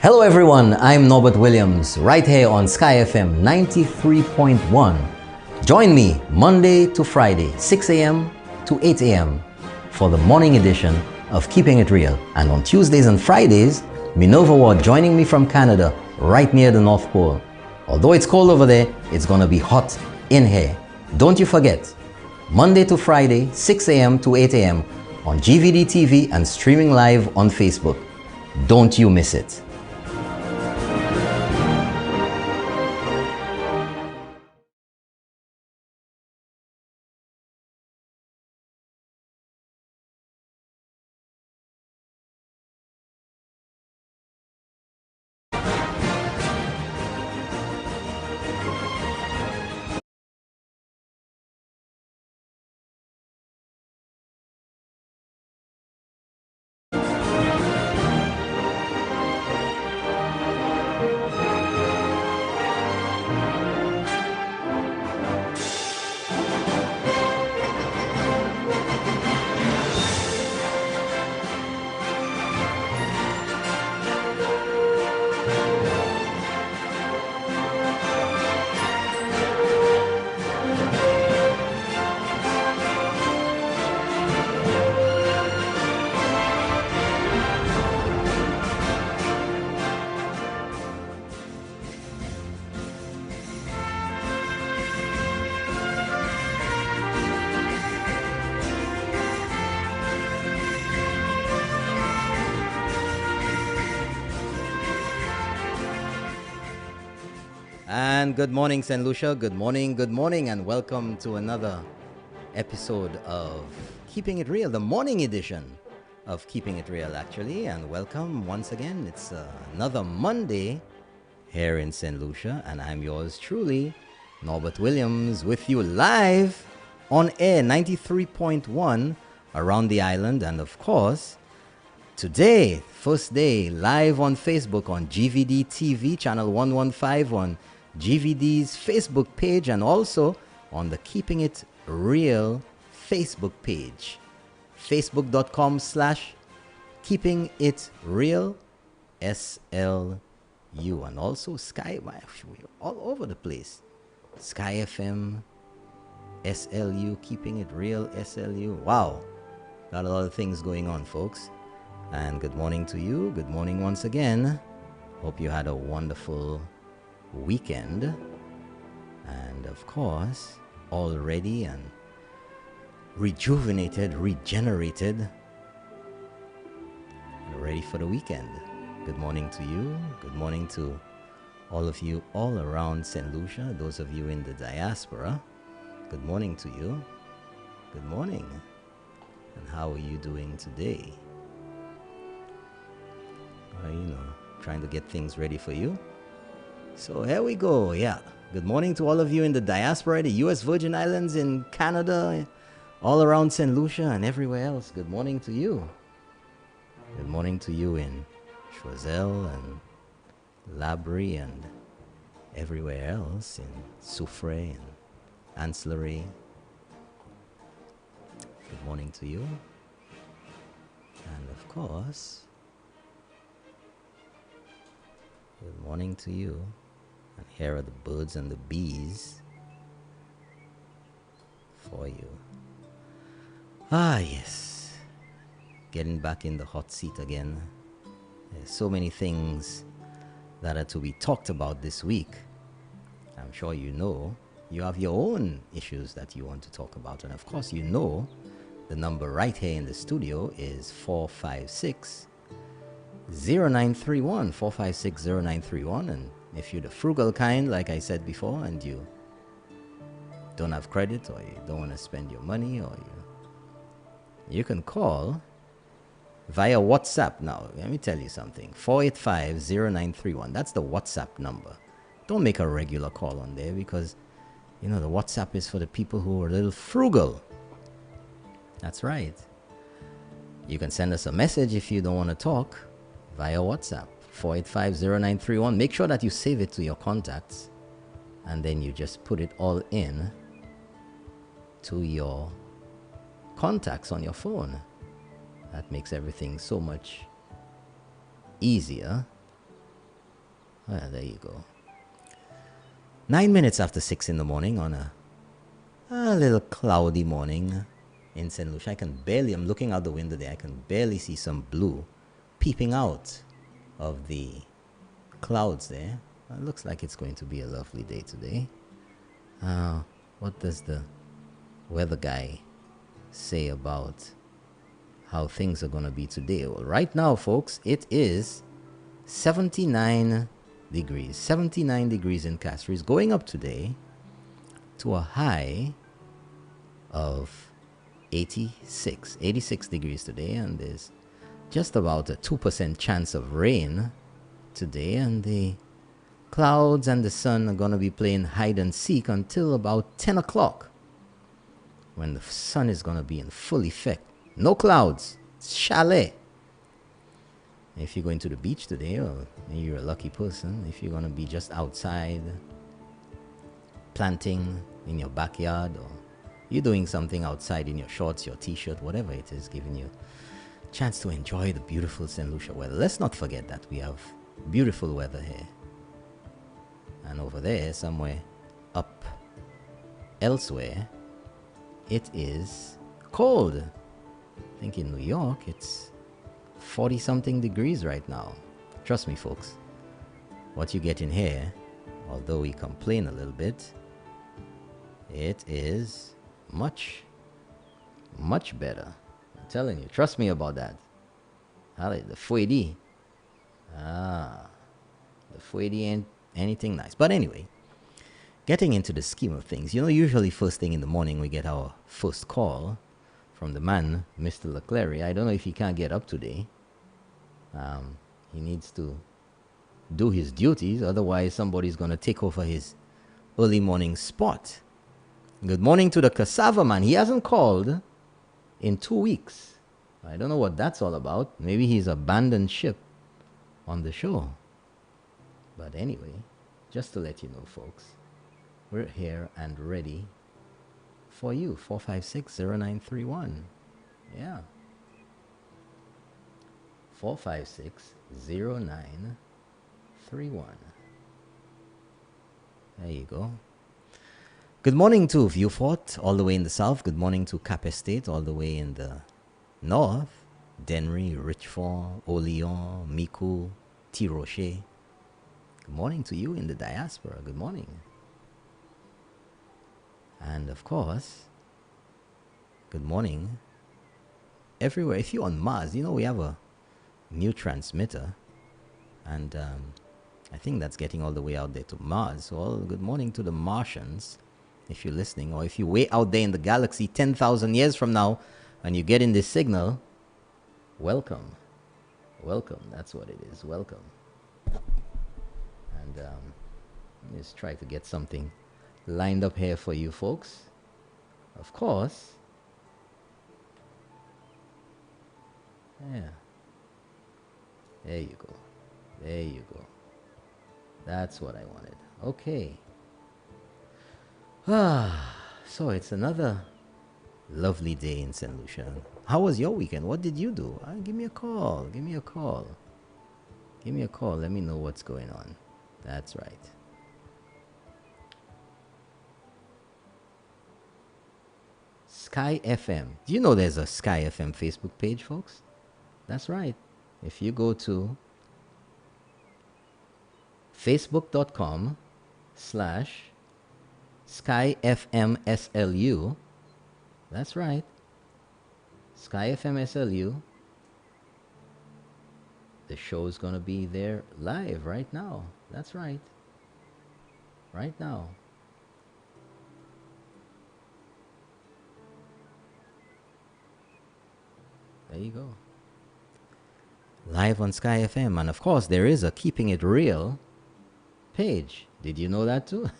Hello everyone, I'm Norbert Williams, right here on Sky FM 93.1. Join me Monday to Friday, 6 a.m. to 8 a.m. for the morning edition of Keeping It Real. And on Tuesdays and Fridays, Minerva Ward joining me from Canada, right near the North Pole. Although it's cold over there, it's gonna be hot in here. Don't you forget, Monday to Friday, 6 a.m. to 8 a.m. on GVD TV and streaming live on Facebook. Don't you miss it. And good morning, St. Lucia. Good morning, and welcome to another episode of Keeping It Real, the morning edition of Keeping It Real, actually. And welcome once again. It's another Monday here in St. Lucia, and I'm yours truly, Norbert Williams, with you live on air, 93.1 around the island, and of course, today, first day, live on Facebook on GVD TV, channel 115 on GVD's Facebook page, and also on the Keeping It Real Facebook page, facebook.com/Keeping It Real SLU, and also Sky, all over the place. Sky FM SLU, Keeping It Real SLU. Wow, got a lot of things going on, folks. And good morning to you. Good morning once again. Hope you had a wonderful weekend. And of course, all ready and rejuvenated, regenerated, ready for the weekend. Good morning to you. Good morning to all of you all around St. Lucia. Those of you in the diaspora, good morning to you. Good morning. And how are you doing today? Trying to get things ready for you. So here we go. Yeah. Good morning to all of you in the diaspora, the U.S. Virgin Islands, in Canada, all around St. Lucia and everywhere else. Good morning to you. Good morning to you in Choiseul and Labrie and everywhere else, in Soufrière and Ancillary. Good morning to you. And of course, good morning to you. And here are the birds and the bees for you. Ah, yes. Getting back in the hot seat again. There's so many things that are to be talked about this week. I'm sure you know you have your own issues that you want to talk about. And of course, you know the number right here in the studio is 456-0931, 456-0931. And if you're the frugal kind, like I said before, and you don't have credit, or you don't want to spend your money, or you can call via WhatsApp now. Let me tell you something. 485-0931. That's the WhatsApp number. Don't make a regular call on there, because the WhatsApp is for the people who are a little frugal. That's right. You can send us a message if you don't want to talk via WhatsApp, 485-0931. Make sure that you save it to your contacts, and then you just put it all in to your contacts on your phone. That makes everything so much easier Well, there you go. 9 minutes after 6 in the morning on a little cloudy morning in St. Lucia. I'm looking out the window there, I can barely see some blue peeping out of the clouds there. It looks like it's going to be a lovely day today. What does the weather guy say about how things are going to be today? Well, right now, folks, it is 79 degrees. 79 degrees in Castries, going up today to a high of 86 degrees today, and there's just about a 2% chance of rain today, and the clouds and the sun are going to be playing hide and seek until about 10 o'clock, when the sun is going to be in full effect. No clouds. It's chalet. If you're going to the beach today, or you're a lucky person, if you're going to be just outside planting in your backyard, or you're doing something outside in your shorts, your t-shirt, whatever it is, giving you a chance to enjoy the beautiful St. Lucia weather. Let's not forget that we have beautiful weather here. And over there, somewhere up elsewhere, it is cold. I think in New York, it's 40-something degrees right now. Trust me, folks. What you get in here, although we complain a little bit, it is much, much better. I'm telling you. Trust me about that. The Fouedi. The Fouedi ain't anything nice. But anyway, getting into the scheme of things, usually first thing in the morning we get our first call from the man, Mr. Leclerc. I don't know if he can't get up today. He needs to do his duties, otherwise somebody's going to take over his early morning spot. Good morning to the cassava man. He hasn't called in 2 weeks. I don't know what that's all about. Maybe he's abandoned ship on the show. But anyway, just to let you know, folks, we're here and ready for you. 456-0931. Yeah. 456-0931. There you go. Good morning to Vieux-Fort, all the way in the south. Good morning to Cap Estate, all the way in the north. Dennery, Richfort, Oleon, Micoud, Tirocher. Good morning to you in the diaspora. Good morning. And of course, good morning everywhere. If you're on Mars, we have a new transmitter, and I think that's getting all the way out there to Mars. So good morning to the Martians, if you're listening, or if you're way out there in the galaxy 10,000 years from now and you're getting this signal, welcome. That's what it is. Welcome. And let's try to get something lined up here for you folks. Of course. Yeah. There you go. That's what I wanted. Okay. So it's another lovely day in St. Lucia. How was your weekend? What did you do? Give me a call. Let me know what's going on. That's right. Sky FM. Do you know there's a Sky FM Facebook page, folks? That's right. If you go to facebook.com/SkyFMSLU, that's right, SkyFMSLU, the show is going to be there live right now. That's right. Right now. There you go. Live on Sky FM. And of course, there is a Keeping It Real page. Did you know that too?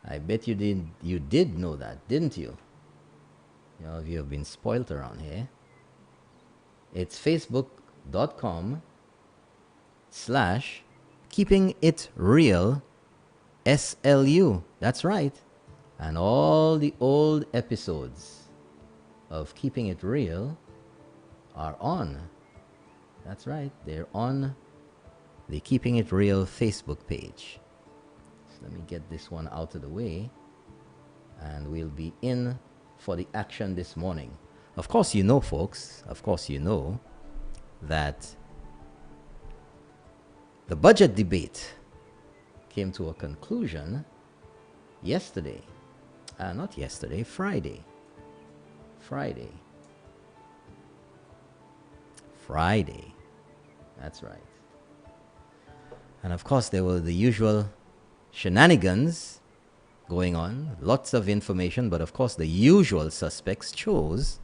I bet you did know that, didn't you? You have been spoiled around here. It's facebook.com/Keeping It Real SLU. That's right. And all the old episodes of Keeping It Real are on. That's right. They're on the Keeping It Real Facebook page. So let me get this one out of the way, and we'll be in for the action this morning. Of course, you know, folks, that the budget debate came to a conclusion yesterday. Not yesterday, Friday. That's right. And of course, there were the usual shenanigans going on, lots of information, but of course, the usual suspects chose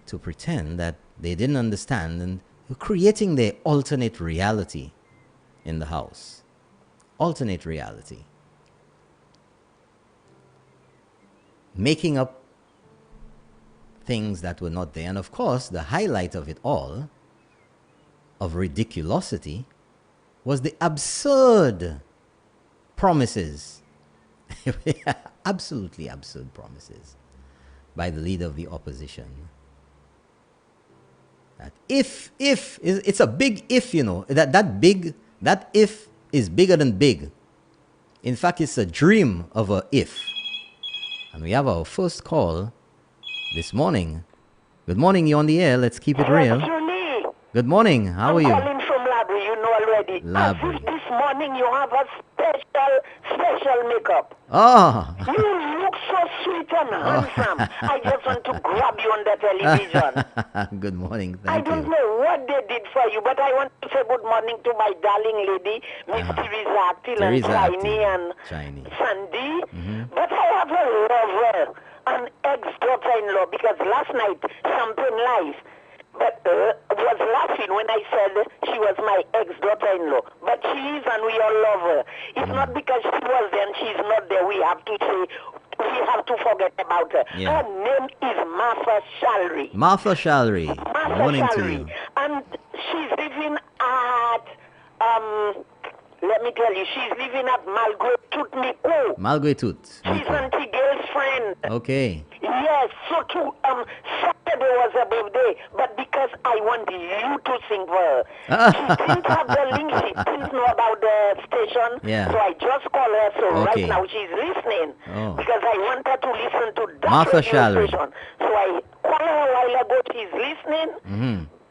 to pretend that they didn't understand and were creating their alternate reality in the House. Alternate reality. Making up things that were not there. And of course, the highlight of it all, of ridiculosity, was the absurd promises, absolutely absurd promises, by the leader of the opposition. That if it's a big if, you know, that if is bigger than big. In fact, it's a dream of a if. And we have our first call this morning. Good morning, you're on the air. Let's keep it real. Good morning. How are you? I'm calling from Labry, you know already. Labry. As if this morning you have a special makeup. Oh. You look so sweet and handsome. I just want to grab you on the television. Good morning. Thank you. I don't know what they did for you, but I want to say good morning to my darling lady, Miss Teresa Actil and Chiny and Sandy. But I have a lover, an ex-daughter-in-law, because last night, Champagne Live, but was laughing when I said she was my ex-daughter-in-law. But she is, and we all love her. It's not because she was there and she's not there. We have to say, we have to forget about her. Yeah. Her name is Martha Shalry. Martha Shalry. Morning Shalry. to you. And she's living at, let me tell you, she's living at Malgré Tout Nico. Malgré Tout. She's Auntie Gail's friend. Okay. Yes, so too, Saturday was her birthday, but because I want you to sing for her. She didn't have the link, she didn't know about the station, Yeah. so I just called her, so Okay. right now she's listening, Oh. because I want her to listen to that Martha radio Shalry. station. So I called her a while ago, she's listening,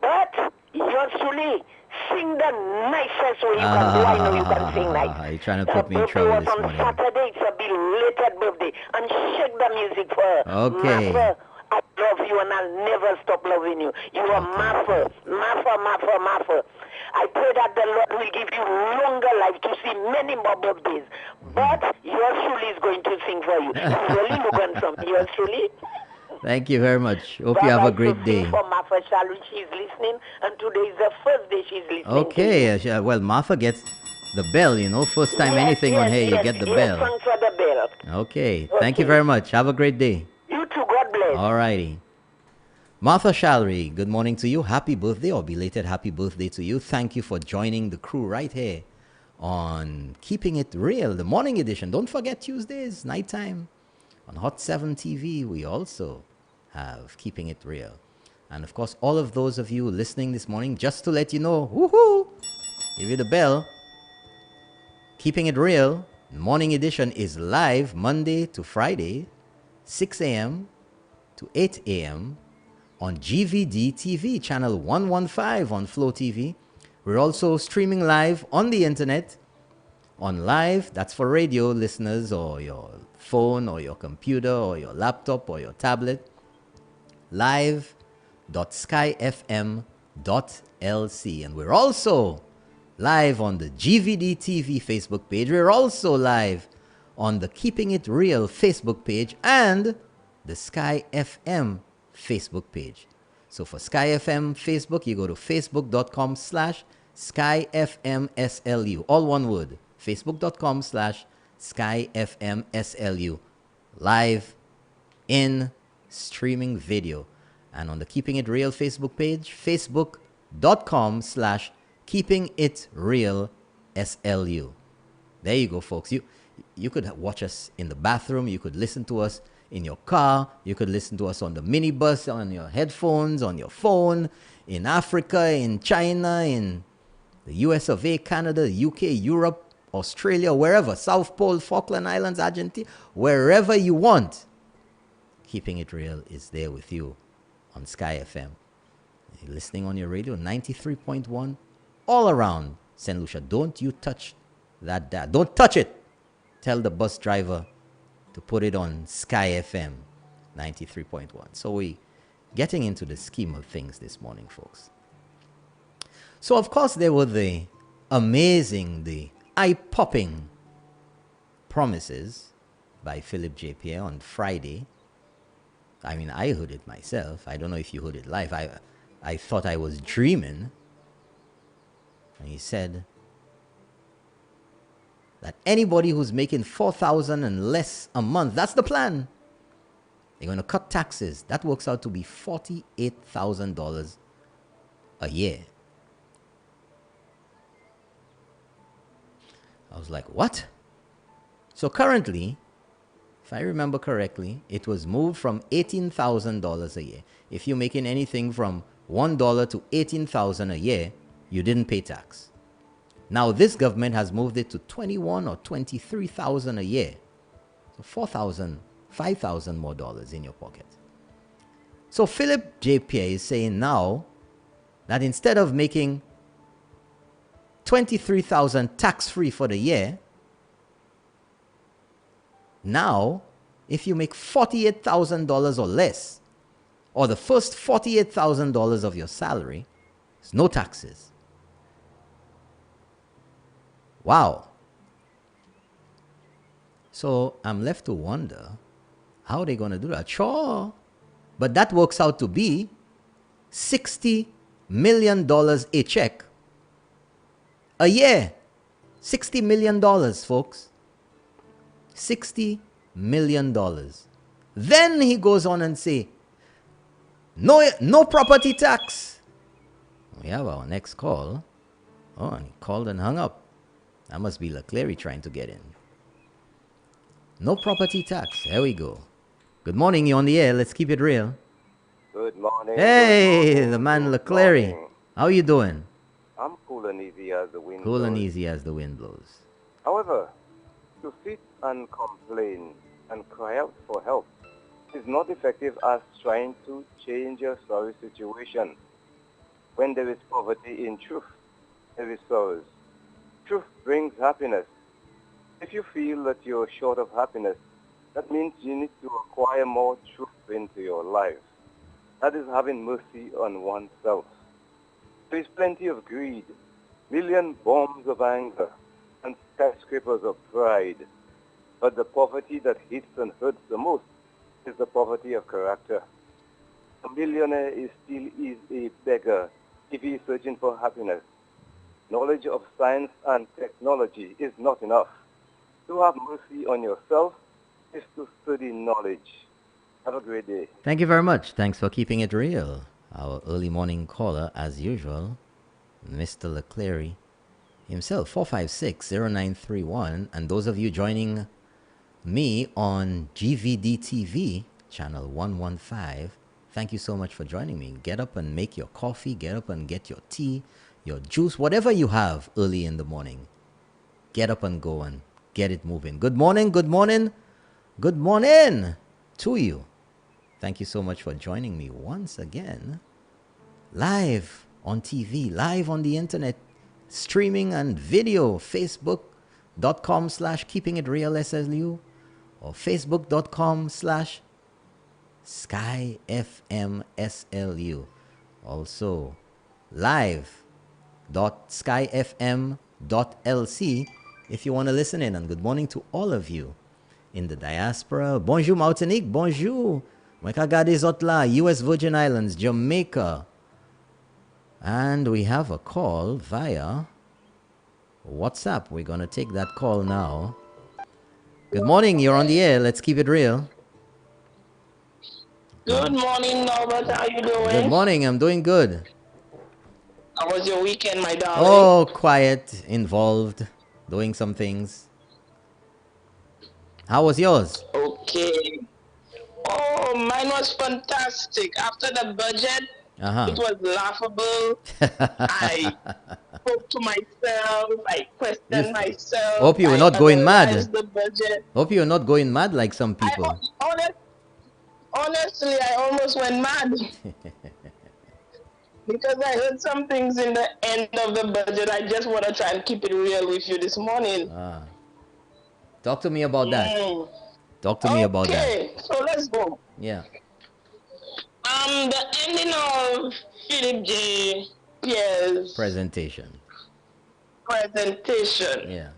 but yours truly, sing the nicest way you can do. I know you can sing nice. You're trying to put me in Her trouble birthday this was on morning. Saturday, it's a belated birthday, and shake the music for her. Okay. Martha, I love you and I'll never stop loving you. You are Martha. I pray that the Lord will give you longer life to see many more birthdays. But yours truly is going to sing for you. You really look handsome. Yours truly. Thank you very much. Hope you have a great day. For Martha Shalry, she's listening, and today is the first day she's listening. Okay. Well, Martha gets the bell, you know. First time anything on here, you get the bell. Thanks for the bell. Okay. Thank you very much. Have a great day. You too. God bless. All righty. Martha Shalry, good morning to you. Happy birthday or belated happy birthday to you. Thank you for joining the crew right here on Keeping It Real, the morning edition. Don't forget Tuesdays, nighttime. On Hot 7 TV, we also have Keeping It Real. And of course, all of those of you listening this morning, just to let you know, woohoo, give you the bell. Keeping It Real, morning edition is live Monday to Friday, 6 a.m. to 8 a.m. on GVD TV, channel 115 on Flow TV. We're also streaming live on the internet, on live, that's for radio listeners or your phone or your computer or your laptop or your tablet, live.skyfm.lc. And we're also live on the GVD TV Facebook page. We're also live on the Keeping It Real Facebook page and the Sky FM Facebook page. So for Sky FM Facebook, you go to facebook.com/SkyFMSLU. All one word. Facebook.com/SkyFMSLU. Live in streaming video. And on the Keeping It Real Facebook page, Facebook.com/KeepingItRealSLU. There you go, folks. You could watch us in the bathroom. You could listen to us in your car. You could listen to us on the minibus, on your headphones, on your phone, in Africa, in China, in the US of A, Canada, the UK, Europe, Australia, wherever, South Pole, Falkland Islands, Argentina, wherever you want. Keeping It Real is there with you on Sky FM. You're listening on your radio, 93.1, all around St. Lucia. Don't you touch that dial. Don't touch it. Tell the bus driver to put it on Sky FM 93.1. So we're getting into the scheme of things this morning, folks. So, of course, there were the amazing, the eye-popping promises by Philip J. Pierre on Friday. I mean, I heard it myself. I don't know if you heard it live. I thought I was dreaming. And he said that anybody who's making $4,000 and less a month, that's the plan. They're going to cut taxes. That works out to be $48,000 a year. I was like, what? So currently, if I remember correctly, it was moved from $18,000 a year. If you're making anything from $1 to $18,000 a year, you didn't pay tax. Now this government has moved it to $21,000 or $23,000 a year. So $4,000, $5,000 more dollars in your pocket. So Philip J. Pierre is saying now that instead of making $23,000 tax-free for the year, now if you make $48,000 or less, or the first $48,000 of your salary, there's no taxes. Wow. So I'm left to wonder how they're going to do that. Sure. But that works out to be $60 million a check a year. $60 million, folks. $60 million. Then he goes on and say, no property tax. We have our next call. Oh, and he called and hung up. That must be LeClery trying to get in. No property tax. There we go. Good morning. You're on the air. Let's keep it real. Good morning. Hey, good morning, the man LeClery. How are you doing? I'm cool and easy as the wind Cool blows. and easy as the wind blows. However, to sit and complain and cry out for help is not effective as trying to change a sorry situation. When there is poverty in truth, there is sorrows. Truth brings happiness. If you feel that you're short of happiness, that means you need to acquire more truth into your life. That is having mercy on oneself. There is plenty of greed, million bombs of anger, and skyscrapers of pride. But the poverty that hits and hurts the most is the poverty of character. A millionaire still is a beggar if he is searching for happiness. Knowledge of science and technology is not enough. To have mercy on yourself is to study knowledge. Have a great day. Thank you very much. Thanks for keeping it real. Our early morning caller, as usual, Mr. LeClery himself, 456-0931. And those of you joining me on GVD TV, channel 115, thank you so much for joining me. Get up and make your coffee. Get up and get your tea, your juice, whatever you have early in the morning. Get up and go and get it moving. Good morning, good morning, good morning to you. Thank you so much for joining me once again. Live on TV, live on the internet, streaming and video, facebook.com/keepingitrealslu or facebook.com/skyfmslu. Also, live.skyfm.lc if you want to listen in. And good morning to all of you in the diaspora. Bonjour Martinique, bonjour Mwekagade Zotla, US Virgin Islands, Jamaica. And we have a call via WhatsApp. We're going to take that call now. Good morning, you're on the air. Let's keep it real. Good morning, Norbert. How you doing? Good morning, I'm doing good. How was your weekend, my darling? Oh, quiet, involved, doing some things. How was yours? Okay. Oh, mine was fantastic. After the budget, it was laughable. I spoke look to myself. I question myself. Hope you were not going mad. The budget. Hope you're not going mad like some people. Honestly, I almost went mad. Because I heard some things in the end of the budget. I just want to try and keep it real with you this morning. Talk to me about that. Talk to me about that. Okay, so let's go. Yeah. The ending of Philip J. Pierre's presentation. Yeah.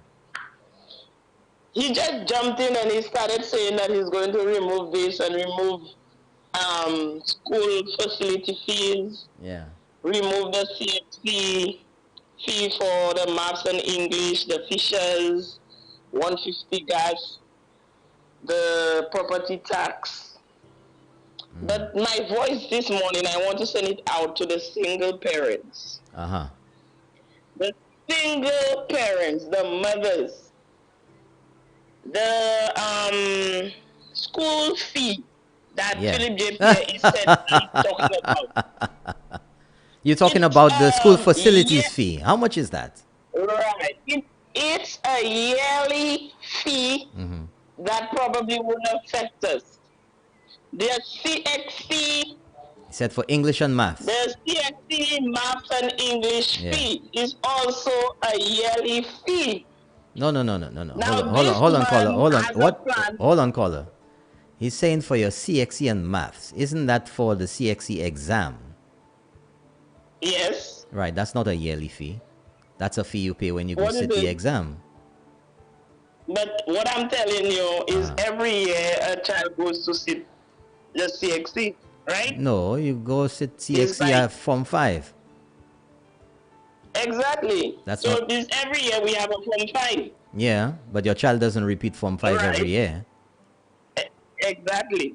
He just jumped in and he started saying that he's going to remove this and remove school facility fees. Yeah. Remove the CXC fee for the maths and English, the fishers, 150 gas, the property tax. But my voice this morning, I want to send it out to the single parents. The single parents, the mothers, the school fee that Philip J. Pierre is talking about. You're talking about the school facilities fee. How much is that? Right. It's a yearly fee that probably won't affect us. The CXC. He said for English and math. The CXC maths and English fee is also a yearly fee. No. Hold on, caller. Hold on, caller. He's saying for your CXC and maths. Isn't that for the CXC exam? Yes. Right, that's not a yearly fee. That's a fee you pay when you go sit the exam. But what I'm telling you is every year a child goes to sit the CXC, right? No, you go sit CXC at Form 5. Exactly. So this every year we have a Form 5. Yeah, but your child doesn't repeat Form 5 every year. Exactly.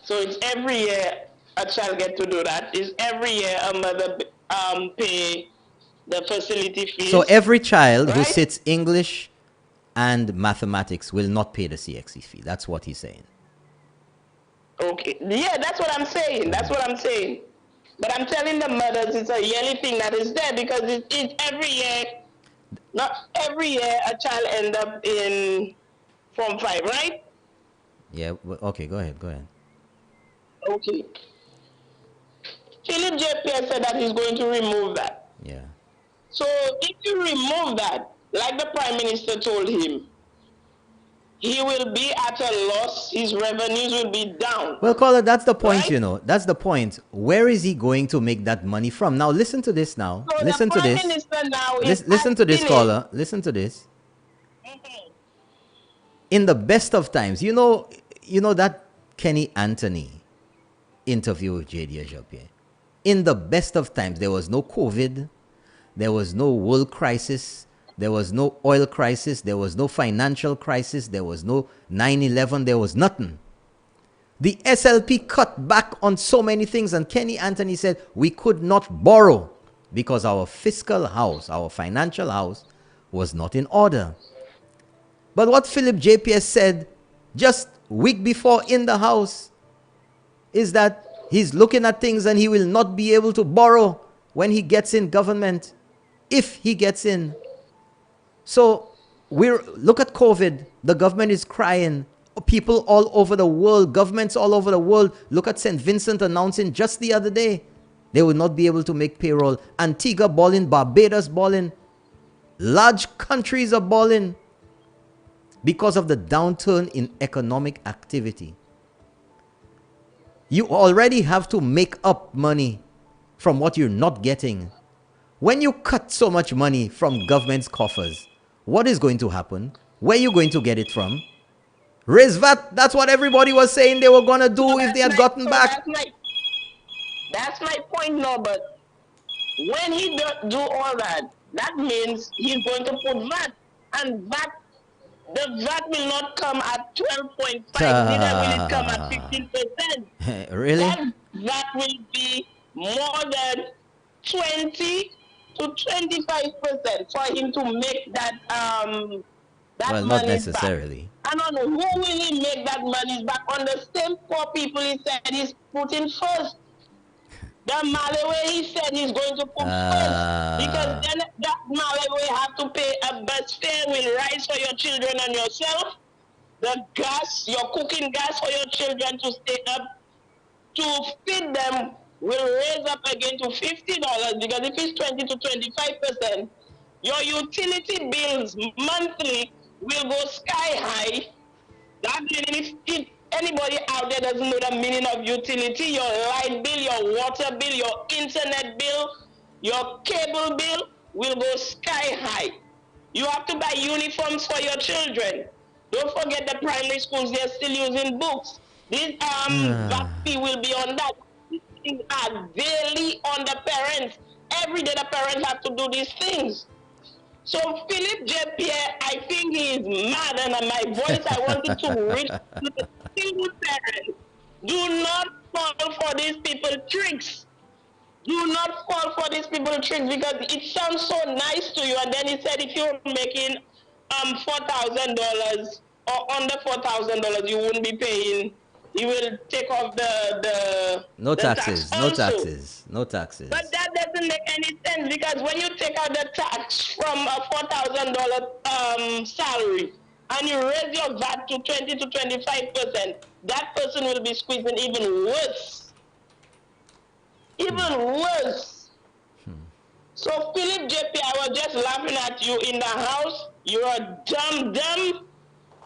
So it's every year a child get to do that. It's every year a mother pay the facility fees. So every child who sits English and mathematics will not pay the CXC fee. That's what he's saying. Okay. Yeah, that's what I'm saying. But I'm telling the mothers it's a yearly thing that is there because it's every year. Not every year a child end up in Form 5, right? Yeah. Okay, go ahead. Okay. Philip J. Pierre said that he's going to remove that. Yeah. So if you remove that, like the Prime Minister told him, he will be at a loss. His revenues will be down. Well, caller, that's the point, That's the point. Where is he going to make that money from? Now, listen to this now. So listen to this. Listen to this, caller. Listen to this. In the best of times, you know that Kenny Anthony interview with J.D. Ajapie. In the best of times, there was no COVID. There was no world crisis. There was no oil crisis. There was no financial crisis. There was no 9/11. There was nothing. The SLP cut back on so many things. And Kenny Anthony said we could not borrow because our fiscal house, our financial house was not in order. But what Philip J. Pierre said just week before in the house is that he's looking at things and he will not be able to borrow when he gets in government, if he gets in. So look at COVID. The government is crying. People all over the world, governments all over the world. Look at St. Vincent announcing just the other day they will not be able to make payroll. Antigua balling, Barbados balling. Large countries are balling because of the downturn in economic activity. You already have to make up money from what you're not getting. When you cut so much money from government's coffers, what is going to happen? Where are you going to get it from? Raise VAT. That's what everybody was saying they were going to do if they had gotten back. That's my point, Norbert. When he do all that, that means he's going to put VAT. And the VAT will not come at 12.5, neither will it come at 15%. Really? That will be more than 20 to 25% for him to make that well, not necessarily. Back. I don't know who will he make that money back on the same poor people he said he's putting first. The Malawi, he said he's going to put first, because then that Malawi have to pay a bus fare will rise for your children and yourself. The gas, your cooking gas for your children to stay up, to feed them will raise up again to $50, because if it's 20 to 25%, your utility bills monthly will go sky high. That means if anybody out there doesn't know the meaning of utility, your light bill, your water bill, your internet bill, your cable bill will go sky high. You have to buy uniforms for your children. Don't forget the primary schools, they're still using books. This VAT fee will be on that. These things are daily on the parents. Every day the parents have to do these things. So Philip J. Pierre, I think he is mad, and my voice I wanted to reach to the single parent. Do not fall for these people tricks. Do not fall for these people tricks, because it sounds so nice to you, and then he said if you're making $4,000 or under $4,000, you wouldn't be paying. He will take off the taxes, tax no taxes, no taxes. But that doesn't make any sense, because when you take out the tax from a $4,000 salary and you raise your VAT to 20 to 25%, that person will be squeezing even worse. Even worse. So Philip JP, I was just laughing at you in the house. You're a dumb.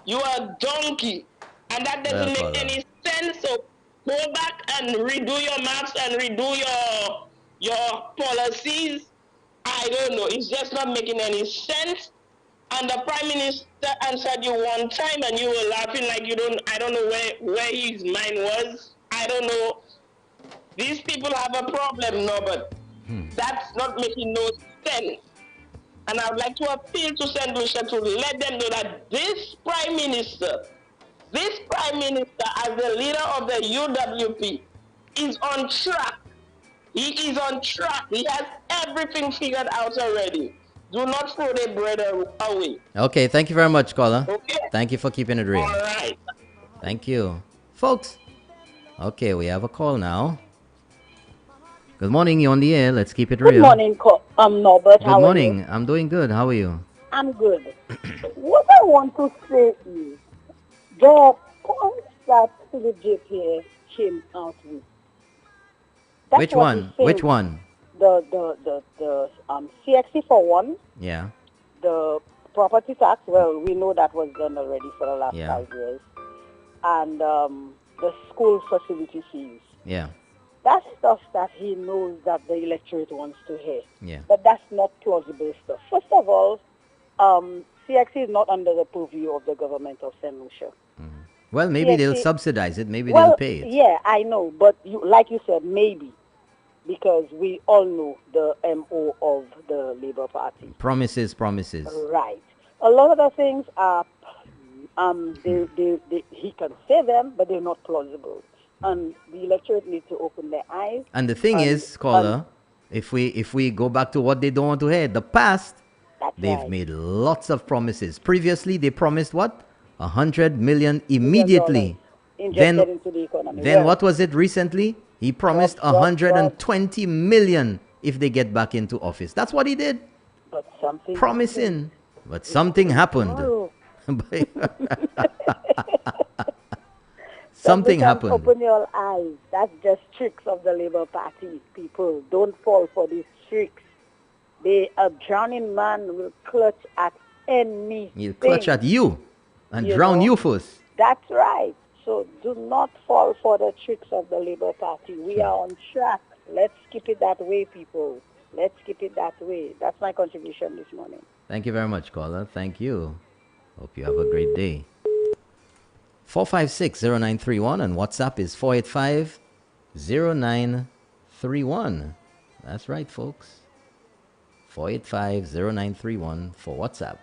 You are a donkey. And that doesn't make any sense. So go back and redo your maps and redo your policies. I don't know. It's just not making any sense. And the Prime Minister answered you one time and you were laughing like I don't know where his mind was. I don't know. These people have a problem, Norbert. That's not making no sense. And I would like to appeal to St. Lucia to let them know that this Prime Minister, as the leader of the UWP, is on track. He is on track. He has everything figured out already. Do not throw the bread away. Okay, thank you very much, caller. Okay. Thank you for keeping it real. All right. Thank you. Folks, okay, we have a call now. Good morning, you're on the air. Let's keep it real. Good morning, Norbert. Good morning. I'm doing good. How are you? I'm good. What I want to say is the point that Philip J. Pierre came out with. Which one? Which one? The CXC for one. Yeah. The property tax. Well, we know that was done already for the last 5 years. And the school facility fees. Yeah. That's stuff that he knows that the electorate wants to hear. Yeah. But that's not plausible stuff. First of all, CXC is not under the purview of the government of St. Lucia. Mm-hmm. Well, maybe CXC, they'll subsidize it. Maybe they'll pay it. Yeah, I know. But like you said, maybe. Because we all know the MO of the Labour Party. Promises. Right. A lot of the things are, he can say them, but they're not plausible. And the electorate need to open their eyes. And the thing is, caller, if we go back to what they don't want to hear, the past, they've made lots of promises. Previously, they promised what? 100 million immediately. Injected into the economy. Then what was it recently? He promised 120 million if they get back into office. That's what he did. But something promising. Happened. But something happened. Oh. Something happened. Open your eyes. That's just tricks of the Labour Party. People, don't fall for these tricks. A drowning man will clutch at anything. He'll clutch at you and drown you first. That's right. So do not fall for the tricks of the Labour Party. We are on track. Let's keep it that way, people. Let's keep it that way. That's my contribution this morning. Thank you very much, caller. Thank you. Hope you have a great day. 456-0931 and WhatsApp is 485-0931. That's right, folks. 485-0931 for WhatsApp.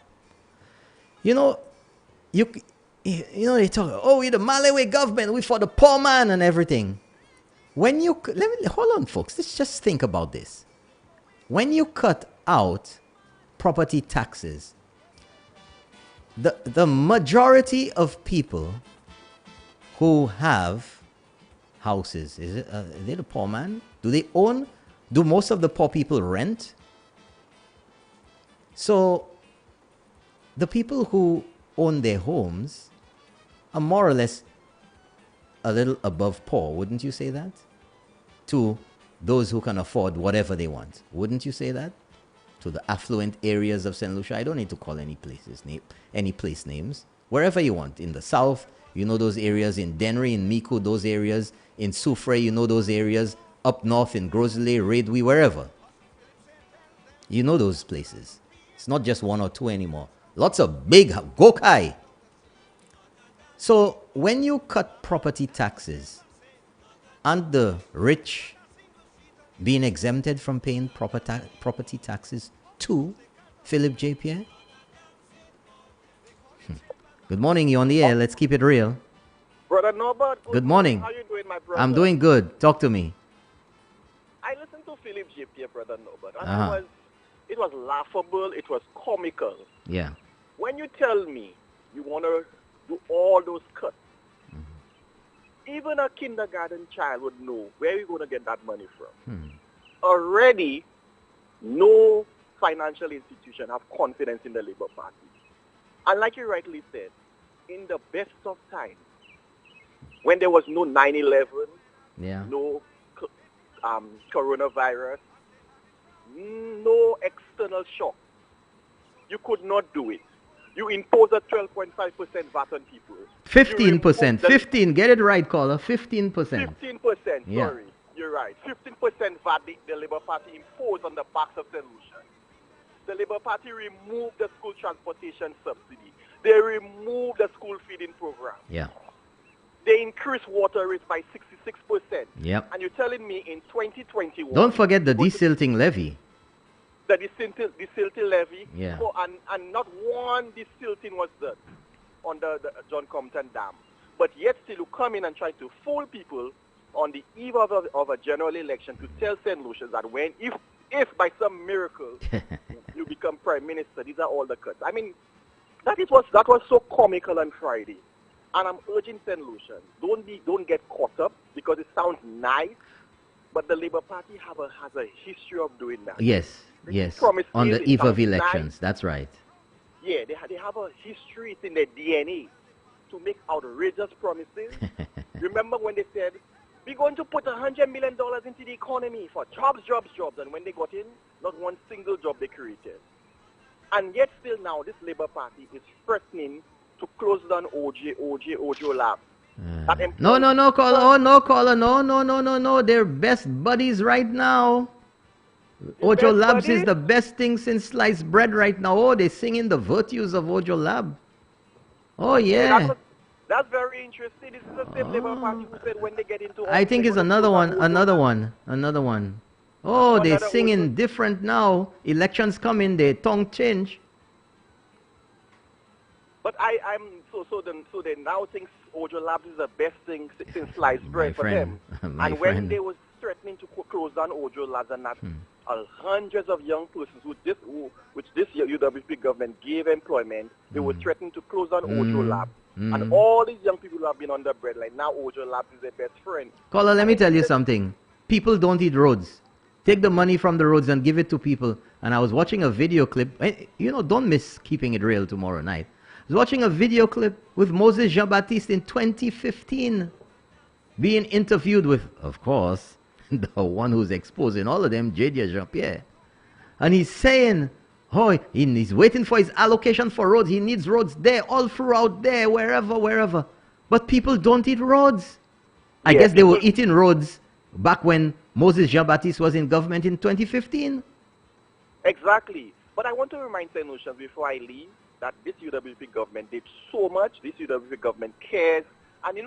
You know, they talk, we're the Malawi government, we're for the poor man and everything. Hold on, folks. Let's just think about this. When you cut out property taxes, the majority of people who have houses? Is it are they the poor man? Do they own? Do most of the poor people rent? So the people who own their homes are more or less a little above poor, wouldn't you say that? To those who can afford whatever they want, wouldn't you say that? To the affluent areas of St. Lucia, I don't need to call any place names. Wherever you want, in the south, you know those areas, in Dennery, in Mico, those areas, in Soufrière, you know those areas, up north in Grosley, Redwy, wherever. You know those places. It's not just one or two anymore. Lots of big Gokai. So when you cut property taxes, aren't the rich being exempted from paying property taxes too, Philip J. Pierre? Good morning, you're on the air. Let's keep it real. Brother Norbert. Good morning. How you doing, my brother? I'm doing good. Talk to me. I listened to Philip J. Pierre, Brother Norbert, and it was laughable. It was comical. Yeah. When you tell me you want to do all those cuts, even a kindergarten child would know where you're going to get that money from. Already, no financial institution have confidence in the Labour Party. And like you rightly said, in the best of times, when there was no 9/11, no coronavirus, no external shock, you could not do it. You impose a 12.5% VAT on people. 15%. 15. Get it right, caller. 15%. 15%. Yeah. Sorry. You're right. 15% VAT the Labour Party imposed on the backs of St. Lucia. The Labour Party removed the school transportation subsidy. They removed the school feeding program. Yeah. They increased water rates by 66%. Yep. And you're telling me in 2021... Don't forget the desilting levy. The desilting levy. Yeah. So, and not one desilting was done on the John Compton Dam. But yet still you come in and try to fool people on the eve of a general election to tell St. Lucia that if by some miracle you become prime minister, these are all the cuts. I mean, that was so comical on Friday. And I'm urging St. Lucia, don't get caught up because it sounds nice, but the Labour Party has a history of doing that. Yes. On the eve of elections, nice. That's right. Yeah, they have a history, it's in their DNA to make outrageous promises. Remember when they said, we're going to put $100 million into the economy for jobs, and when they got in, not one single job they created. And yet still now, this Labour Party is threatening to close down Ojo Lab. No, caller. Oh, no, caller. No. They're best buddies right now. Ojo Labs is the best thing since sliced bread right now. Oh, they're singing the virtues of Ojo Lab. Oh, yeah. That's very interesting. This is the same Labour Party who said when they get into... I think it's another one. Oh, they're singing different now. Elections coming, their tongue change. But so they now think Ojo Labs is the best thing since sliced bread for them. And when they was threatening to close down Ojo Labs and that, hundreds of young persons which this UWP government gave employment, they were threatening to close down Ojo Labs. And all these young people who have been on the breadline, now Ojo Labs is their best friend. Caller, let me tell you something. People don't eat roads. Take the money from the roads and give it to people. And I was watching a video clip. Don't miss Keeping It Real tomorrow night. I was watching a video clip with Moses Jean-Baptiste in 2015 being interviewed with, of course, the one who's exposing all of them, J.D. Jean-Pierre. And he's saying, he's waiting for his allocation for roads. He needs roads there, all throughout there, wherever. But people don't eat roads. I guess they were eating roads back when Moses Jean-Baptiste was in government in 2015. Exactly. But I want to remind St. Lucia before I leave that this UWP government did so much. This UWP government cares. And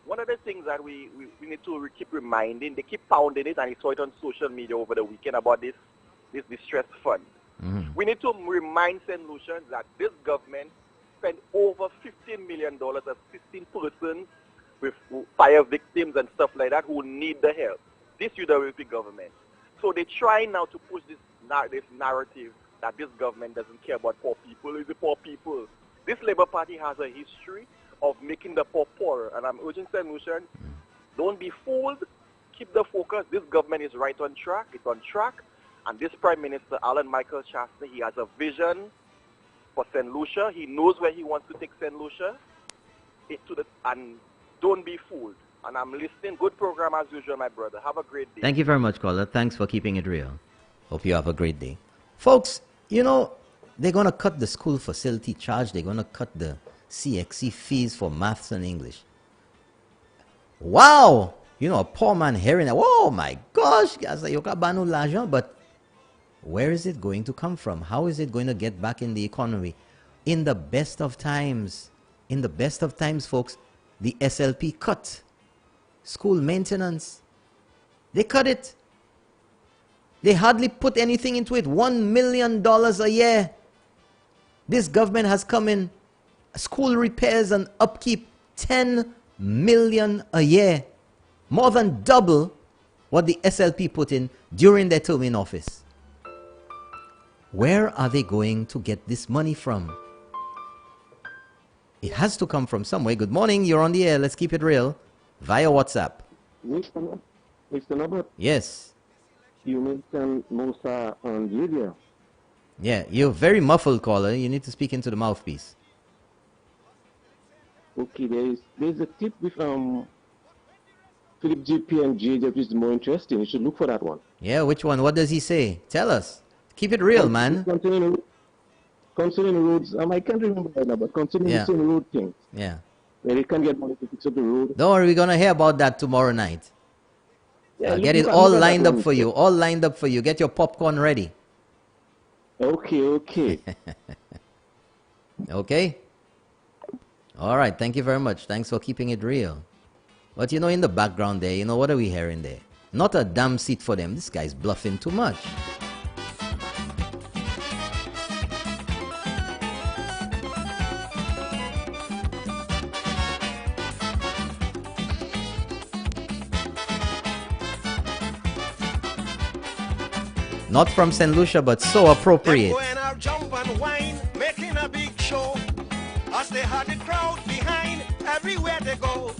one of the things that we need to keep reminding, they keep pounding it, and I saw it on social media over the weekend about this distress fund. We need to remind St. Lucia that this government spent over $15 million assisting persons with fire victims and stuff like that who need the help. This UWP government. So they try now to push this narrative that this government doesn't care about poor people. It's the poor people. This Labour Party has a history of making the poor poorer. And I'm urging St. Lucia, Don't be fooled. Keep the focus. This government is right on track. It's on track. And this Prime Minister, Alan Michael Chastney, he has a vision for St. Lucia. He knows where he wants to take St. Lucia. And don't be fooled. And I'm listening. Good program as usual, my brother. Have a great day. Thank you very much, caller. Thanks for keeping it real. Hope you have a great day. Folks, you know, they're going to cut the school facility charge. They're going to cut the CXC fees for maths and English. Wow! You know, a poor man hearing that, oh my gosh, but where is it going to come from? How is it going to get back in the economy? In the best of times, folks, the SLP cut school maintenance. They cut it. They hardly put anything into it. $1 million a year. This government has come in. School repairs and upkeep, $10 million a year. More than double what the SLP put in during their term in office. Where are they going to get this money from? It has to come from somewhere. Good morning, you're on the air. Let's keep it real. Via WhatsApp. Mr. Norbert. Yes. You mentioned Musa and Lydia. Yeah, you're very muffled, caller. You need to speak into the mouthpiece. Okay, there's a clip with Philip JP and JJ which is more interesting. You should look for that one. Yeah, which one? What does he say? Tell us. Keep it real, man. Concerning roads, I can't remember right now, but concerning the same road thing. Yeah. Where they can get money to fix up the road. Don't worry, we're going to hear about that tomorrow night. Yeah, I'll get it all lined up for you. All lined up for you. Get your popcorn ready. Okay. Okay? All right. Thank you very much. Thanks for keeping it real. But you know, in the background there, you know, what are we hearing there? Not a damn seat for them. This guy's bluffing too much. Not from St. Lucia, but so appropriate. Jump and whine, making a big show. As they had the crowd behind, everywhere they go.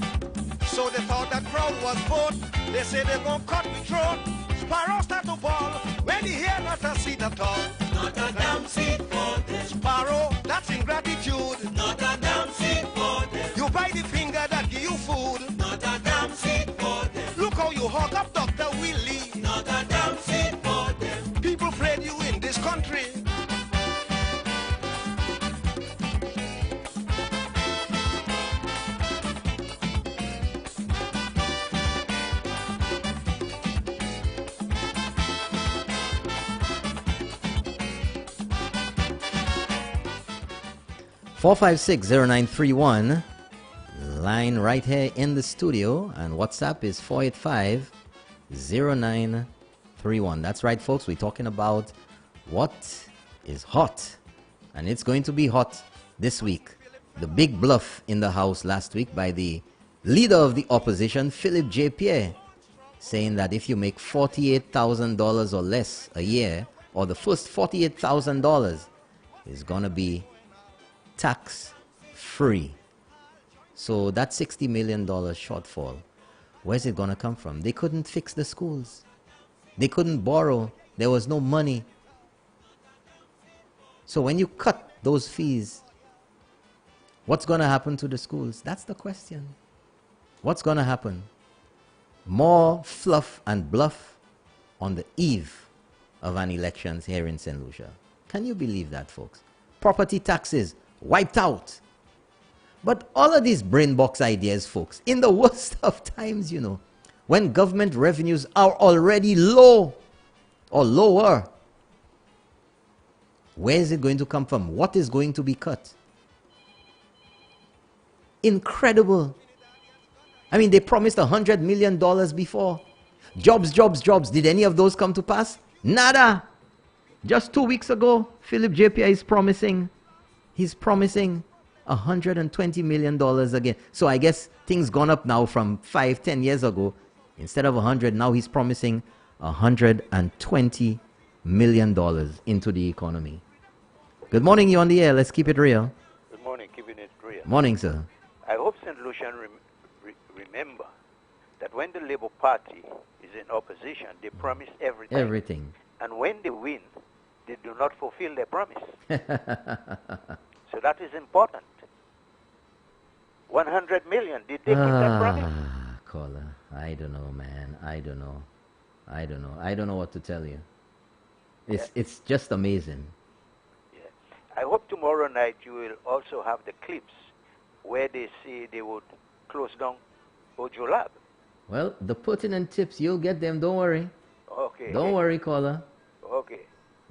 So they thought that crowd was bored. They say they're gonna cut the throat. Sparrow start to ball when he hear not a seat at all. Not a damn seat for them. Sparrow, that's ingratitude. Not a damn seat for them. You buy the finger that give you food. Not a damn seat for them. Look how you hug up Dr. Willie. Not a damn seat for them. People afraid you in this country. Four 456-0931. Line right here in the studio, and WhatsApp is 485-0931. That's right, folks. We're talking about what is hot, and it's going to be hot this week. The big bluff in the House last week by the leader of the opposition, Philip J. Pierre, saying that if you make $48,000 or less a year, or the first $48,000 is going to be tax-free. So that $60 million shortfall, where's it going to come from? They couldn't fix the schools. They couldn't borrow. There was no money. So when you cut those fees, what's going to happen to the schools? That's the question. What's going to happen? More fluff and bluff on the eve of an elections here in St. Lucia. Can you believe that, folks? Property taxes wiped out. But all of these brain box ideas, folks, in the worst of times, you know, when government revenues are already low or lower, where is it going to come from? What is going to be cut? Incredible. I mean, they promised $100 million before. Jobs. Did any of those come to pass? Nada. Just 2 weeks ago, Philip JPI is promising. He's promising $120 million again. So I guess things gone up now from 5-10 years ago. Instead of 100, now he's promising $120 million into the economy. Good morning, you on the air. Let's keep it real. Good morning, keeping it real. Morning, sir. I hope St. Lucian remember that when the Labour Party is in opposition, they promise everything. Everything. And when they win, they do not fulfill their promise. So that is important. 100 million, did they keep that promise? Caller, I don't know, man. I don't know. I don't know what to tell you. It's just amazing. Yeah. I hope tomorrow night you will also have the clips where they say they would close down Ojo Lab. Well, the pertinent tips, you'll get them. Don't worry. Okay. Don't worry, caller. Okay.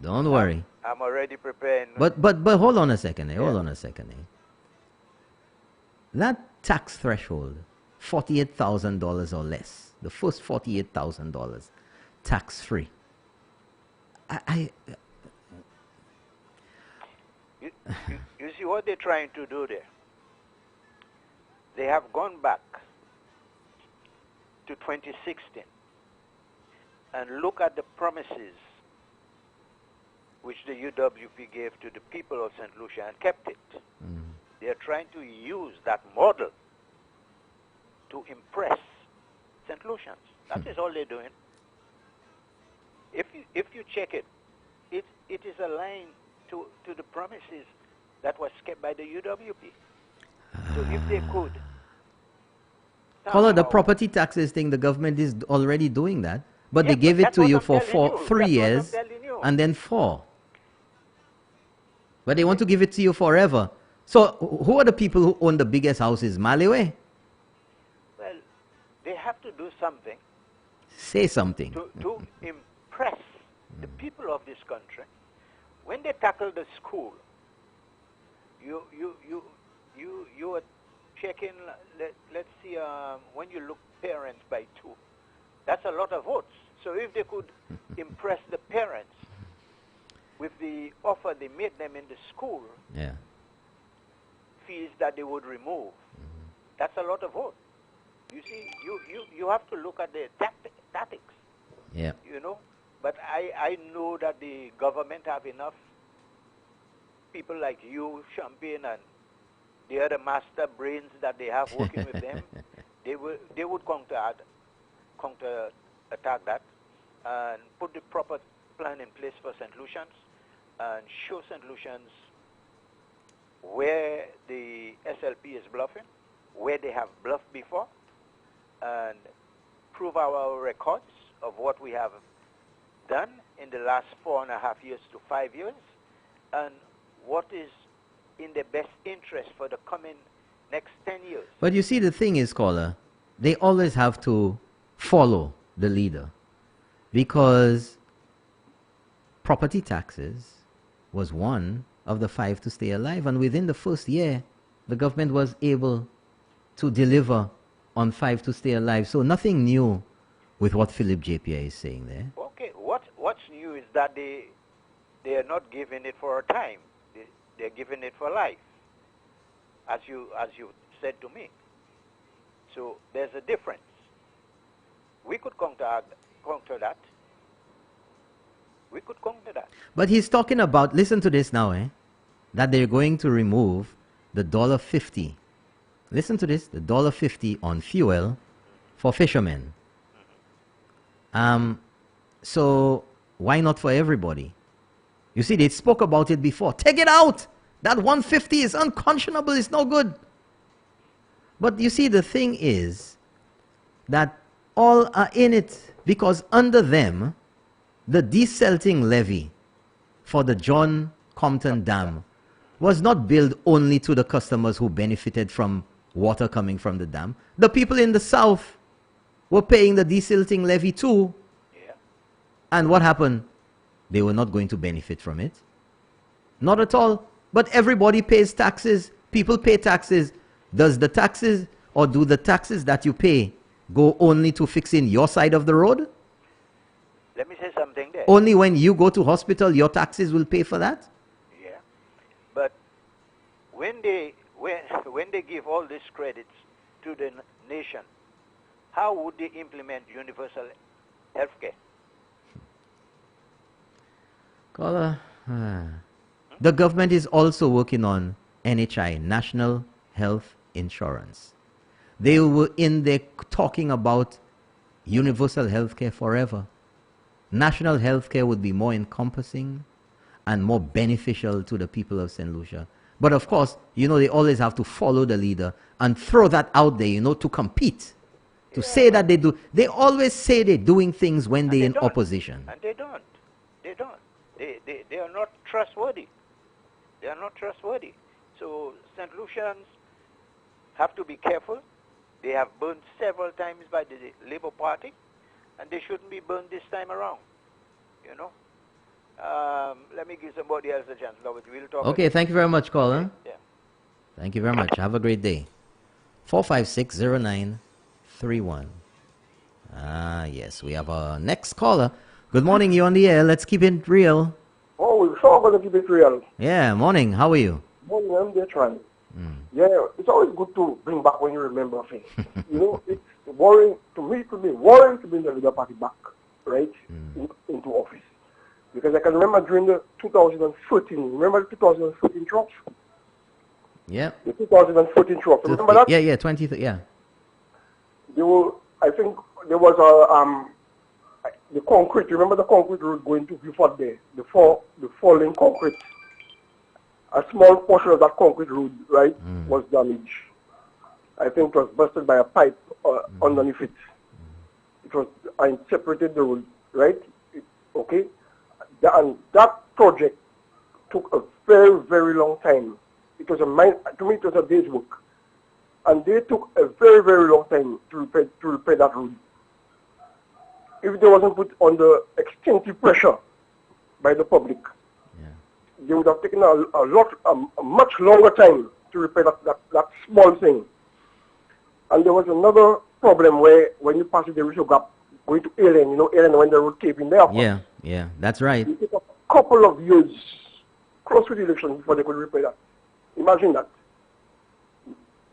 Don't worry. I'm already preparing. But hold on a second. Hold on a second. That tax threshold, $48,000 or less, the first $48,000, tax free. You see what they're trying to do there? They have gone back to 2016 and look at the promises which the UWP gave to the people of St. Lucia and kept it. They are trying to use that model to impress St. Lucians. That is all they're doing. If you check it, it is aligned to the promises that was kept by the UWP. So if they could... Caller, the property taxes thing, the government is already doing that. But they gave it to you for 3 years and then 4. But they want to give it to you forever. So who are the people who own the biggest houses? Maliwe? Well, they have to do something. Say something. To impress the people of this country. When they tackle the school, you are checking, let's see, when you look parents by 2, that's a lot of votes. So if they could impress the parents with the offer they made them in the school, fees that they would remove, that's a lot of votes. You see, you have to look at the tactics. Yeah. You know, but I know that the government have enough people like you, Champagne, and the other master brains that they have working with them. They would counter attack that and put the proper plan in place for St. Lucians and show St. Lucians where the SLP is bluffing, where they have bluffed before, and prove our records of what we have done in the last 4.5 years to 5 years, and what is in the best interest for the coming next 10 years. But you see, the thing is, caller, they always have to follow the leader, because property taxes was one of the 5 to stay alive, and within the first year, the government was able to deliver on 5 to stay alive. So nothing new with what Philip Japia is saying there. Okay, what's new is that they are not giving it for a time. They're giving it for life, as you said to me. So there's a difference. We could counter that. We could counter that. But he's talking about, listen to this now, that they're going to remove the $1.50. Listen to this, the $1.50 on fuel for fishermen. So why not for everybody? You see, they spoke about it before. Take it out! That $1.50 is unconscionable, it's no good. But you see, the thing is that all are in it because under them, the desilting levy for the John Compton Dam was not billed only to the customers who benefited from water coming from the dam. The people in the south were paying the desilting levy too. Yeah. And what happened? They were not going to benefit from it. Not at all. But everybody pays taxes. People pay taxes. Does the taxes, or do the taxes that you pay go only to fixing your side of the road? Let me say something there. Only when you go to hospital, your taxes will pay for that? Yeah. But when they give all these credits to the nation, how would they implement universal health care? Caller, the government is also working on NHI, National Health Insurance. They were in there talking about universal health care forever. National health care would be more encompassing and more beneficial to the people of St. Lucia. But of course, they always have to follow the leader and throw that out there, to compete. To say that they do. They always say they're doing things when they're in opposition. And they don't. They are not trustworthy. They are not trustworthy. So St. Lucians have to be careful. They have burned several times by the Labour Party, and they shouldn't be burned this time around. Let me give somebody else a chance. We'll talk. Okay, thank you very much, caller. Yeah. Thank you very much. Have a great day. 4560931. Yes, we have our next caller. Good morning, you on the air. Let's keep it real. Oh, we're sure going to keep it real. Yeah, morning. How are you? Morning, I'm there trying. Yeah, it's always good to bring back when you remember things. It's worrying to me, worrying to bring the Labour Party back, right, into office. Because I can remember during the 2013, remember the 2013 troughs? Yeah. The 2014 troughs, remember that? Yeah, 20, yeah. I think there was the concrete, remember the concrete road going to Buford there, the falling concrete. A small portion of that concrete road, right, was damaged. I think it was busted by a pipe underneath it. It was, I separated the road, right? Okay? And that project took a very, very long time. It was to me, it was a day's work. And they took a very, very long time to repair that road. If they wasn't put under extensive pressure by the public, they would have taken a much longer time to repair that small thing. And there was another problem where when you pass the Riso Gap, going to Alien, Alien when the road came in there. Yeah, that's right. It took a couple of years, close to the election, before they could repair that. Imagine that.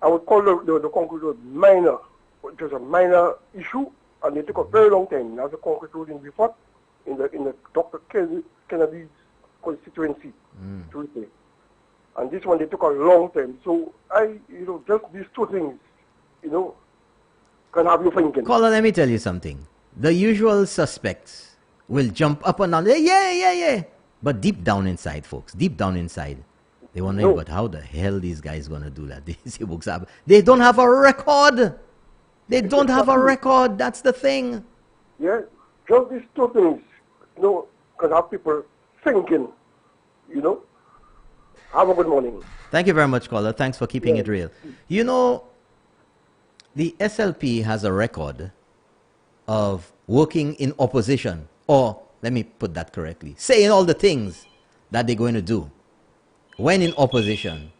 I would call the concrete road minor. It was a minor issue, and it took a very long time. Now the concrete road in Beaufort, in the Dr. Kennedy's constituency to repair. And this one, they took a long time. So just these two things, can have you thinking. Caller, let me tell you something. The usual suspects will jump up and down. Yeah. But deep down inside, folks, deep down inside, they wonder, but how the hell these guys going to do that? They don't have a record. They don't have a record. That's the thing. Yeah, just these two things, can have people thinking, Have a good morning. Thank you very much, caller. Thanks for keeping it real. The SLP has a record of working in opposition, or let me put that correctly, saying all the things that they're going to do when in opposition.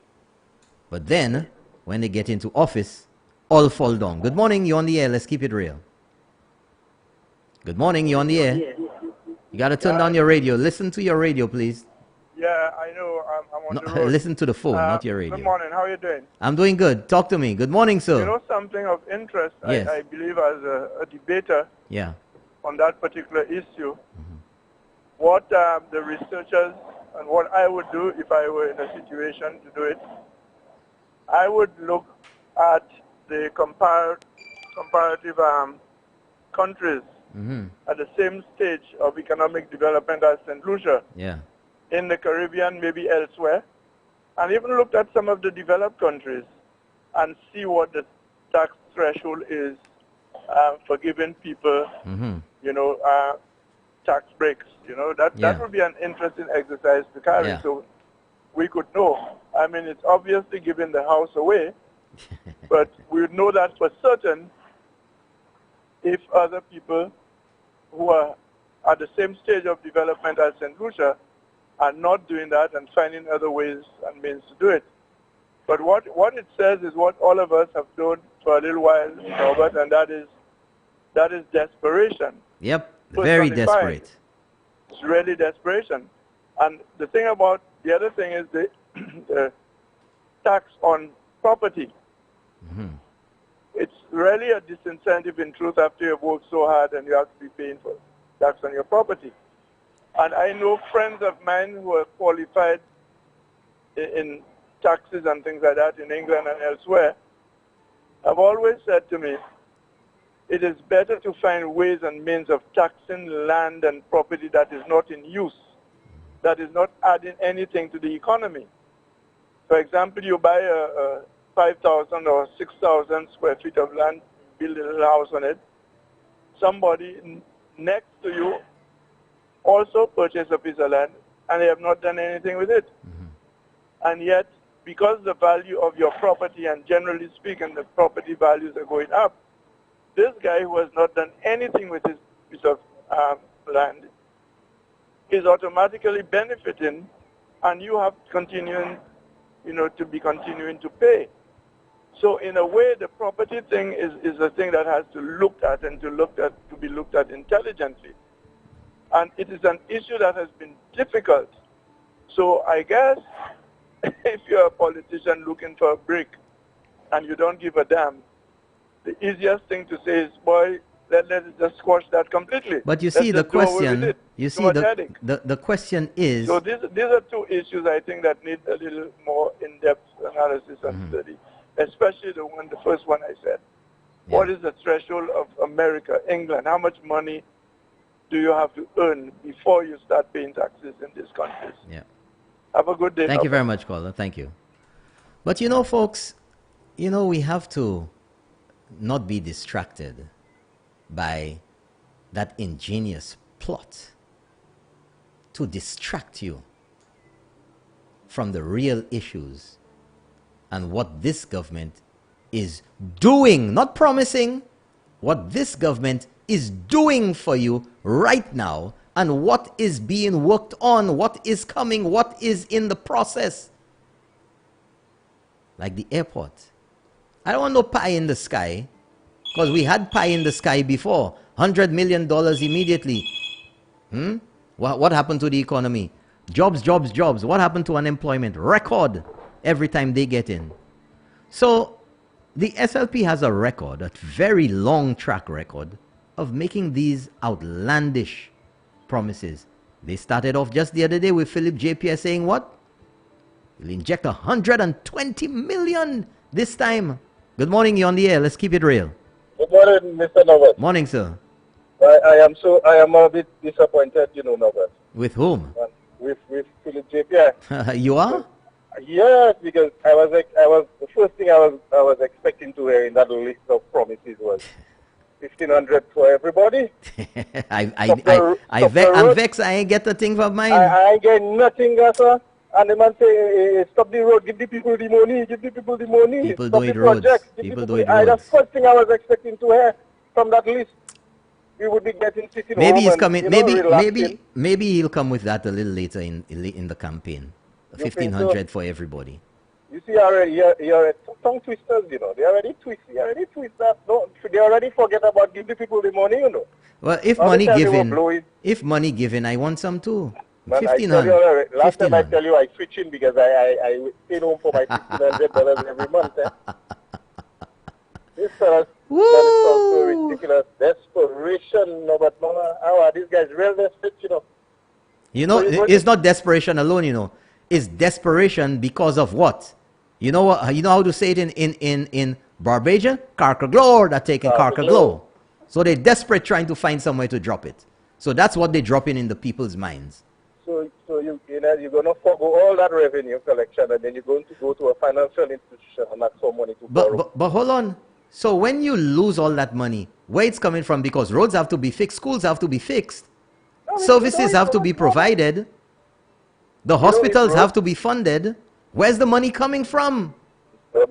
But then, when they get into office, all fall down. Good morning, you're on the air. Let's keep it real. Good morning, you're on the air. You got to turn down your radio. Listen to your radio, please. Yeah, I know. I'm on the road. Listen to the phone, not your radio. Good morning. How are you doing? I'm doing good. Talk to me. Good morning, sir. Something of interest, yes. I believe, as a debater on that particular issue, what the researchers and what I would do if I were in a situation to do it, I would look at the comparative countries at the same stage of economic development as St. Lucia. Yeah. In the Caribbean, maybe elsewhere, and even looked at some of the developed countries and see what the tax threshold is for giving people, tax breaks. That would be an interesting exercise to carry, so we could know. I mean, it's obviously giving the house away, but we would know that for certain if other people who are at the same stage of development as St. Lucia are not doing that and finding other ways and means to do it. But what it says is what all of us have known for a little while, Robert, and that is desperation. Yep, very desperate. It's really desperation. And the other thing is the tax on property. It's really a disincentive in truth after you've worked so hard and you have to be paying for tax on your property. And I know friends of mine who are qualified in taxes and things like that in England and elsewhere, have always said to me, it is better to find ways and means of taxing land and property that is not in use, that is not adding anything to the economy. For example, you buy a 5,000 or 6,000 square feet of land, build a little house on it. Somebody next to you also purchased a piece of land, and they have not done anything with it. And yet, because the value of your property, and generally speaking, the property values are going up, this guy who has not done anything with his piece of land is automatically benefiting, and you have continuing, to be continuing to pay. So in a way, the property thing is a thing that has to be looked at intelligently. And it is an issue that has been difficult. So I guess if you're a politician looking for a break and you don't give a damn, the easiest thing to say is, boy, let's just squash that completely. But you see, the question, the question is... So these are two issues I think that need a little more in-depth analysis and study, especially the first one I said. Yeah. What is the threshold of America, England? How much money do you have to earn before you start paying taxes in these countries? Yeah. Have a good day. Thank you very much, caller. Thank you. But folks, we have to not be distracted by that ingenious plot to distract you from the real issues and what this government is doing, not promising, what this government is doing for you right now, and what is being worked on, what is coming, what is in the process. Like the airport. I don't want no pie in the sky, because we had pie in the sky before. $100 million immediately. What happened to the economy? Jobs, jobs, jobs. What happened to unemployment? Record every time they get in. So the SLP has a record, a very long track record, of making these outlandish promises. They started off just the other day with Philip JPS saying what? We'll inject 120 million this time. Good morning, you're on the air. Let's keep it real. Good morning, Mr. Norbert. Morning, sir. I am a bit disappointed, Norbert. With whom? With Philip JPS. You are? Yes, because the first thing I was expecting to hear in that list of promises was 1,500 for everybody. I'm vexed. I ain't get a thing from mine. I ain't get nothing, sir. And the man say, stop the road, give the people the money, give the people the money. People do it roads. People do it roads. That's the first thing I was expecting to hear from that list. We would be getting sitting maybe home he's coming. And, maybe he'll come with that a little later in the campaign. 1,500 for everybody. You see, you're tongue twisters. They already twist. That. No, they already forget about give the people the money. Well, if money given, I want some too. Man, 1,500. Last time I tell you, I switch in because I stay home for my $1,500 every month. This fellas, that is so ridiculous. Desperation, but mama, how are these guys real desperate, it's not desperation alone, It's desperation because of what? You know how to say it in Barbadian? Carcaglow, they're taking Carcaglow. So they're desperate trying to find somewhere to drop it. So that's what they drop in the people's minds. So you're going to forgo all that revenue collection, and then you're going to go to a financial institution and ask for money to borrow. But hold on. So when you lose all that money, where it's coming from? Because roads have to be fixed, schools have to be fixed, services have to be provided, the hospitals have to be funded. Where's the money coming from? You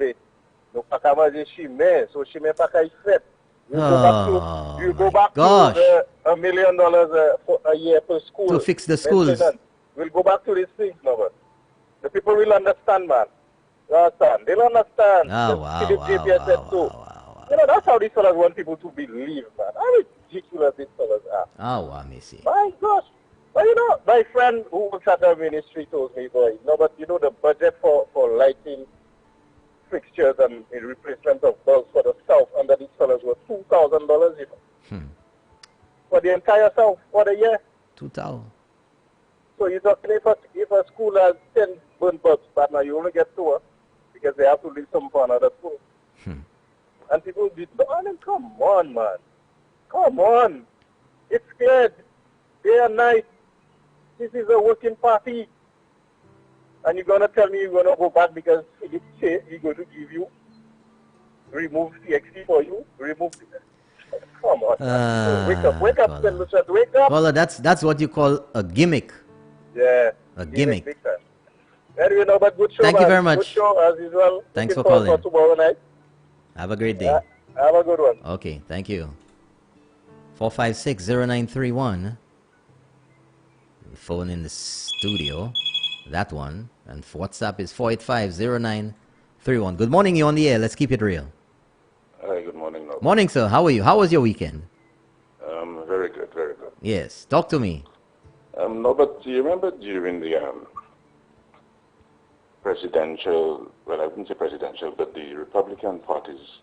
go back to $1 million a year per school to fix the schools. We'll go back to these things, Norbert. The people will understand, man. You understand? They'll understand. That's how these fellas want people to believe, man. How ridiculous these fellas are. My gosh. But my friend who works at the ministry told me, the budget for lighting fixtures and a replacement of bulbs for the south under these fellas was $2,000, For the entire south, for the year. 2,000. So you're talking if a school has 10 burn bulbs, but now you only get 2 because they have to leave some for another school. And people did so. Come on, man. Come on. It's cleared. Day and night. This is a working party. And you're going to tell me you're going to go back because he say he's going to give you, remove CXC for you, remove... Come on. Wake up, Richard, wake up. Well, that's what you call a gimmick. Yeah. A gimmick. Anyway, no, but good show. Thank you very much. Good show, as usual. Thanks for calling. For tomorrow night. Have a great day. Have a good one. Okay, thank you. 456-0931. Phone in the studio. That one. And WhatsApp is 485-0931. Good morning, you're on the air. Let's keep it real. Hi, good morning. Norbert. Morning, sir. How are you? How was your weekend? Very good, very good. Yes. Talk to me. Norbert, do you remember during the presidential, well, I wouldn't say presidential, but the Republican Party's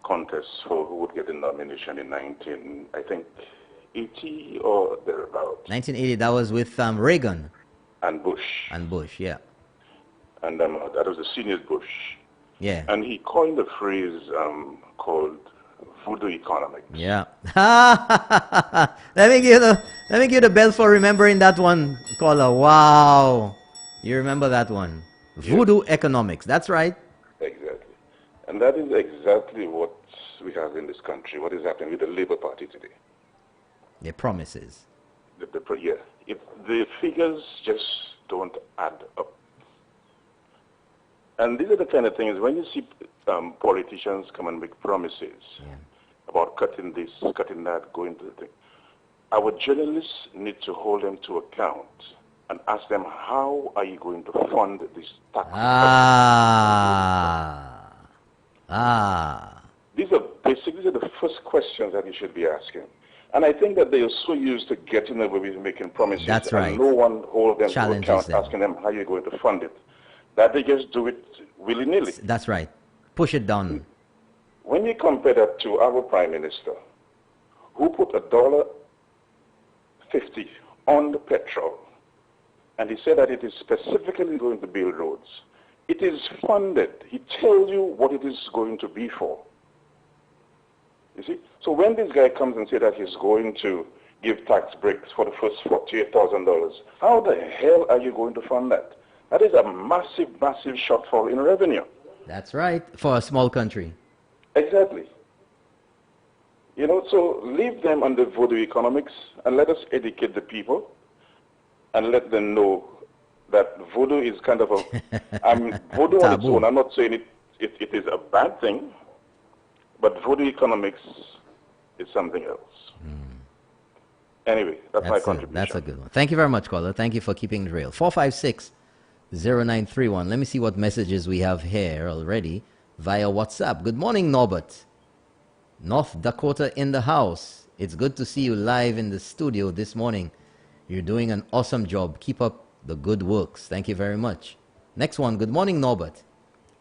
contest for who would get the nomination in 1980 or thereabouts? 1980, that was with Reagan. And Bush. And Bush, yeah. And that was the senior Bush. Yeah. And he coined a phrase called voodoo economics. Yeah. let me give the bell for remembering that one, caller. Wow. You remember that one. Voodoo economics. That's right. Exactly. And that is exactly what we have in this country. What is happening with the Labour Party today? Their promises. Yeah. The figures just don't add up. And these are the kind of things, when you see politicians come and make promises about cutting this, cutting that, going to the thing, our journalists need to hold them to account and ask them, how are you going to fund this tax? These are basic, these are the first questions that you should be asking. And I think that they are so used to getting away with making promises. That's right. And no one holds them Challenges to account, them. asking them how you're going to fund it. That they just do it willy-nilly. That's right. Push it down. When you compare that to our Prime Minister, who put $1.50 on the petrol, and he said that it is specifically going to build roads. It is funded. He tells you what it is going to be for. You see? So when this guy comes and says that he's going to give tax breaks for the first $48,000, how the hell are you going to fund that? That is a massive, massive shortfall in revenue. That's right, for a small country. Exactly. You know, so leave them on the voodoo economics and let us educate the people and let them know that voodoo is kind of a... voodoo on its own, I'm not saying it is a bad thing, but voodoo economics is something else. Anyway, that's my contribution. That's a good one. Thank you very much, caller. Thank you for keeping it real. 456-0931. Let me see what messages we have here already via WhatsApp. Good morning, Norbert. North Dakota in the house. It's good to see you live in the studio this morning. You're doing an awesome job. Keep up the good works. Thank you very much. Next one. Good morning, Norbert.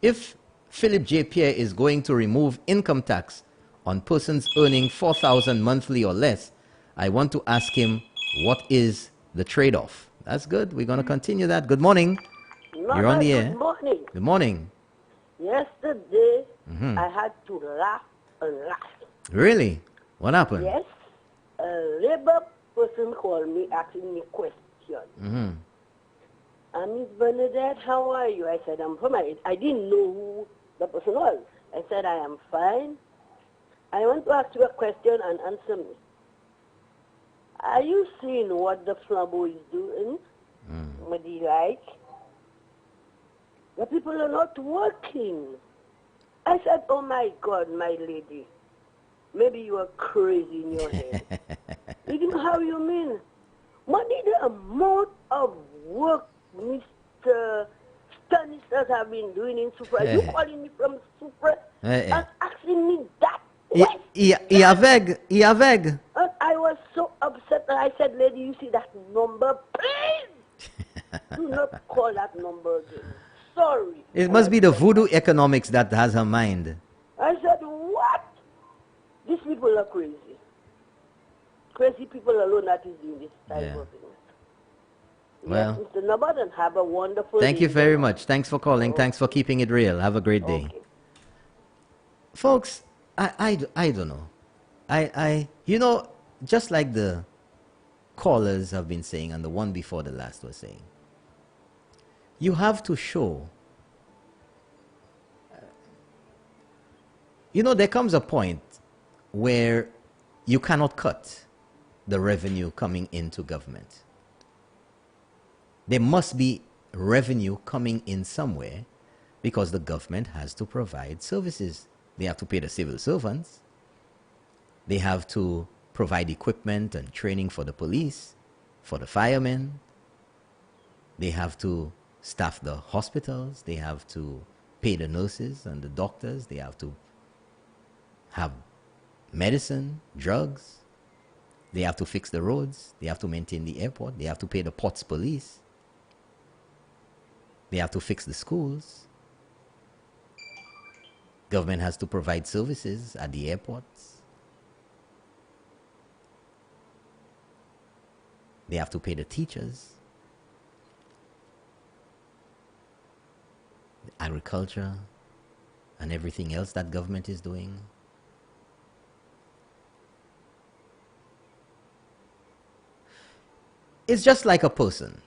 If Philip J. Pierre is going to remove income tax on persons earning $4,000 monthly or less, I want to ask him, what is the trade-off? That's good. We're going to continue that. Good morning. You're on the air. Good morning. Good morning. Yesterday, I had to laugh a lot. Really? What happened? Yes. A labor person called me asking me questions. Miss Bernadette, how are you? I said, I'm fine. I didn't know who the person was. I said, I am fine. I want to ask you a question and answer me. Are you seeing what the Flambeau is doing? What do you like? The people are not working. I said, oh my God, my lady. Maybe you are crazy in your head. You know how you mean? What is the amount of work Mr. Stanislas have been doing in Supra? You calling me from Supra and asking me that? Iaveg. And I was so upset that I said, lady, you see that number? Please do not call that number again. Sorry. It must be the voodoo economics that has her mind. I said, what? These people are crazy. Crazy people alone that is doing this type of thing. Well, Mr. Nabadan, have a wonderful thank you day. very much. Thanks for calling. Thanks for keeping it real. Have a great day. folks, I don't know. You know, just like the callers have been saying, and the one before the last was saying, you have to show. You know, there comes a point where you cannot cut the revenue coming into government. There must be revenue coming in somewhere because the government has to provide services. They have to pay the civil servants. They have to provide equipment and training for the police, for the firemen. They have to staff the hospitals. They have to pay the nurses and the doctors. They have to have medicine, drugs. They have to fix the roads. They have to maintain the airport. They have to pay the ports police. They have to fix the schools. Government has to provide services at the airports. They have to pay the teachers. The agriculture and everything else that government is doing. It's just like a person.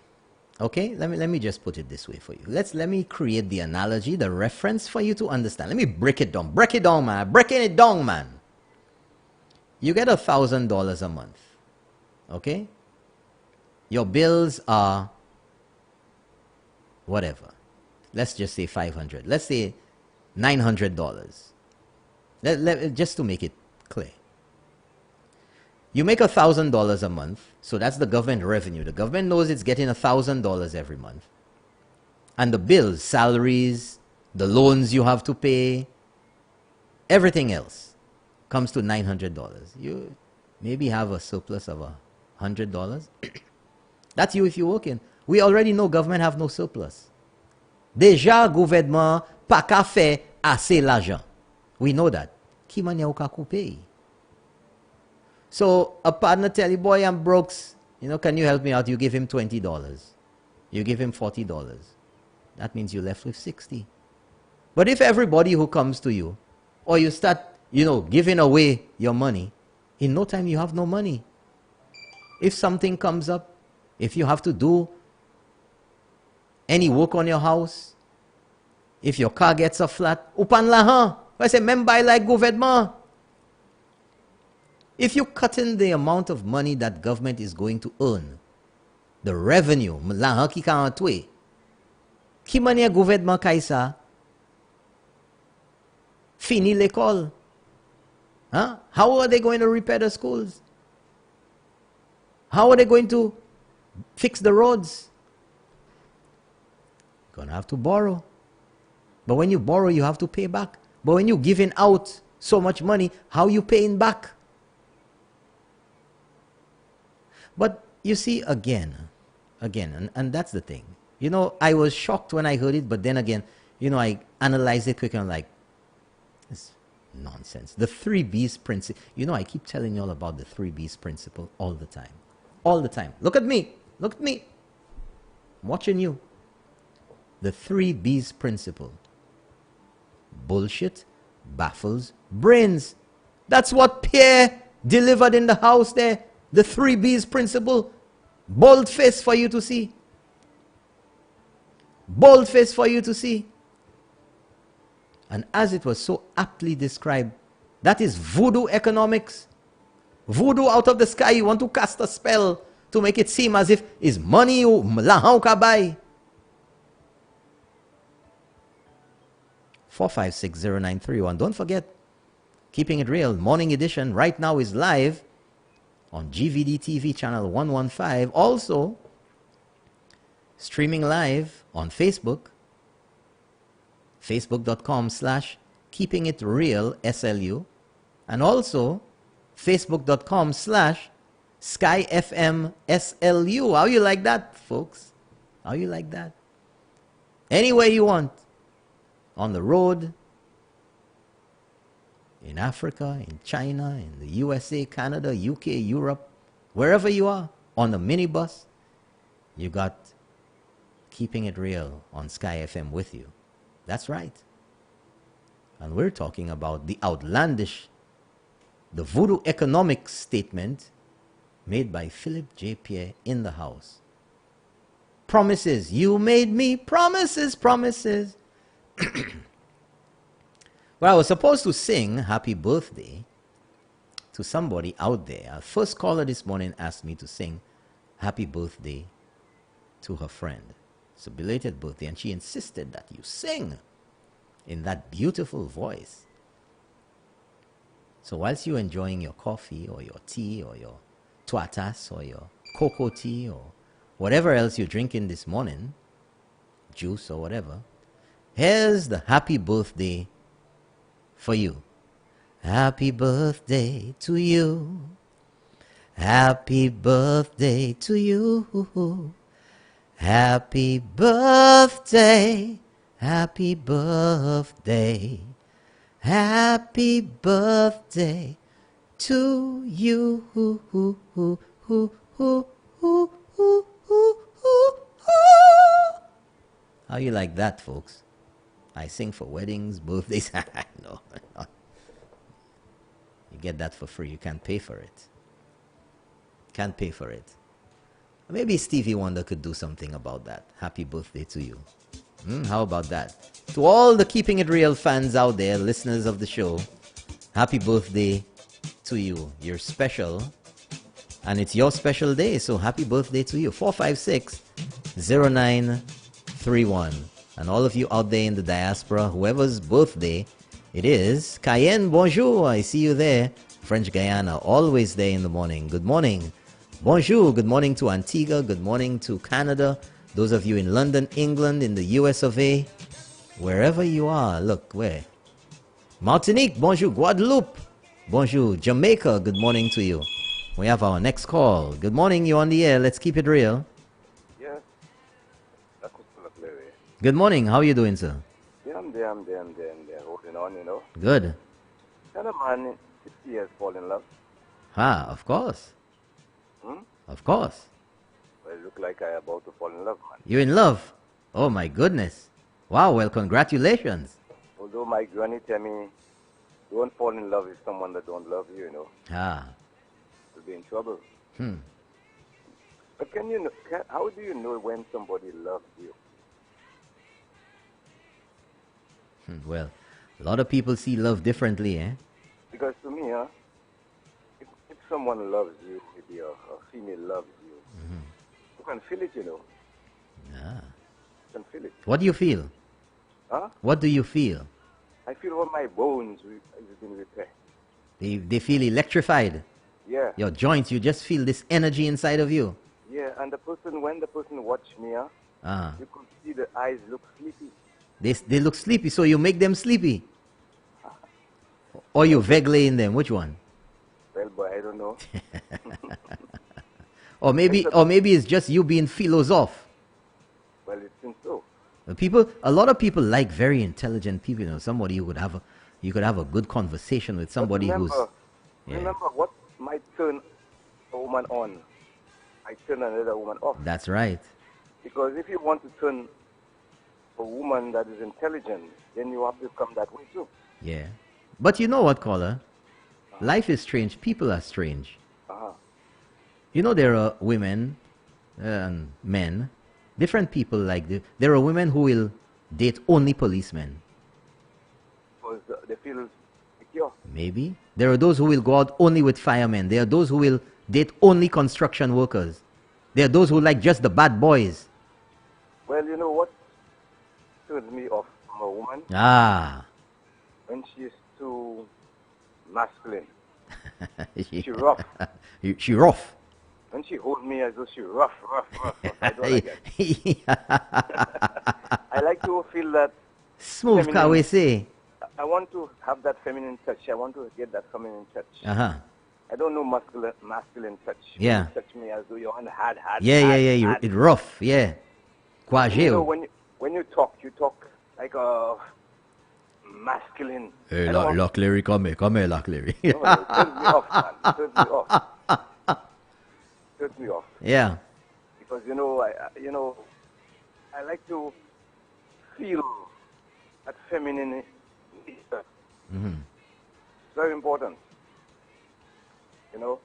Okay, let me just put it this way for you. Let me create the analogy, the reference for you to understand. Let me break it down. Break it down, man. Breaking it down, man. You get $1,000 a month. Okay? Your bills are whatever. Let's just say $500. Let's say $900. Just to make it clear. You make $1,000 a month, so that's the government revenue. The government knows it's getting $1,000 every month. And the bills, salaries, the loans you have to pay, everything else comes to $900. You maybe have a surplus of $100. That's you if you're working. We already know government have no surplus. Déjà, gouvernement pas qu'à faire assez l'argent. We know that. Qui m'a ou ka couper? So a partner tell you, boy, I'm broke. You know, can you help me out? You give him $20. You give him $40. That means you're left with $60. But if everybody who comes to you, or you start, you know, giving away your money, in no time you have no money. If something comes up, if you have to do any work on your house, if your car gets a flat, upan lahan. I say, member like government. If you cut in the amount of money that government is going to earn, the revenue, lahan ki ka antwe, ki manye gouvernement kaisa, fini l'école. Huh? How are they going to repair the schools? How are they going to fix the roads? You're going to have to borrow. But when you borrow, you have to pay back. But when you're giving out so much money, how are you paying back? But you see, again, and that's the thing. You know, I was shocked when I heard it, but then again, you know, I analyzed it quick and I'm like, it's nonsense. The 3Bs principle. You know, I keep telling you all about the 3Bs principle all the time. All the time. Look at me. Look at me. I'm watching you. The 3Bs principle. Bullshit baffles brains. That's what Pierre delivered in the house there. The 3Bs principle. Bold face for you to see. Bold face for you to see. And as it was so aptly described, that is voodoo economics. Voodoo out of the sky. You want to cast a spell to make it seem as if it's money you lahan ka buy. 4560931. Don't forget, Keeping It Real Morning Edition right now is live on GVD TV channel 115. Also, streaming live on Facebook. Facebook.com/KeepingItRealSLU. And also, Facebook.com/SkyFMSLU. How you like that, folks? How you like that? Anywhere you want. On the road, in Africa, in China, in the USA, Canada, UK, Europe, wherever you are, on the minibus, you got Keeping It Real on Sky FM with you. That's right. And we're talking about the outlandish, the voodoo economics statement made by Philip J. Pierre in the House. Promises. You made me promises, promises. Well, I was supposed to sing happy birthday to somebody out there. Our first caller this morning asked me to sing happy birthday to her friend. It's a belated birthday, and she insisted that you sing in that beautiful voice. So whilst you're enjoying your coffee or your tea or your tuatas or your cocoa tea or whatever else you're drinking this morning, juice or whatever, here's the happy birthday for you. Happy birthday to you. Happy birthday to you. Happy birthday. Happy birthday. Happy birthday to you. How you like that, folks? I sing for weddings, birthdays. No. You get that for free. You can't pay for it. Can't pay for it. Maybe Stevie Wonder could do something about that. Happy birthday to you. How about that? To all the Keeping It Real fans out there, listeners of the show, happy birthday to you. You're special. And it's your special day. So happy birthday to you. 456-0931. And all of you out there in the diaspora, whoever's birthday it is. Cayenne, bonjour. I see you there. French Guyana, always there in the morning. Good morning. Bonjour. Good morning to Antigua. Good morning to Canada. Those of you in London, England, in the US of A. Wherever you are. Look, where? Martinique, bonjour. Guadeloupe, bonjour. Jamaica, good morning to you. We have our next call. Good morning, you on the air. Let's keep it real. Yes. Good morning. How are you doing, sir? Yeah, I'm there. Holding on, you know. Good. Can a man 60 years fall in love? Of course. Of course. Well, it look like I'm about to fall in love, man. You're in love? Oh, my goodness. Wow, well, congratulations. Although my granny tell me, don't fall in love with someone that don't love you, you know. You'll be in trouble. But how do you know when somebody loves you? Well, a lot of people see love differently, eh? Because to me, if someone loves you, maybe a female loves you, you can feel it, you know. You can feel it. What do you feel? What do you feel? I feel all my bones have been repaired. They feel electrified. Yeah. Your joints, you just feel this energy inside of you. Yeah, and when the person watch me, you could see the eyes look sleepy. They look sleepy, so you make them sleepy. Or you vaguely in them. Which one? Well, boy, I don't know. or maybe it's just you being philosoph. Well, it seems so. A lot of people like very intelligent people. You know, somebody you could have a good conversation with. Somebody Remember what might turn a woman on, I turn another woman off. That's right. Because if you want to turn a woman that is intelligent, then you have to come that way too. Yeah. But you know what, caller? Life is strange. People are strange. You know, there are women and men, different people like this. There are women who will date only policemen. Because they feel secure. Maybe. There are those who will go out only with firemen. There are those who will date only construction workers. There are those who like just the bad boys. Well, you know what turns me off from a woman? When she's too masculine. She rough. She rough. When she hold me as though she rough. I don't like it. I like to feel that smooth, can we say? I want to have that feminine touch. I want to get that feminine touch. I don't know masculine touch. Yeah. You touch me as though you're on hard. Yeah. It's rough. Yeah. You know, when you talk like a masculine. Hey, Lock Larry, come here, Lock Larry. No, it turns me off, man. It turns me off. Yeah. Because I like to feel that feminine nature Very important. You know,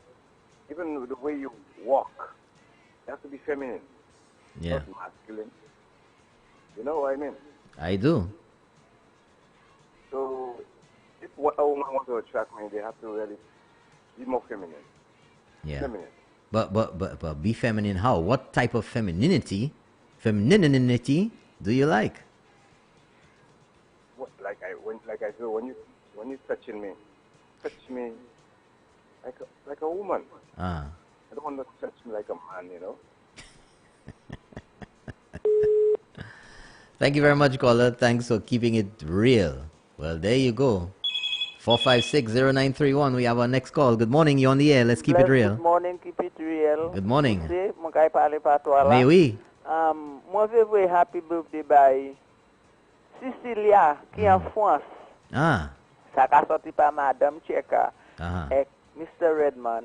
even the way you walk, you have to be feminine, not masculine. You know what I mean? I do. So, if a woman wants to attract me, they have to really be more feminine. Yeah. Feminine. But be feminine how? What type of femininity do you like? What, like I do when you touch me like a woman. I don't want to touch me like a man, you know. Thank you very much, caller. Thanks for keeping it real. Well, there you go. 4560931. We have our next call. Good morning. You're on the air. Let's keep it real. Good morning. Keep it real. Good morning. Mais oui. Moi, je veux happy birthday by Cecilia, qui est en France. Ça a sorti par Madame Cheka et Mr. Redman.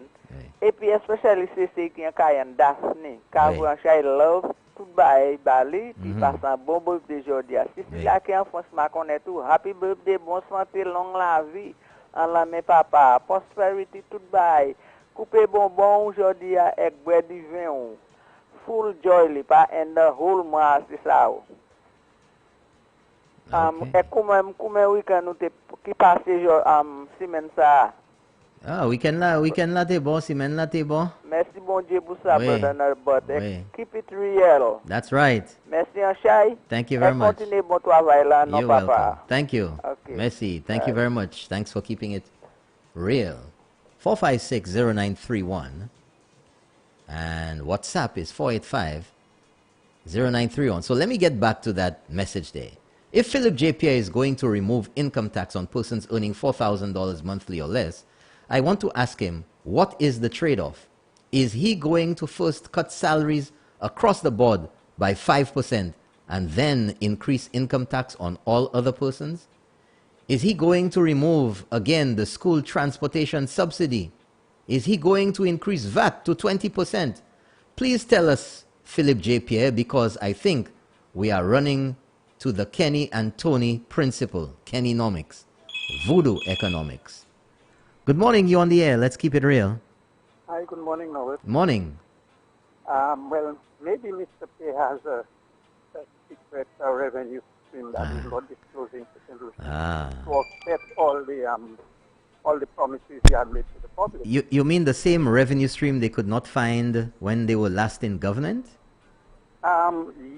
Et puis, especially, c'est qui est en Daphne. Car vous I love tout Bali, puis passe un bon birthday aujourd'hui. Cecilia qui est en France, m'a connaît tout. Happy birthday, bonne santé, longue la vie. En la mes papa, prosperity tout bail. Couper bonbon aujourd'hui avec boire du vin. Full joy, pas and the whole mois, c'est ça. Et comment week-end nous qui passe semaine ça? Weekend là t'es bon, semaine là t'es bon. Merci bon Dieu pour ça, brother, but keep it real. That's right. Merci Anshai. Thank you very much. Continue bon travail là, You're papa. welcome. Thank you. Okay. Merci. Thank you very much. Thanks for keeping it real. 4560931. And WhatsApp is 485-0931. So let me get back to that message there. If Philip J. Pierre is going to remove income tax on persons earning $4,000 monthly or less, I want to ask him, what is the trade-off? Is he going to first cut salaries across the board by 5% and then increase income tax on all other persons? Is he going to remove, again, the school transportation subsidy? Is he going to increase VAT to 20%? Please tell us, Philip J. Pierre, because I think we are running to the Kenny and Tony principle, Kennynomics, voodoo economics. Good morning, you on the air. Let's keep it real. Hi, good morning, Noel. Morning. Well, maybe Mr. Pierre has a secret revenue stream that he's not disclosing to St. Lucia to offset all the promises he had made to the public. You mean the same revenue stream they could not find when they were last in government?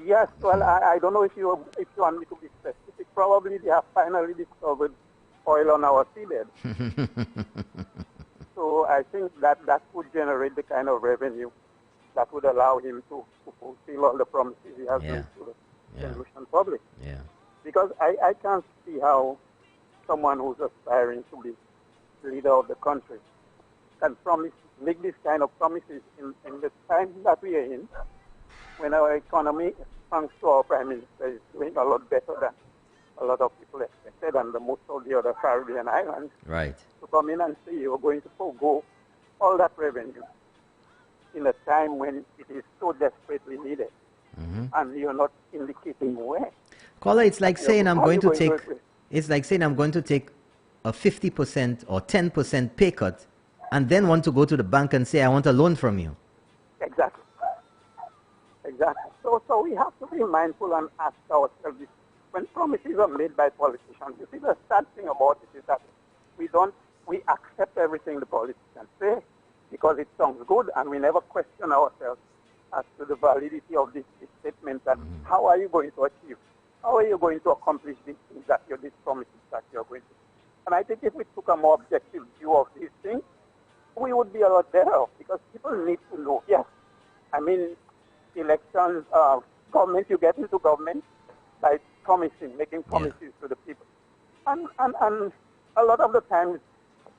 Yes. Well, I don't know if you want me to be specific. Probably they have finally discovered oil on our seabed. So I think that would generate the kind of revenue that would allow him to fulfill all the promises he has made to the St. Lucian public. Yeah. Because I can't see how someone who's aspiring to be leader of the country can make this kind of promises in the time that we are in, when our economy, thanks to our Prime Minister, is doing a lot better than a lot of people expected, and most of the other Caribbean islands. Right. To come in and say you're going to forego all that revenue in a time when it is so desperately needed, and you're not indicating where. Caller, it's like saying I'm going to take. It's like saying I'm going to take a 50% or 10% pay cut, and then want to go to the bank and say I want a loan from you. Exactly. So we have to be mindful and ask ourselves this. When promises are made by politicians, you see the sad thing about it is that we accept everything the politicians say because it sounds good, and we never question ourselves as to the validity of this statement and how are you going to achieve, how are you going to accomplish these things these promises that you're going to. And I think if we took a more objective view of these things, we would be a lot better off, because people need to know, yes, I mean, elections, government, you get into government by promising, making promises to the people. And a lot of the times,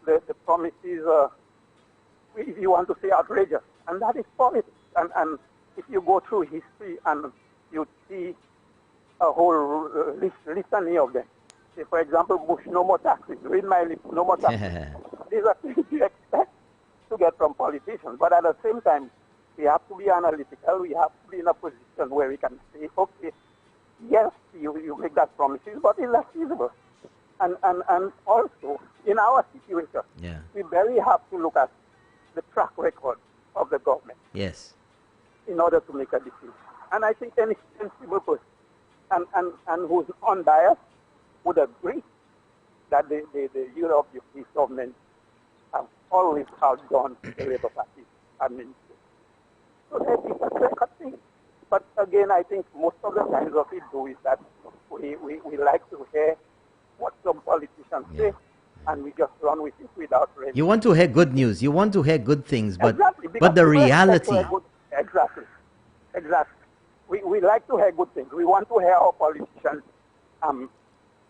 the promises, if you want to say outrageous, and that is politics. And if you go through history and you see a whole litany of them. Say, for example, Bush, no more taxes. Read my lips, no more taxes. These are things you expect to get from politicians. But at the same time, we have to be analytical. We have to be in a position where we can say, okay, yes, you make that promises, but it's not feasible. And also, in our situation, we very have to look at the track record of the government. Yes. In order to make a decision. And I think any sensible person and who's unbiased would agree that the UWP government have always outdone the Labour Party administration. So that is a clear-cut thing. But again, I think most of the times what we do is that we like to hear what some politicians say, and we just run with it without reading. You want to hear good news. You want to hear good things, but the reality. Exactly. We like to hear good things. We want to hear our politicians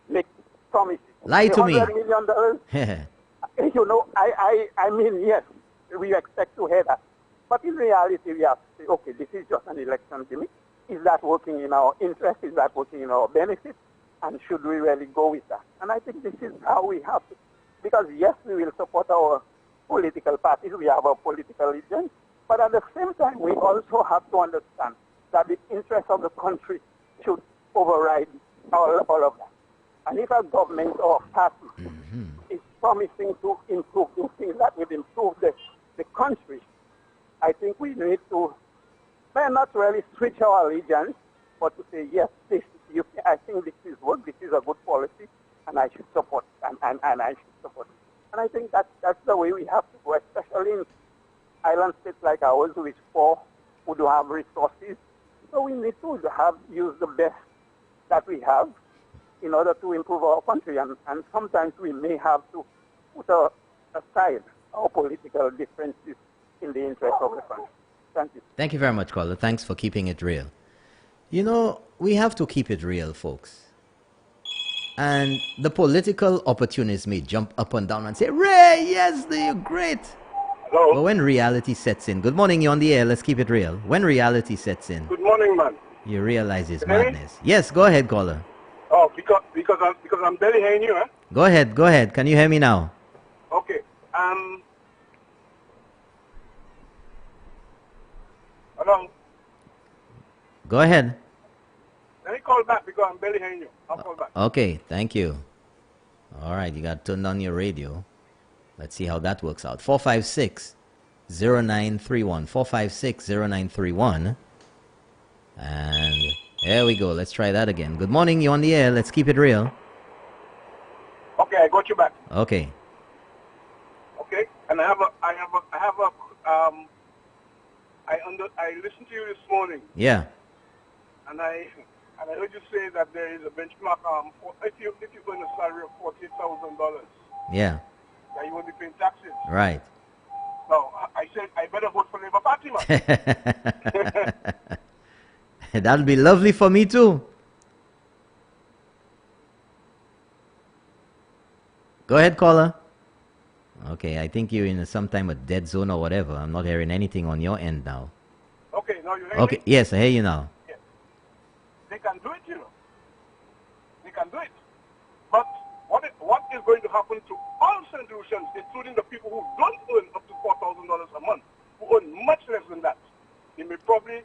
make promises. Lie to me. $100 million. I mean, yes, we expect to hear that. But in reality, we have to say, okay, this is just an election gimmick. Is that working in our interest? Is that working in our benefit? And should we really go with that? And I think this is how we have to. Because yes, we will support our political parties. We have our political agenda. But at the same time, we also have to understand that the interest of the country should override all of that. And if a government or a party is promising to improve those things that will improve the country, I think we need to, not really switch our allegiance, but to say, yes, I think this is work, this is a good policy, and I should support it, and I should support it. And I think that's the way we have to go, especially in island states like ours, which poor, who don't have resources. So we need to use the best that we have in order to improve our country. And sometimes we may have to put aside our political differences in the interest of the country. Thank you. Thank you very much, caller. Thanks for keeping it real. You know, we have to keep it real, folks. And the political opportunists may jump up and down and say, Ray, yes, you're great. Hello? But when reality sets in, good morning, you're on the air, let's keep it real. When reality sets in, good morning, man. You realize it's madness. Yes, go ahead, caller. Oh, because I'm barely hearing you, huh? Go ahead. Can you hear me now? Okay. Hello? Go ahead. Let me call back because I'm barely hearing you. I'll call back. Okay, thank you. All right, you got to turn on your radio. Let's see how that works out. 456-0931. 456-0931. And there we go. Let's try that again. Good morning, you're on the air. Let's keep it real. Okay, I got you back. Okay. Okay, and I listened to you this morning. Yeah. And I heard you say that there is a benchmark if you earn a salary of $40,000. Yeah. That you won't be paying taxes. Right. No, I said I better vote for Labour Party, man. That'll be lovely for me too. Go ahead, caller. Okay, I think you're in sometime a dead zone or whatever. I'm not hearing anything on your end now. Okay, now you hear me? Okay, yes, I hear you now. Yes. They can do it, you know. They can do it. But what is going to happen to all St. Lucians, including the people who don't earn up to $4,000 a month, who earn much less than that? They may probably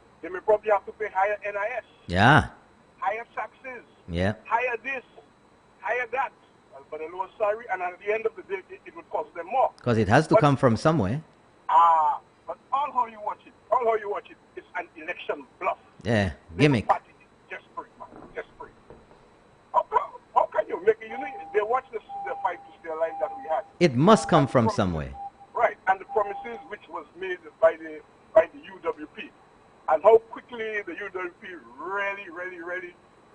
have to pay higher NIS. Yeah. Higher taxes. Yeah. Higher this, higher that. But a lower salary, and at the end of the day, it would cost them more. Because it has to come from somewhere. But all how you watch it, is an election bluff. Yeah, gimmick. Desperate, man, desperate. How can you make it? You know, they watch the fight to stay alive that we had. It must come from somewhere. Right, and the promises which was made by the UWP, and how quickly the UWP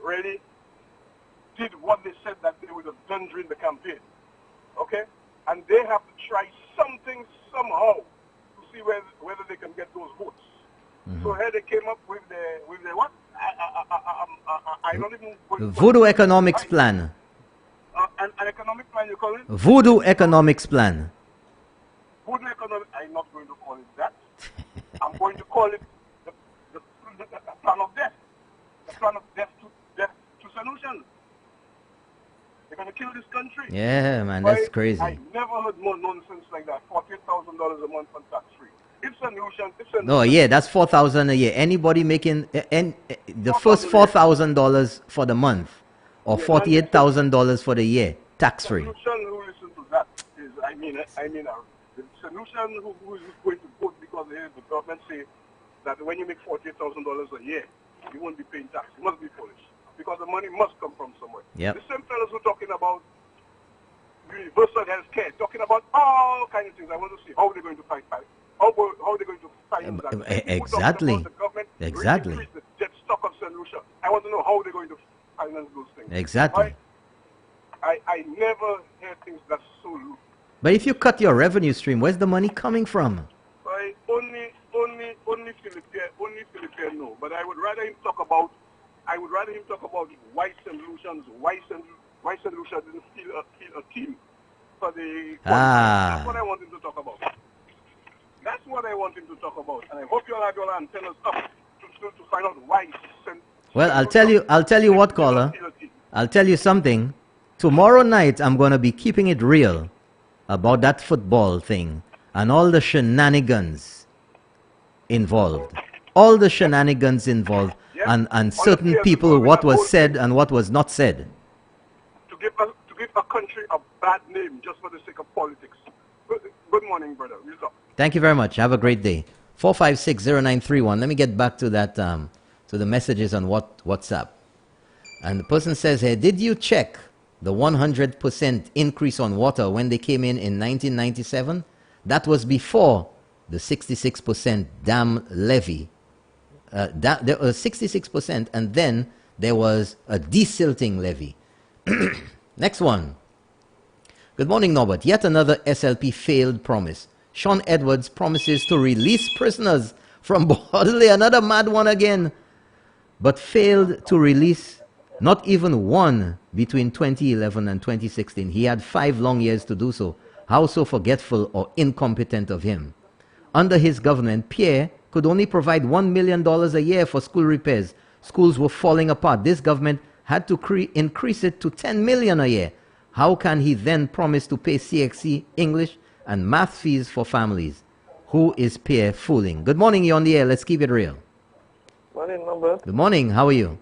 really did what they said that they would have done during the campaign. Okay? And they have to try something somehow to see whether they can get those votes. Mm-hmm. So here they came up with the what? I don't even... Voodoo economics plan. An economic plan, you call it? Voodoo economics plan. Voodoo economics, I'm not going to call it that. I'm going to call it the plan of death. The plan of death to solution. They're going to kill this country. Yeah, man, that's crazy. I never heard more nonsense like that. $48,000 a month on tax-free. It's a notion. No, yeah, that's $4,000 a year. Anybody making the first $4,000 for the month or $48,000 for the year, tax-free. The solution who listen to that is, the solution who is going to vote because the government say that when you make $48,000 a year, you won't be paying tax. It must be foolish because the money must come from somewhere. Yep. The same fellows who are talking about universal health care, talking about all kinds of things. I want to see how they're going to fight. How they're going to fight that. Exactly. Exactly. The debt stock of St. Lucia. I want to know how they're going to finance those things. Exactly. I never hear things that's so low. But if you cut your revenue stream, where's the money coming from? Only Philippine no. But I would rather him talk about why St. Lucians, why St. Lucia didn't feel a team for the. That's what I want him to talk about. That's what I want him to talk about, and I hope you'll have your antennas up to find out why. Well, I'll tell you what, caller. I'll tell you something. Tomorrow night, I'm going to be keeping it real about that football thing and all the shenanigans involved. All the shenanigans involved, and certain people, what was said and what was not said. To give a country a bad name just for the sake of politics. Good morning, brother. We'll talk. Thank you very much. Have a great day. 4560931. Let me get back to that, to the messages on WhatsApp. And the person says here, did you check the 100% increase on water when they came in 1997? That was before the 66% dam levy. There was 66%, and then there was a desilting levy. Next one. Good morning, Norbert. Yet another SLP failed promise. Sean Edwards promises to release prisoners from Bodley. Another mad one again. But failed to release not even one between 2011 and 2016. He had 5 long years to do so. How so forgetful or incompetent of him? Under his government, Pierre could only provide $1 million a year for school repairs. Schools were falling apart. This government had to increase it to $10 million a year. How can he then promise to pay CXC, English, and math fees for families? Who is Pierre fooling? Good morning, you're on the air. Let's keep it real. Morning, number. Good morning. How are you?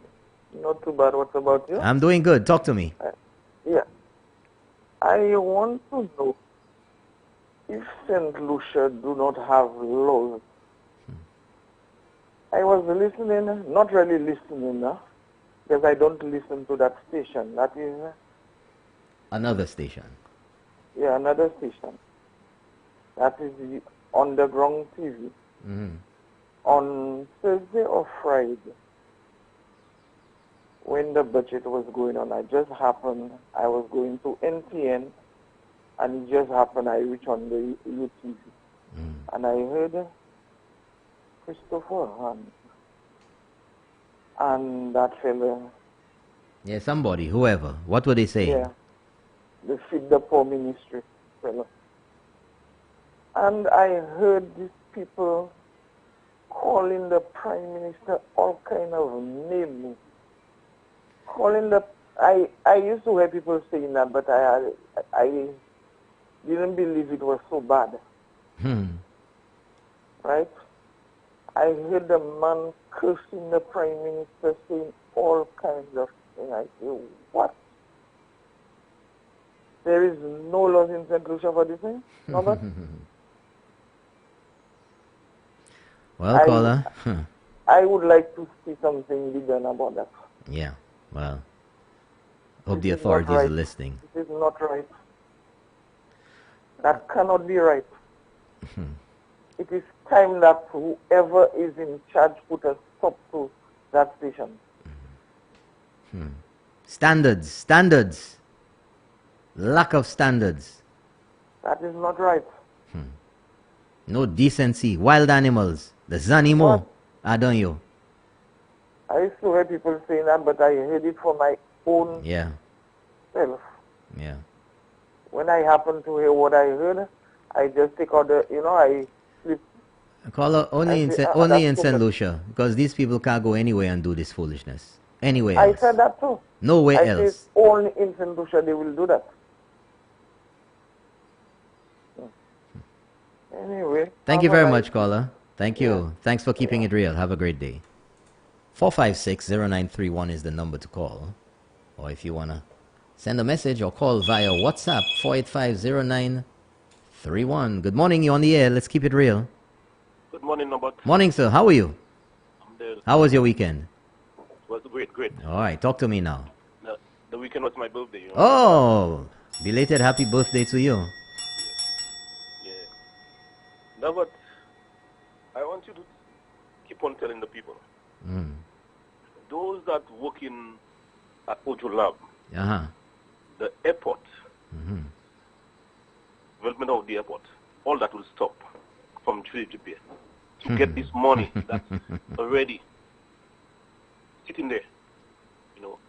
Not too bad. What about you? I'm doing good. Talk to me. Yeah. I want to know if St. Lucia do not have laws. I was listening, not really listening, because I don't listen to that station. That is... another station. Yeah, another station. That is the Underground TV. Mm-hmm. On Thursday or Friday, when the budget was going on, I was going to NTN, and it just happened I reached on the UTV. And I heard Christopher Hunt and that fellow. Yeah, somebody, whoever. What were they saying? Yeah, the Feed the Poor Ministry fellow. And I heard these people calling the Prime Minister all kind of names. I used to hear people saying that, but I didn't believe it was so bad. Right? I heard the man cursing the Prime Minister, saying all kinds of things. I say, what? There is no laws in St. Lucia for this thing? Robert? Well, caller. I would like to see something be done about that. Yeah, well, hope the authorities are listening. This is not right. That cannot be right. It is time that whoever is in charge put a stop to that station. Standards. Lack of standards. That is not right. No decency. Wild animals. The Zanimo. Don't you? I used to hear people saying that, but I heard it for my own self. Yeah. When I happen to hear what I heard, I just take out I slip. Caller, only in St. Lucia, because these people can't go anywhere and do this foolishness. Anywhere else. I said that too. Nowhere else. I said only in St. Lucia they will do that. Anyway. Thank you very much, caller. Thank you. Yeah. Thanks for keeping it real. Have a great day. 456-0931 is the number to call. Or if you want to Send a message or call via WhatsApp 4850931. Good morning, you're on the air. Let's keep it real. Good morning, Norbert. Morning, sir. How are you? I'm there. How was your weekend? It was great. All right, talk to me now. The weekend was my birthday. Oh, belated happy birthday to you. Yeah. Norbert, I want you to keep on telling the people. Those that work in at Ojo Lab, the airport, development of the airport, all that will stop from Philip JPS to get this money that's already sitting there, to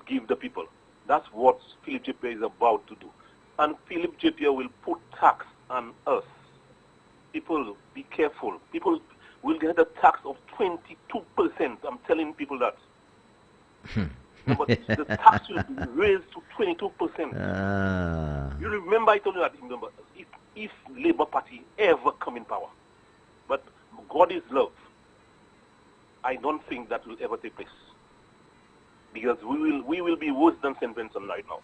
give the people. That's what Philip JPS is about to do. And Philip JPS will put tax on us. People, be careful. People will get a tax of 22%. I'm telling people that. But the tax will be raised to 22%. You remember I told you that if Labour Party ever come in power. But God is love. I don't think that will ever take place. Because we will be worse than St. Vincent right now.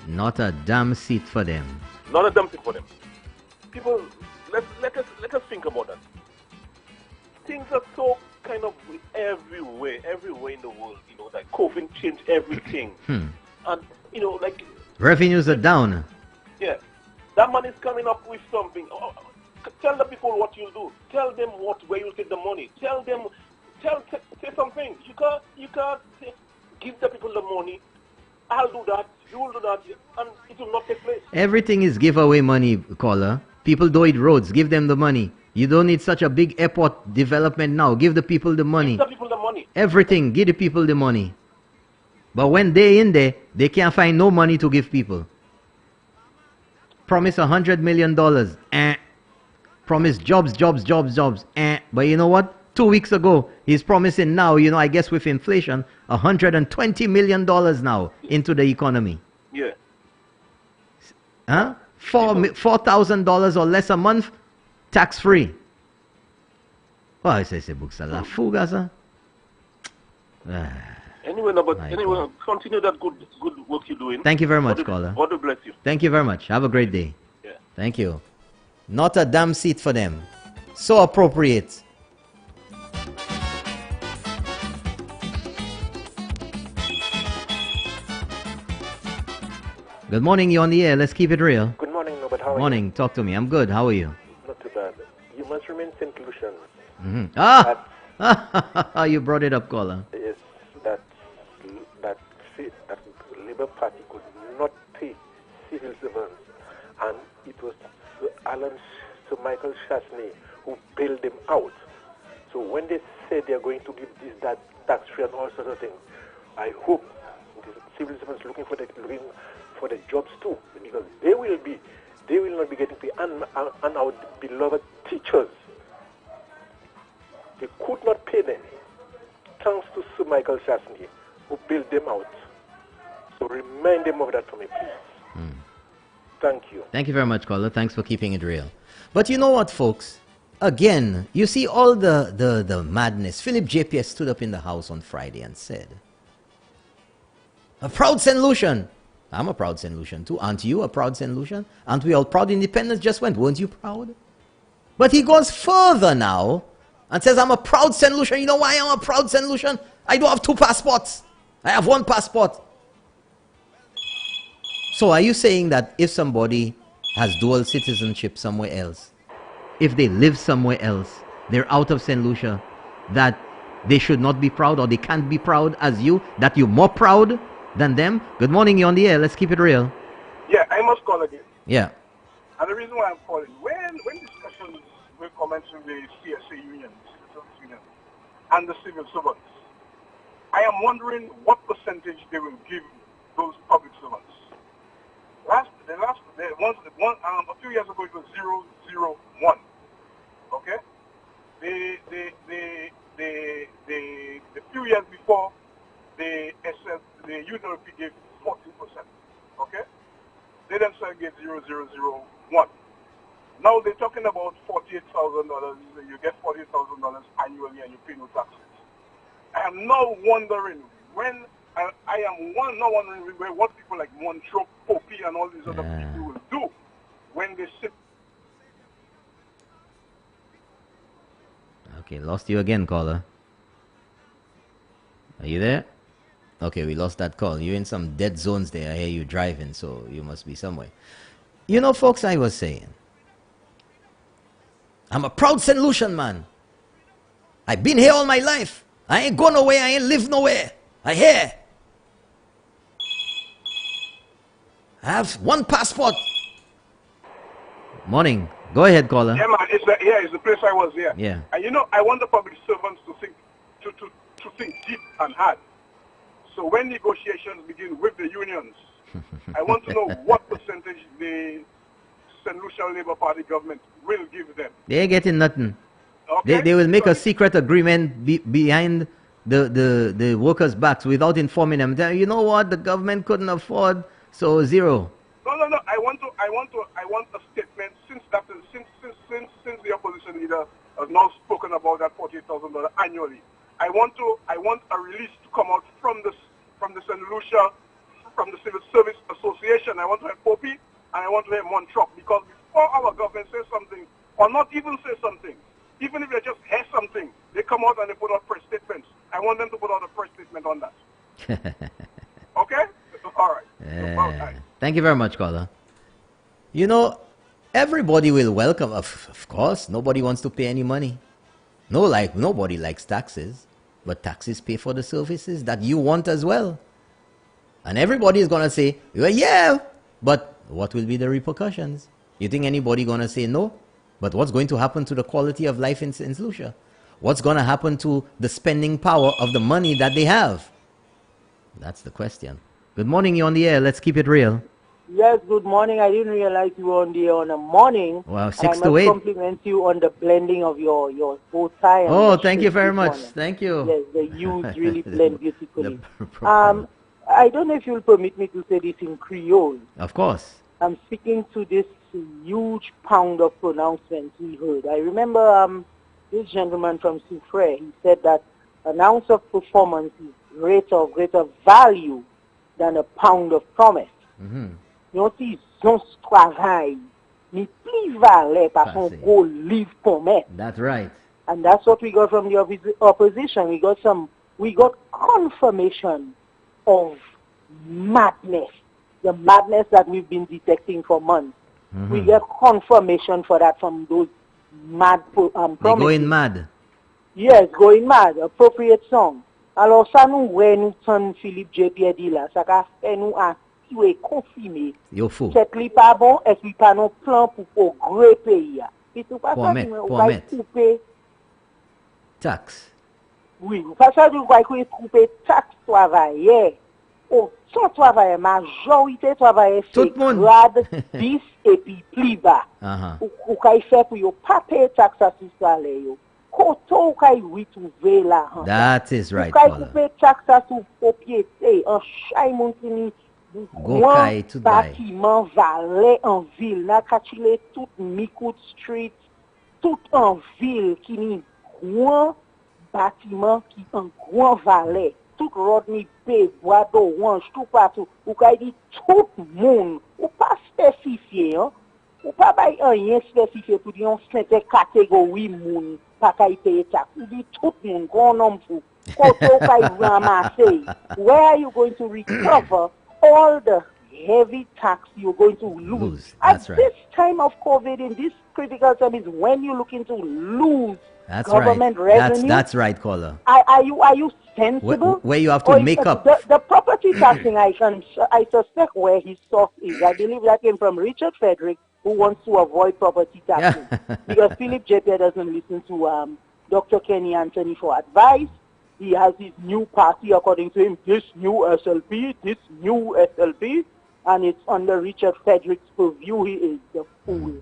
Not a damn seat for them. Not a damn seat for them. People, let us think about that. Things are so kind of everywhere in the world. Like COVID changed everything, and like revenues are down. Yeah, that man is coming up with something. Tell the people what you'll do. Tell them where you'll take the money. Tell them. Say something. You can't give the people the money. I'll do that. You will do that, and it will not take place. Everything is giveaway money, caller. People do it roads. Give them the money. You don't need such a big airport development now. Give the people the money. Give the people the money. Everything. Give the people the money. But when they're in there, they can't find no money to give people. Promise $100 million. Promise jobs. But you know what? 2 weeks ago, he's promising now, I guess with inflation, $120 million now into the economy. Yeah. Huh? $4,000 or less a month, tax-free. Well, I say, Buksa la fuga, sir. Anyway, continue that good work you're doing. Thank you very much, caller. God bless you. Thank you very much. Have a great day. Yeah. Thank you. Not a damn seat for them. So appropriate. Good morning, you're on the air. Let's keep it real. Good morning, Norbert. How are you? Morning. Talk to me. I'm good. How are you? Not too bad. You must remain St. Lucian. You brought it up, caller. Yes, that Labour Party could not pay civil servants, and it was Sir Michael Chasney who bailed them out. So when they say they are going to give that tax-free and all sorts of things, I hope the civil servants looking for the jobs too, because they will not be getting paid, and our beloved teachers, they could not pay them, thanks to Sir Michael Chasney, who bailed them out. So remind them of that for me, please. Thank you. Thank you very much, caller. Thanks for keeping it real. But you know what, folks? Again, you see all the madness. Philip JPS stood up in the House on Friday and said, a proud St. Lucian. I'm a proud St. Lucian too. Aren't you a proud St. Lucian? Aren't we all proud? Independence just went. Weren't you proud? But he goes further now and says, I'm a proud St. Lucian. You know why I'm a proud St. Lucian? I don't have 2 passports. I have 1 passport. So are you saying that if somebody has dual citizenship somewhere else, if they live somewhere else, they're out of St. Lucia, that they should not be proud, or they can't be proud as you, that you're more proud than them? Good morning, you're on the air. Let's keep it real. Yeah, I must call again. Yeah. And the reason why I'm calling, when discussions were commencing the CSA union, and the civil servants, I am wondering what percentage they will give those public servants. A few years ago it was 0.001. Okay? The few years before, the UWP gave 40%. Okay? They themselves gave 0.001. Now they're talking about $48,000. You get $48,000 annually and you pay no taxes. I am now wondering when I am not wondering what people like Montreux, Poppy, and all these other people will do when they sit. Okay, lost you again, caller. Are you there? Okay, we lost that call. You're in some dead zones there. I hear you driving, so you must be somewhere. You know, folks, I was saying, I'm a proud St. Lucian man. I've been here all my life. I ain't go nowhere. I ain't live nowhere. I here. I have one passport. Morning. Go ahead, caller. Yeah, man. It's the place I was here. Yeah. And you know, I want the public servants to think deep and hard. So when negotiations begin with the unions, I want to know what percentage the St. Lucia Labour Party government will give them. They ain't getting nothing. Okay? They will make a secret agreement behind the workers' backs without informing them. You know what? The government couldn't afford, so zero. No. I want a statement since the opposition leader has now spoken about that $48,000 annually. I want a release to come out from the St. Lucia, from the Civil Service Association. I want to have Poppy and I want to have Montreux, because before our government says something, or not even say something, even if they just hear something, they come out and they put out press statements. I want them to put out a press statement on that. Okay? All right. Thank you very much, caller. You know, everybody will welcome, of course. Nobody wants to pay any money. Nobody likes taxes. But taxes pay for the services that you want as well. And everybody is going to say, well, yeah, but what will be the repercussions? You think anybody going to say no? But what's going to happen to the quality of life in St. Lucia? What's going to happen to the spending power of the money that they have? That's the question. Good morning, you're on the air. Let's keep it real. Yes, good morning. I didn't realize you were on the air on a morning. Well, 6 to 8. I must compliment you on the blending of your bow tie. Oh, thank you very much. Thank you. Yes, the hues really blend beautifully. I don't know if you'll permit me to say this in Creole. Of course. I'm speaking to this huge pound of pronouncements we heard. I remember this gentleman from Soufrière, he said that an ounce of performance is greater value than a pound of promise. Mm-hmm. You see, son travail, ni plus valait par son gros livre promesse. That's right. And that's what we got from the opposition. We got confirmation of madness, the madness that we've been detecting for months. Mm-hmm. We get confirmation for that from those mad promises. Going mad. Yes, going mad. Appropriate song. Alors ça nous nous ton Philippe J. Pierre dit là, ça a fait nous confirmer. Yo fou. C'est li pas bon, est-ce qu'il pas non plan pour gros pays. Et tout pas ça on va couper taxe. Oui, pas ça vous va couper taxe travailleur. Oh, son travailleur majorité travailleur tout le monde grade 10 et puis plus bas. Ou kay fait pour yo pas payer taxe sur salaire yo. Koto kay retrouver là. That is right. Kay couper taxe sur propriété en chay moun ki ni bâtiment valet en ville, n'a kachile tout Mikout Street, tout en ville qui ni grand bâtiment qui en grand valet, tout Rodney Bay, Bois d'Orange, tout partout. Ou kay dit tout monde, ou pas spécifié, hein? Ou pas bay rien spécifié pour dire on cette catégorie moun pas kay payer taxe. Ou dit tout monde, grand homme fou. Koto kay ramasser. Where are you going to recover all the heavy tax you're going to lose? That's At this time of COVID, in this critical time, is when you're looking to lose government revenue. That's right, caller. Are you sensible? Where you have to make up. The property taxing, I suspect where his source is. I believe that came from Richard Frederick, who wants to avoid property taxing. Because Philip J. Pierre doesn't listen to Dr. Kenny Anthony for advice. He has his new party, according to him, this new SLP, and it's under Richard Frederick's purview. He is the fool.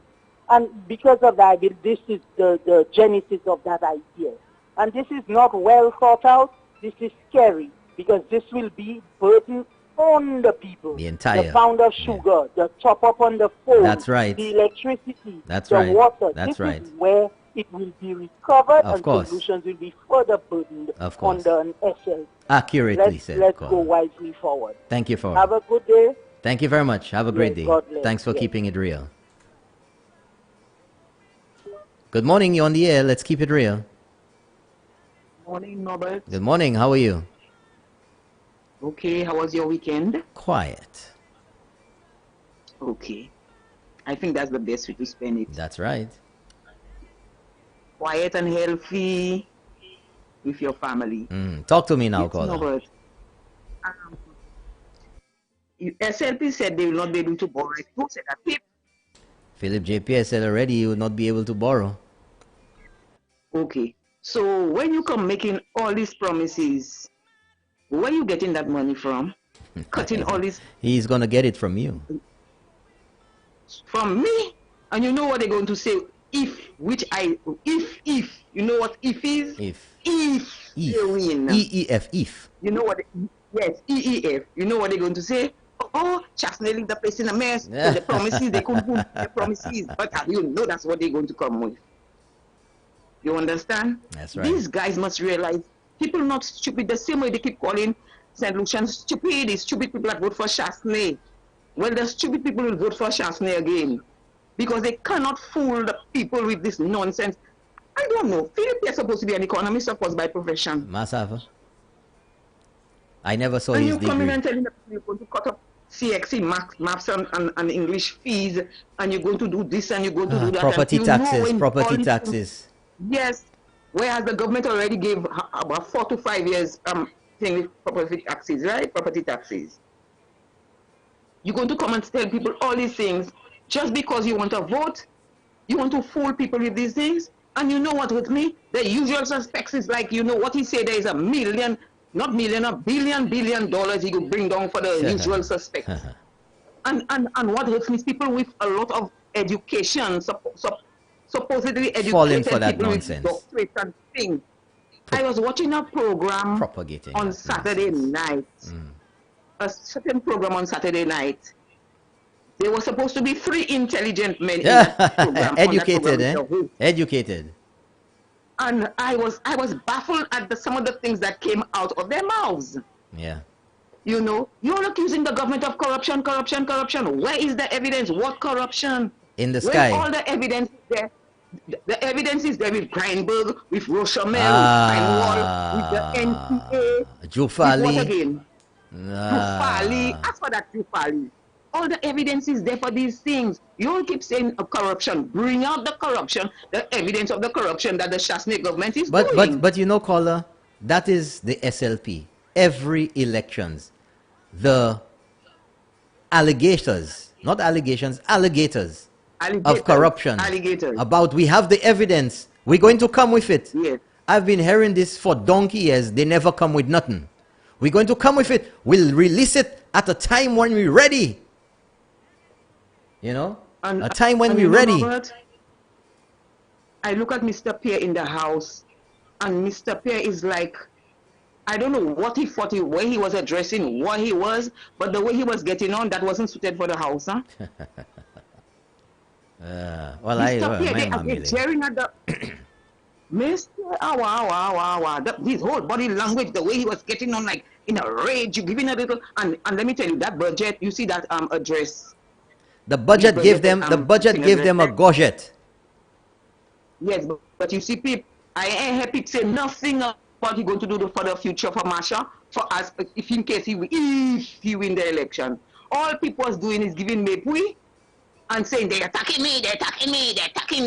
And because of that, this is the genesis of that idea. And this is not well thought out. This is scary, because this will be burden on the people. The pound of sugar, the top up on the phone. That's right. The electricity, That's the right. water. That's this right. is where it will be recovered of and course. solutions will be further burdened under an SL. Accurately said. Let's go wisely forward. Thank you for Have a good day. Thank you very much. Have a great day. God bless. Thanks for keeping it real. Good morning. You're on the air. Let's keep it real. Morning, Norbert. Good morning. How are you? Okay. How was your weekend? Quiet. Okay. I think that's the best way to spend it. That's right. Quiet and healthy with your family. Talk to me now, Yes, caller. Norbert. SLP said they will not be able to borrow it. Who said that? Philip JPS said already you would not be able to borrow. Okay. So when you come making all these promises, where are you getting that money from? Cutting all this He's going to get it from you. from me? And you know what they're going to say? If, you know what if is? If They win. EEF, if. You know what? Yes, EEF. You know what they're going to say? Oh, Chasney leave the place in a mess. So the promises, they couldn't put the promises. But you know that's what they're going to come with. You understand? That's right. These guys must realize people not stupid. The same way they keep calling St. Lucian stupid. The stupid people that vote for Chasney. Well, the stupid people will vote for Chasney again. Because they cannot fool the people with this nonsense. I don't know. Philip is supposed to be an economist, of course, by profession. Massive. I never saw And his you come in degree. and telling the people you're going to cut up CXC, maths and English fees, and you're going to do this and you're going to do that. Property and you know taxes, when property all these taxes. Yes. Whereas the government already gave about 4 to 5 years thing with property taxes, right? Property taxes. You're going to come and tell people all these things just because you want to vote. You want to fool people with these things. And you know what with me? The usual suspects is like, you know what he said, there is $1 million, not million, $1 billion he could bring down for the usual suspects. And what hurts me is people with a lot of education, supposedly educated Falling for that people nonsense. with doctorates and things. I was watching a program Propagating on that Saturday night. A certain program on Saturday night. There were supposed to be 3 intelligent men in that program. Educated, eh? Educated. And I was baffled at some of the things that came out of their mouths. Yeah. You know, you're accusing the government of corruption. Where is the evidence? What corruption? In the Where's sky. all the evidence there? The evidence is there with Greinberg, with Rochamel, with Steinwall, with the NPA. Jufali. With what again? Jufali. As for that Jufali. All the evidence is there for these things. You don't keep saying corruption. Bring out the corruption, the evidence of the corruption that the Chasney government is doing. But you know, caller, that is the SLP. Every elections, the alligators, not allegations, alligators of corruption. About we have the evidence. We're going to come with it. Yes. I've been hearing this for donkey years. They never come with nothing. We're going to come with it. We'll release it at a time when we're ready. You know? A time when we're ready. Robert, I look at Mr. Pierre in the house, and Mr. Pierre is like, I don't know what he thought, where he was addressing, what he was, but the way he was getting on, that wasn't suited for the house, huh? Well, Mr. Pierre, they are jeering at the... Mr. His whole body language, the way he was getting on, like in a rage, you giving a little, and let me tell you, that budget, you see that address. The budget gave them a gorget. Yes, but you see, people, I ain't happy to say nothing about he going to do for the future for Masha, for us, if in case if he win the election. All people was doing is giving me pui and saying they're attacking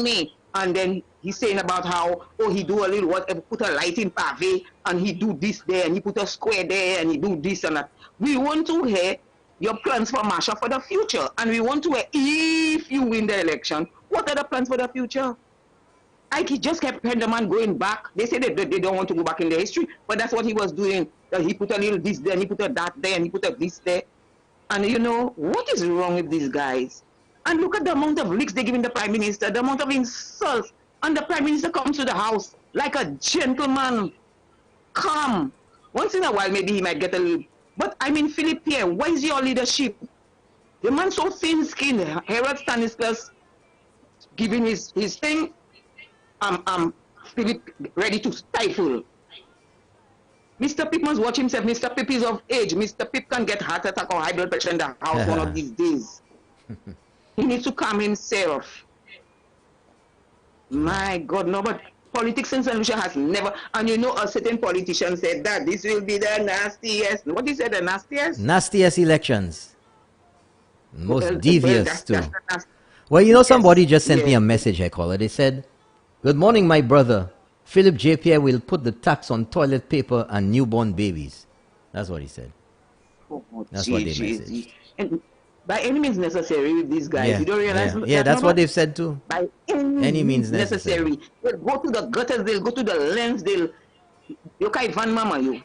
me. And then he's saying about how, he do a little whatever, put a light in Pave, and he do this there, and he put a square there, and he do this and that. We want to hear your plans for Masha for the future. And we want to hear, if you win the election, what are the plans for the future? He just kept Penderman going back. They say that they don't want to go back in the history, but that's what he was doing. He put a little this there, and he put a that there, and he put a this there. And you know, what is wrong with these guys? And look at the amount of licks they give in the Prime Minister, the amount of insults. And the Prime Minister comes to the house like a gentleman, calm. Once in a while, maybe he might get a little. But I mean, Philip Pierre, where is your leadership? The man so thin-skinned, Harold Stanislas giving his thing, Philip ready to stifle. Mr. Pip must watch himself. Mr. Pip is of age. Mr. Pip can get heart attack or high blood pressure in the house one of these days. He needs to calm himself. My God, no, but politics in St. Lucia has never, and you know a certain politician said that this will be the nastiest, what he said, the nastiest? Nastiest elections. Most devious too. Well, you know, somebody just sent me a message, I call it. They said, "Good morning, my brother. Philip J. Pierre will put the tax on toilet paper and newborn babies." That's what he said. That's what they messaged. And by any means necessary with these guys. Yeah, you don't realize that's what they've said too. By any means necessary. They'll go to the gutters, they'll go to the lens, you can't van mama you.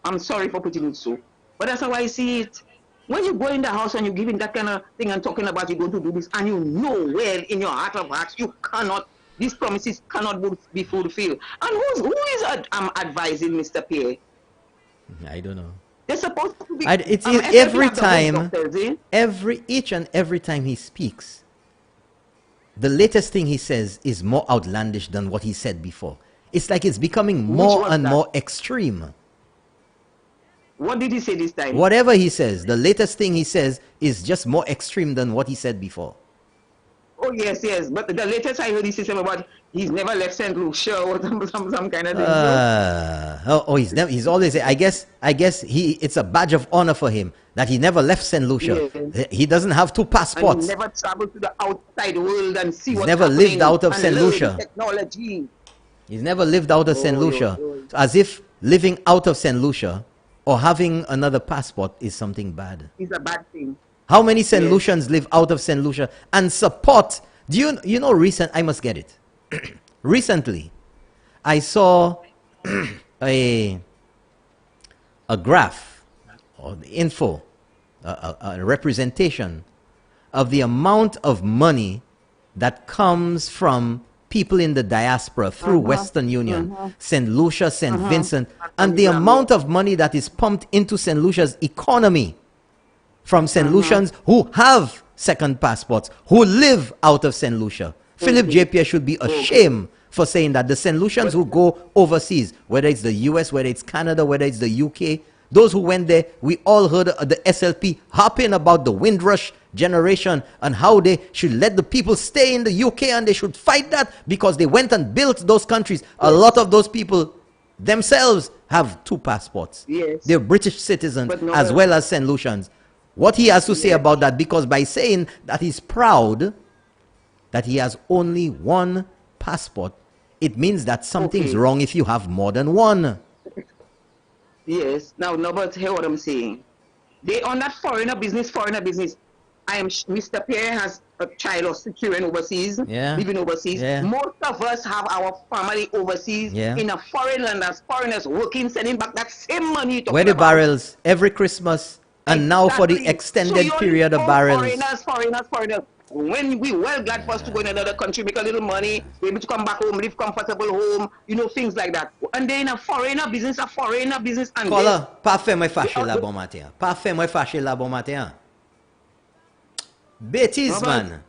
I'm sorry for putting it so. But that's how I see it. When you go in the house and you're giving that kind of thing and talking about you're going to do this, and you know well in your heart of hearts you cannot, these promises cannot be fulfilled. And who is advising Mr. Pierre? I don't know. They're supposed to be. It's every time, each and every time he speaks, the latest thing he says is more outlandish than what he said before. It's like it's becoming more and more extreme. What did he say this time? Whatever he says, the latest thing he says is just more extreme than what he said before. Oh, yes. But the latest I heard he said something about he's never left St. Lucia or some kind of thing. He's always, I guess it's a badge of honor for him that he never left St. Lucia. Yes. He doesn't have 2 passports. And he never traveled to the outside world and see what's never lived out of St. Lucia. Technology. He's never lived out of St. Lucia. As if living out of St. Lucia or having another passport is something bad. It's a bad thing. How many St. Lucians live out of St. Lucia and support? Do you know I must get it. Recently, I saw a graph or the info, a representation of the amount of money that comes from people in the diaspora through Western Union, St. Lucia, St. Vincent, and the amount of money that is pumped into St. Lucia's economy from St. Lucians who have second passports, who live out of St. Lucia. Philip J. Pierre should be ashamed for saying that the St. Lucians who go overseas, whether it's the US, whether it's Canada, whether it's the UK, those who went there, we all heard the SLP harping about the Windrush generation and how they should let the people stay in the UK and they should fight that because they went and built those countries. A lot of those people themselves have 2 passports. Yes. They're British citizens as well as St. Lucians. What he has to say about that, because by saying that he's proud that he has only 1 passport, it means that something's wrong if you have more than 1. Yes. Now, but hear what I'm saying. They on that foreigner business. Mr. Pierre has a child of securing overseas, living overseas. Most of us have our family overseas in a foreign land as foreigners working, sending back that same money. Where the barrels every Christmas. And now for the extended period of barrels. Foreigners. When we well glad for us to go in another country, make a little money, be able to come back home, live comfortable home, things like that. And then a foreigner business. And Caller, pas fait moi fâcher là bon matin. Pas fait moi fâcher là bon matin. Bêtise, man.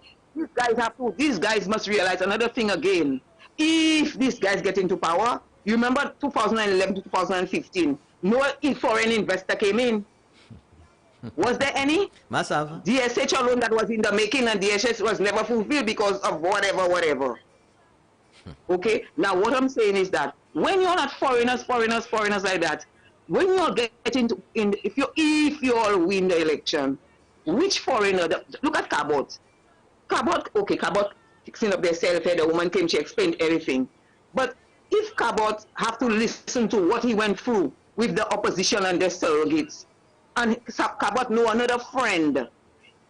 These guys must realize another thing again. If these guys get into power, you remember 2011 to 2015, no foreign investor came in. Was there any? Must have. DSH alone that was in the making, and DSH was never fulfilled because of whatever. Okay? Now what I'm saying is that when you're not foreigners like that, when you're getting if you all win the election, which foreigner, look at Cabot. Cabot fixing up their self here, the woman came, she explained everything. But if Cabot have to listen to what he went through with the opposition and their surrogates, and Cabot know another friend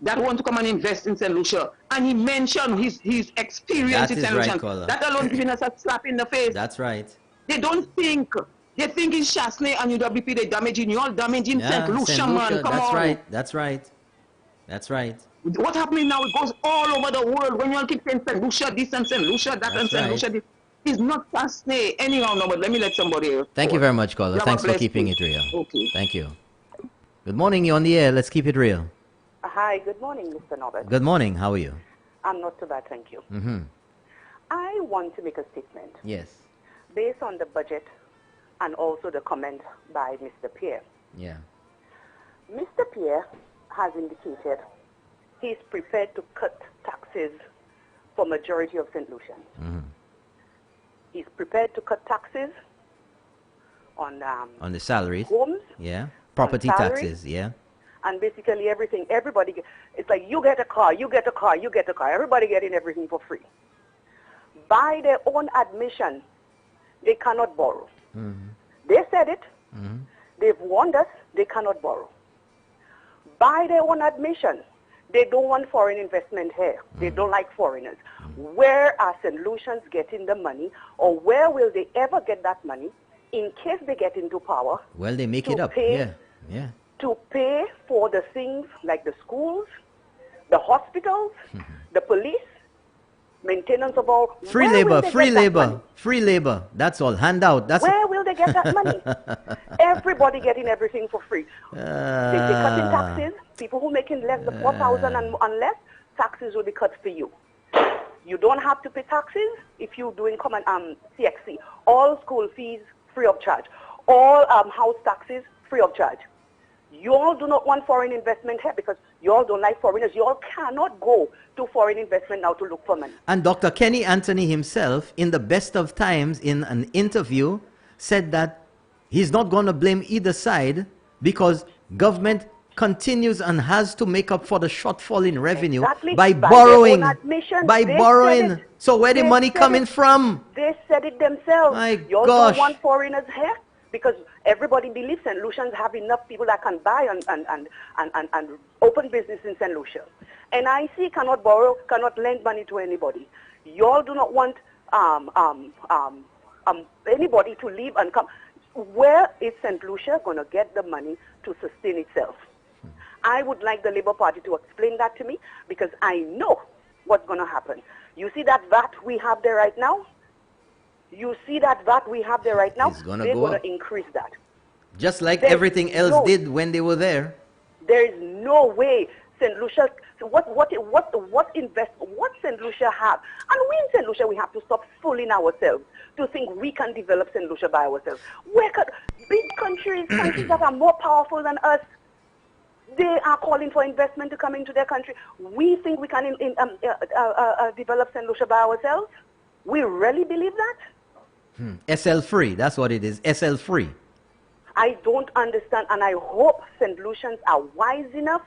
that want to come and invest in St. Lucia, and he mentioned his experience in St. Lucia. That alone giving us a slap in the face. That's right. They don't think. They think it's Chasney and UWP, they're damaging you, all damaging St. Lucia, man. Come on. That's right. What's happening now? It goes all over the world. When you all keep saying St. Lucia this and St. Lucia that and St. Lucia this. It's not Chasney. Anyhow, no, but let me let somebody else. Thank you very much, caller. Thanks for keeping it real. Okay. Thank you. Good morning, you're on the air. Let's keep it real. Hi, good morning, Mr. Norbert. Good morning. How are you? I'm not too bad, thank you. I want to make a statement. Yes. Based on the budget and also the comment by Mr. Pierre. Yeah. Mr. Pierre has indicated he's prepared to cut taxes for majority of St. Lucians. Mm-hmm. He's prepared to cut taxes on the salaries. Homes. Yeah. Property taxes. Yeah. And basically everything. Everybody. It's like you get a car, you get a car, you get a car. Everybody getting everything for free. By their own admission, they cannot borrow. Mm-hmm. They said it. Mm-hmm. They've warned us. They cannot borrow. By their own admission, they don't want foreign investment here. They don't like foreigners. Where are St. Lucians getting the money, or where will they ever get that money in case they get into power? Well, they make it up. Yeah. To pay for the things like the schools, the hospitals, the police, maintenance of all. Free labor. That's all. Handout. Where will they get that money? Everybody getting everything for free. If they cutting taxes, people who making less than 4,000 and less, taxes will be cut for you. You don't have to pay taxes if you're doing common CXC. All school fees free of charge. All house taxes free of charge. You all do not want foreign investment here because you all don't like foreigners. You all cannot go to foreign investment now to look for money. And Dr. Kenny Anthony himself, in the best of times, in an interview, said that he's not going to blame either side because government continues and has to make up for the shortfall in revenue by borrowing. So where the money coming from? They said it themselves. You all don't want foreigners here because everybody believes St. Lucians have enough people that can buy and open business in St. Lucia. NIC cannot borrow, cannot lend money to anybody. You all do not want anybody to leave and come. Where is St. Lucia going to get the money to sustain itself? I would like the Labour Party to explain that to me because I know what's going to happen. You see that VAT we have there right now? They're going to increase that. Just like everything else did when they were there. There is no way St. Lucia, what St. Lucia have? And we in St. Lucia, we have to stop fooling ourselves to think we can develop St. Lucia by ourselves. Big countries that are more powerful than us, they are calling for investment to come into their country. We think we can develop St. Lucia by ourselves? We really believe that? SL free, that's what it is, SL free. I don't understand, and I hope St. Lucians are wise enough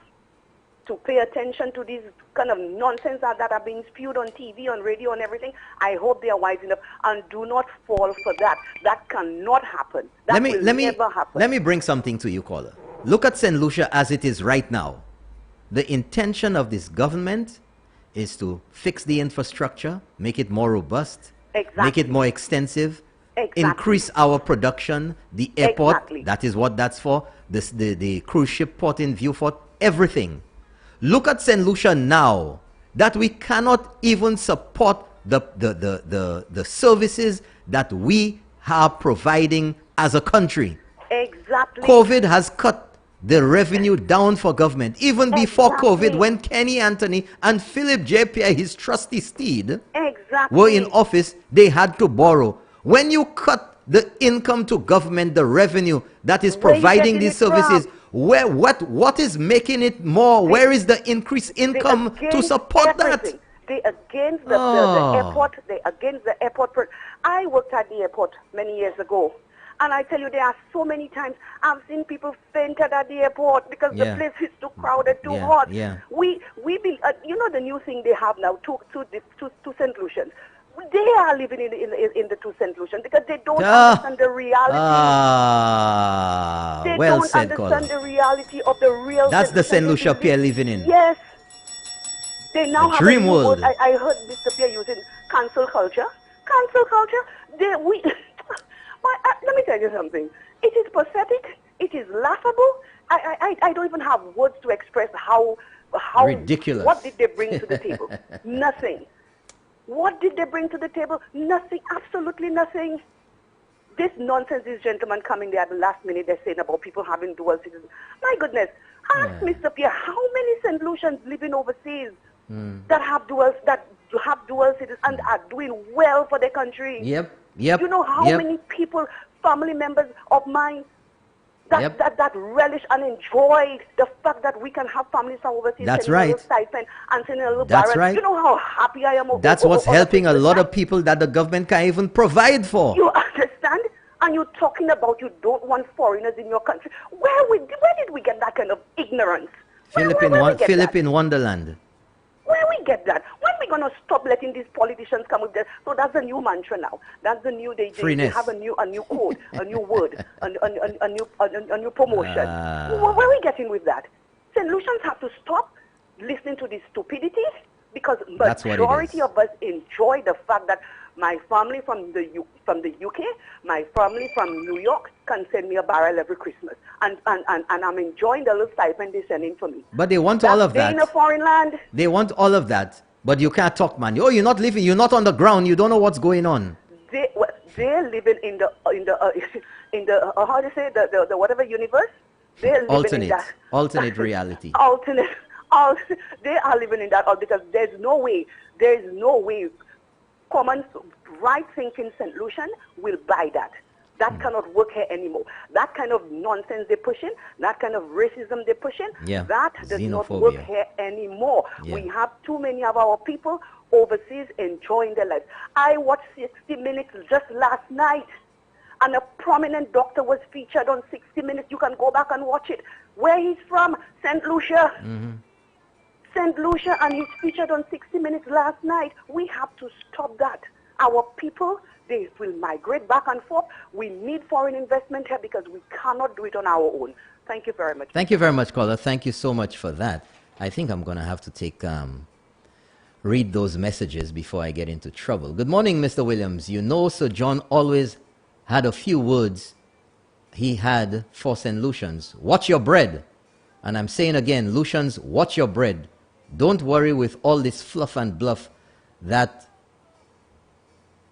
to pay attention to these kind of nonsense that are being spewed on TV, on radio, and everything. I hope they are wise enough and do not fall for that. That cannot happen. That will never happen. Let me bring something to you, caller. Look at St. Lucia as it is right now. The intention of this government is to fix the infrastructure, make it more robust, make it more extensive, increase our production, the airport, that is what that's for, the cruise ship port in Vieux-Fort, everything. Look at St. Lucia now, that we cannot even support the services that we are providing as a country. Exactly. COVID has cut the revenue down for government. Even before COVID, when Kenny Anthony and Philip J. Pierre, his trusty steed, were in office, they had to borrow. When you cut the income to government, the revenue that is providing these services, what is making it more? Where is the increased income to support that? They against the airport. They against the airport. I worked at the airport many years ago. And I tell you, there are so many times I've seen people fainted at the airport because the place is too crowded, too hot. We you know the new thing they have now, two St. Lucians. They are living in the two St. Lucians because they don't understand the reality. They don't understand the reality of the real. That's the St. Lucia Pierre living in. Yes. They now have dream world. I heard Mr. Pierre using cancel culture. Cancel culture. Let me tell you something. It is pathetic. It is laughable. I don't even have words to express how ridiculous. What did they bring to the table? Nothing. What did they bring to the table? Nothing. Absolutely nothing. This nonsense, these gentlemen coming there at the last minute, they're saying about people having dual citizens. My goodness. Ask Mr. Pierre, how many St. Lucians living overseas that have dual, that have dual citizens and are doing well for their country. Yep. You know how many people, family members of mine, that relish and enjoy the fact that we can have families from overseas. That's sending right. A little stipend and sending a little That's barrel. right. You know how happy I am. That's what's helping a lot of people that the government can't even provide for. You understand? And you're talking about you don't want foreigners in your country. Where did we get that kind of ignorance? Philip in Wonderland. Where we get that? When we gonna stop letting these politicians come with that? So that's the new mantra now. That's the new they have a new code, a new word, a new promotion. Where are we getting with that? St. Lucians have to stop listening to these stupidities because majority of us enjoy the fact that my family from the UK, my family from New York can send me a barrel every Christmas. And I'm enjoying the little stipend they're sending for me. But they want all of that. In a foreign land. They want all of that. But you can't talk, man. Oh, you're not living, you're not on the ground, you don't know what's going on. They're living in the how do you say, the whatever universe? They're living in that. Alternate reality. They are living in that because there's no way common right-thinking St. Lucian will buy that. That cannot work here anymore. That kind of nonsense they're pushing, that kind of racism they're pushing, that does not work here anymore. We have too many of our people overseas enjoying their lives. I watched 60 Minutes just last night, and a prominent doctor was featured on 60 Minutes. You can go back and watch it. Where he's from, St. Lucia. St. Lucia, and he's featured on 60 Minutes last night. We have to stop that. Our people, they will migrate back and forth. We need foreign investment here because we cannot do it on our own. Thank you very much. Thank you very much, caller. Thank you so much for that. I think I'm going to have to read those messages before I get into trouble. Good morning, Mr. Williams. You know Sir John always had a few words he had for St. Lucians. Watch your bread. And I'm saying again, Lucians, watch your bread. Don't worry with all this fluff and bluff that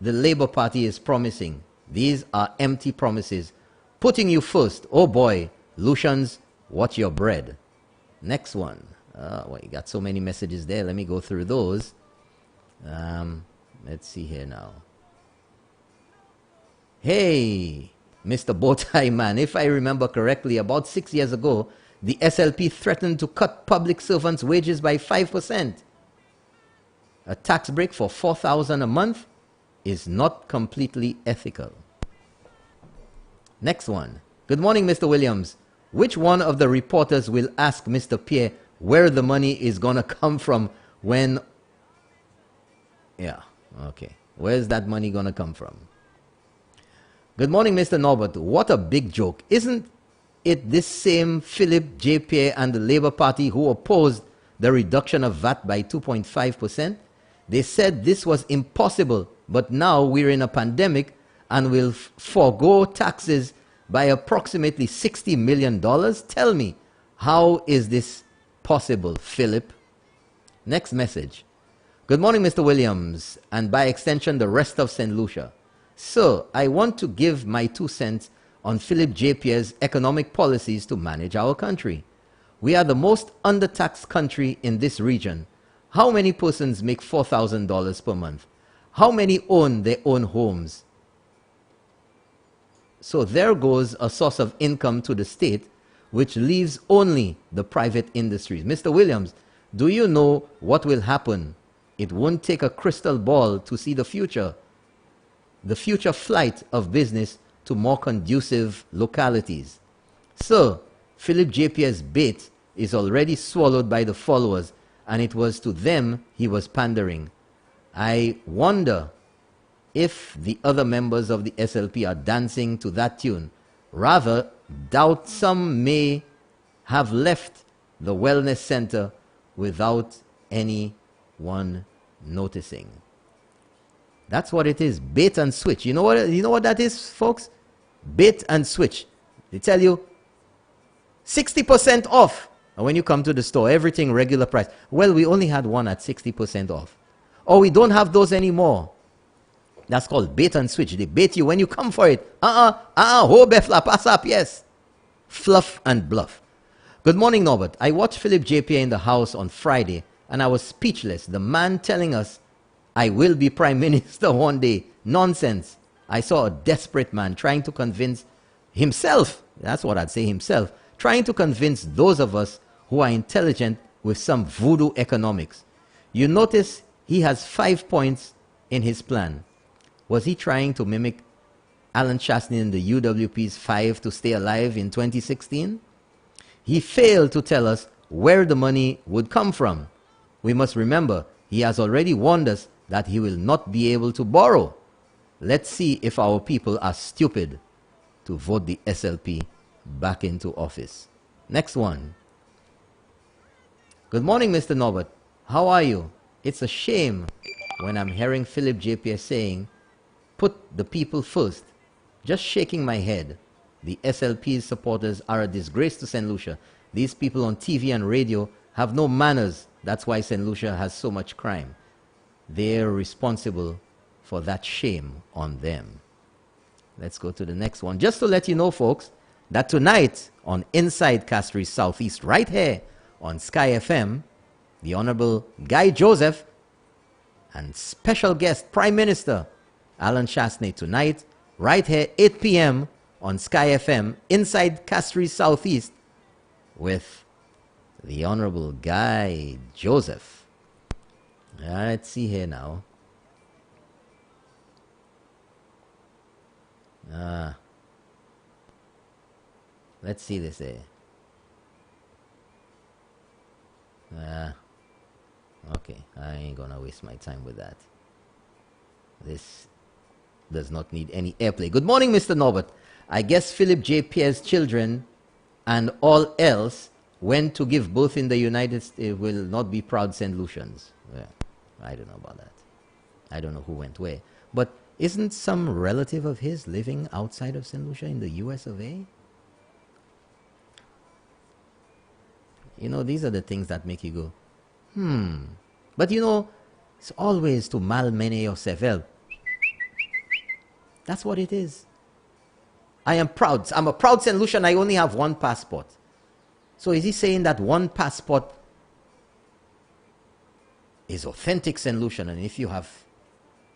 the Labour Party is promising. These are empty promises. Putting you first. Oh boy, Lucians, watch your bread. Next one. Well, you got so many messages there. Let me go through those. Let's see here now. Hey, Mr. Bowtie Man, if I remember correctly, about 6 years ago, the SLP threatened to cut public servants' wages by 5%. A tax break for $4,000 a month is not completely ethical. Next one. Good morning, Mr. Williams. Which one of the reporters will ask Mr. Pierre where the money is going to come from when... Yeah, okay. Where's that money going to come from? Good morning, Mr. Norbert. What a big joke. Isn't it this same Philip J. Pierre and the Labour Party who opposed the reduction of VAT by 2.5%? They said this was impossible, but now we're in a pandemic and will forego taxes by approximately $60 million. Tell me, how is this possible, Philip? Next message. Good morning, Mr. Williams, and by extension, the rest of St. Lucia. Sir, I want to give my 2 cents on Philip J. Pierre's economic policies to manage our country. We are the most undertaxed country in this region. How many persons make $4,000 per month? How many own their own homes? So there goes a source of income to the state, which leaves only the private industries. Mr. Williams, do you know what will happen? It won't take a crystal ball to see the future flight of business to more conducive localities. Sir, Philip J. Pierre's bait is already swallowed by the followers, and it was to them he was pandering. I wonder if the other members of the SLP are dancing to that tune. Rather, doubt some may have left the wellness center without anyone noticing. That's what it is. Bait and switch. You know what that is, folks? Bait and switch. They tell you 60% off. And when you come to the store, everything regular price. Well, we only had one at 60% off. Or we don't have those anymore. That's called bait and switch. They bait you when you come for it. Ho befla, pass up, yes. Fluff and bluff. Good morning, Norbert. I watched Philip J. Pierre in the House on Friday, and I was speechless. The man telling us I will be prime minister one day. Nonsense. I saw a desperate man trying to convince himself, that's what I'd say, himself, trying to convince those of us who are intelligent with some voodoo economics. You notice he has 5 points in his plan. Was he trying to mimic Alan Chastanet and the UWP's 5 to stay alive in 2016? He failed to tell us where the money would come from. We must remember, he has already warned us that he will not be able to borrow. Let's see if our people are stupid to vote the SLP back into office. Next one. Good morning, Mr. Norbert. How are you? It's a shame when I'm hearing Philip JPS saying, put the people first. Just shaking my head. The SLP's supporters are a disgrace to St. Lucia. These people on TV and radio have no manners. That's why St. Lucia has so much crime. They're responsible for that. Shame on them. Let's go to the next one. Just to let you know, folks, that tonight on Inside Castries Southeast, right here on Sky FM, the Honorable Guy Joseph and special guest Prime Minister Alan Chastanet tonight, right here, 8 p.m. on Sky FM, Inside Castries Southeast, with the Honorable Guy Joseph. Let's see here now. Let's see this here. Okay, I ain't gonna waste my time with that. This does not need any airplay. Good morning, Mr. Norbert. I guess Philip J. Pierre's children and all else went to give birth in the United States will not be proud St. Lucians. Yeah, I don't know about that. I don't know who went where. But isn't some relative of his living outside of St. Lucia in the US of A? You know, these are the things that make you go, But you know, it's always to malmene or sevel. That's what it is. I am proud. I'm a proud St. Lucian. I only have one passport. So is he saying that one passport is authentic St. Lucian, and if you have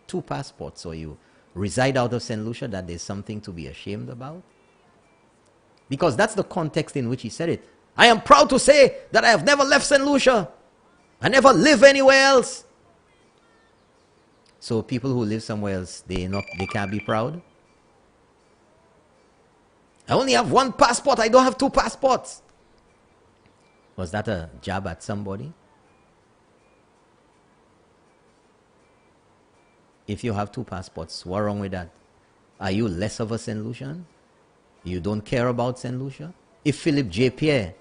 2 passports or you reside out of St. Lucia, that there's something to be ashamed about? Because that's the context in which he said it. I am proud to say that I have never left St. Lucia. I never live anywhere else. So people who live somewhere else, they can't be proud? I only have 1 passport. I don't have 2 passports. Was that a jab at somebody? If you have 2 passports, what's wrong with that? Are you less of a St. Lucian? You don't care about St. Lucia? If Philip J. Pierre.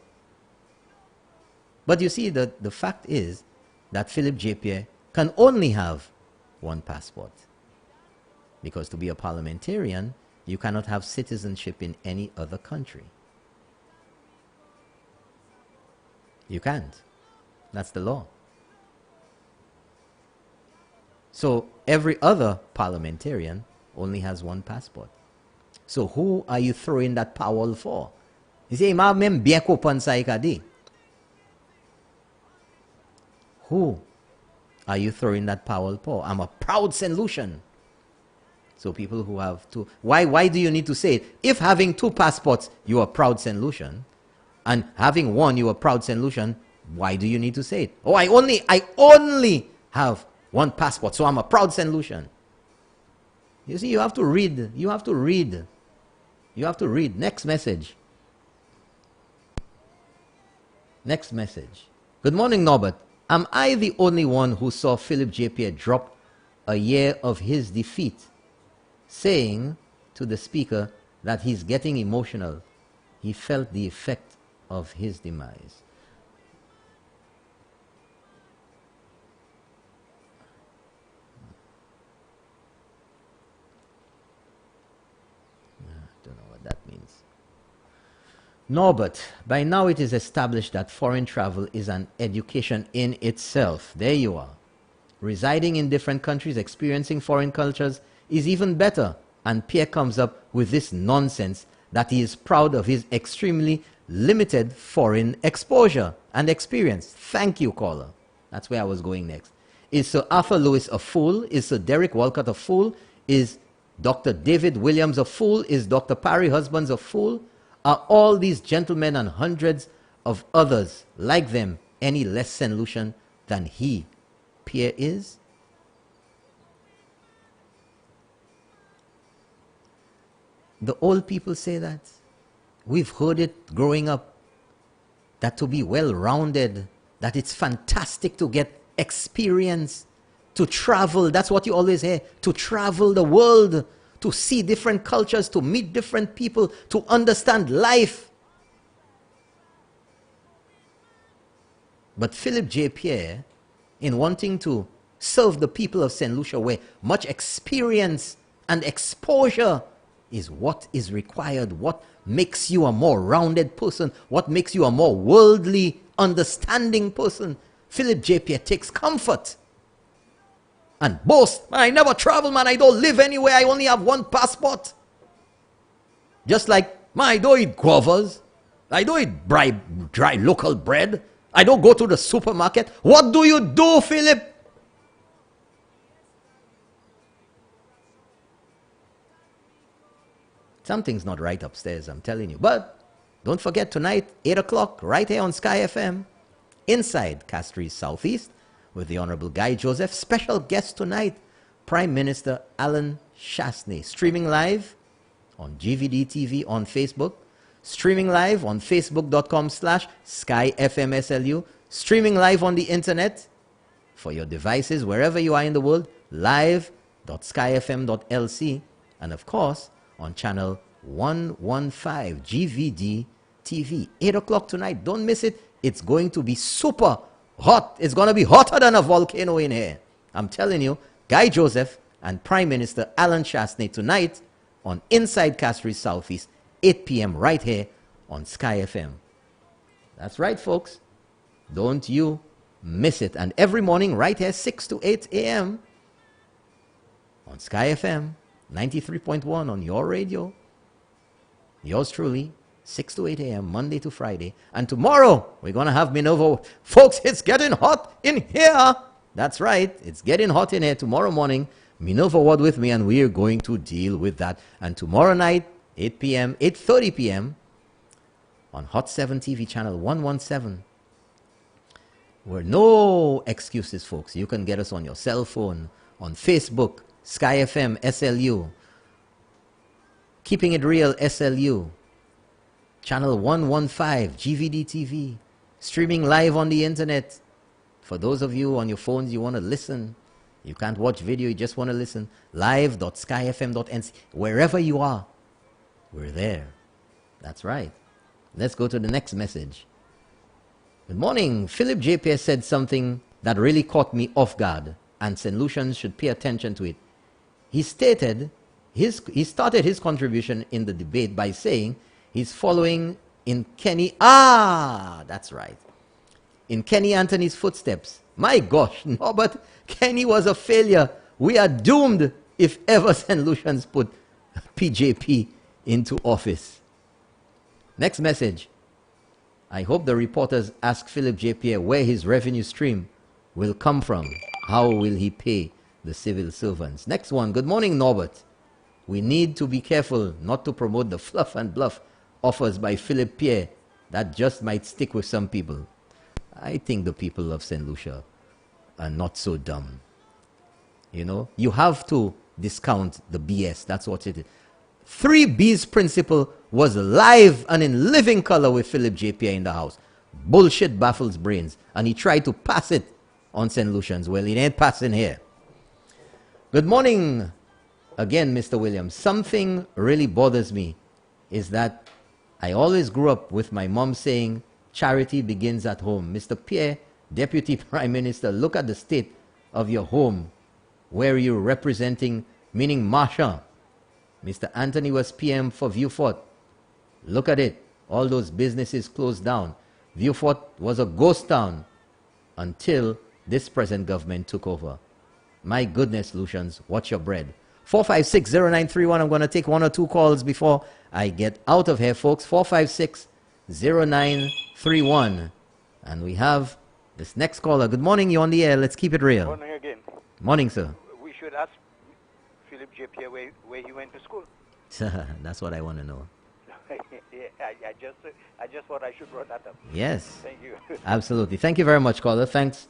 But you see, the fact is that Philip J. Pierre can only have 1 passport. Because to be a parliamentarian, you cannot have citizenship in any other country. You can't. That's the law. So every other parliamentarian only has 1 passport. So who are you throwing that powell for? You say, who are you throwing that powell for? I'm a proud St. Lucian. So people who have 2, why do you need to say it? If having 2 passports, you are proud St. Lucian, and having 1, you are proud St. Lucian, why do you need to say it? Oh, I only have 1 passport, so I'm a proud St. Lucian. You see, you have to read. You have to read. You have to read. Next message. Next message. Good morning, Norbert. Am I the only one who saw Philip J. Pierre drop a year of his defeat, saying to the speaker that he's getting emotional? He felt the effect of his demise. That means. Norbert, by now it is established that foreign travel is an education in itself. There you are. Residing in different countries, experiencing foreign cultures is even better. And Pierre comes up with this nonsense that he is proud of his extremely limited foreign exposure and experience. Thank you, caller. That's where I was going next. Is Sir Arthur Lewis a fool? Is Sir Derek Walcott a fool? Is Dr. David Williams a fool? Is Dr. Parry Husbands a fool? Are all these gentlemen and hundreds of others like them any less St. Lucian than he, Pierre, is? The old people say that. We've heard it growing up, that to be well-rounded, that it's fantastic to get experience, to travel. That's what you always hear, to travel the world, to see different cultures, to meet different people, to understand life. But Philip J. Pierre, in wanting to serve the people of St. Lucia, where much experience and exposure is what is required, what makes you a more rounded person, what makes you a more worldly, understanding person, Philip J. Pierre takes comfort and boast, I never travel, man, I don't live anywhere, I only have one passport. Just like, man, I don't eat guavas, I don't eat dry local bread, I don't go to the supermarket. What do you do, Philip? Something's not right upstairs, I'm telling you. But don't forget tonight, 8 o'clock, right here on Sky FM, inside Castries Southeast, with the Honorable Guy Joseph. Special guest tonight, Prime Minister Alan Chastanet. Streaming live on GVD TV on Facebook. Streaming live on facebook.com/SkyFMSLU. Streaming live on the internet for your devices, wherever you are in the world, live.skyfm.lc. And of course, on channel 115 GVD TV. 8 o'clock tonight. Don't miss it. It's going to be super hot. It's going to be hotter than a volcano in here. I'm telling you, Guy Joseph and Prime Minister Alan Chastanet tonight on Inside Castries Southeast, 8 p.m. right here on Sky FM. That's right, folks. Don't you miss it. And every morning right here, 6 to 8 a.m. on Sky FM. 93.1 on your radio. Yours truly, 6 to 8 a.m., Monday to Friday. And tomorrow, we're going to have Minerva. Folks, it's getting hot in here. That's right. It's getting hot in here. Tomorrow morning, Minerva Ward with me, and we're going to deal with that. And tomorrow night, 8 p.m., 8:30 p.m., on Hot 7 TV channel 117. We're no excuses, folks. You can get us on your cell phone, on Facebook, Sky FM, SLU, Keeping It Real, SLU, channel 115, GVD TV, streaming live on the internet. For those of you on your phones, you want to listen, you can't watch video, you just want to listen, live.skyfm.nc. Wherever you are, we're there. That's right. Let's go to the next message. Good morning. Philip J. Pierre said something that really caught me off guard, and St. Lucians should pay attention to it. He started his contribution in the debate by saying he's following in Kenny. That's right. In Kenny Anthony's footsteps. My gosh, no, but Kenny was a failure. We are doomed if ever St. Lucians put PJP into office. Next message. I hope the reporters ask Philip J. Pierre where his revenue stream will come from. How will he pay the civil servants? Next one. Good morning, Norbert. We need to be careful not to promote the fluff and bluff offers by Philip Pierre. That just might stick with some people. I think the people of St. Lucia are not so dumb. You know, you have to discount the BS. That's what it is. 3B's principle was live and in living color with Philip J. Pierre in the house. Bullshit baffles brains. And he tried to pass it on St. Lucians. Well, it ain't passing here. Good morning again, Mr. Williams. Something really bothers me is that I always grew up with my mom saying, charity begins at home. Mr. Pierre, Deputy Prime Minister, look at the state of your home where you're representing, meaning Marsha. Mr. Anthony was PM for Vieux Fort. Look at it. All those businesses closed down. Vieux Fort was a ghost town until this present government took over. My goodness, Lucians, watch your bread. 456-0931. I'm going to take one or two calls before I get out of here, folks. 456-0931. And we have This next caller. Good morning. You're on the air. Let's keep it real. Morning again. Morning, sir. We should ask Philip J. Pierre where he went to school. That's what I want to know. I just thought I should brought that up. Yes. Thank you. Absolutely. Thank you very much, caller. Thanks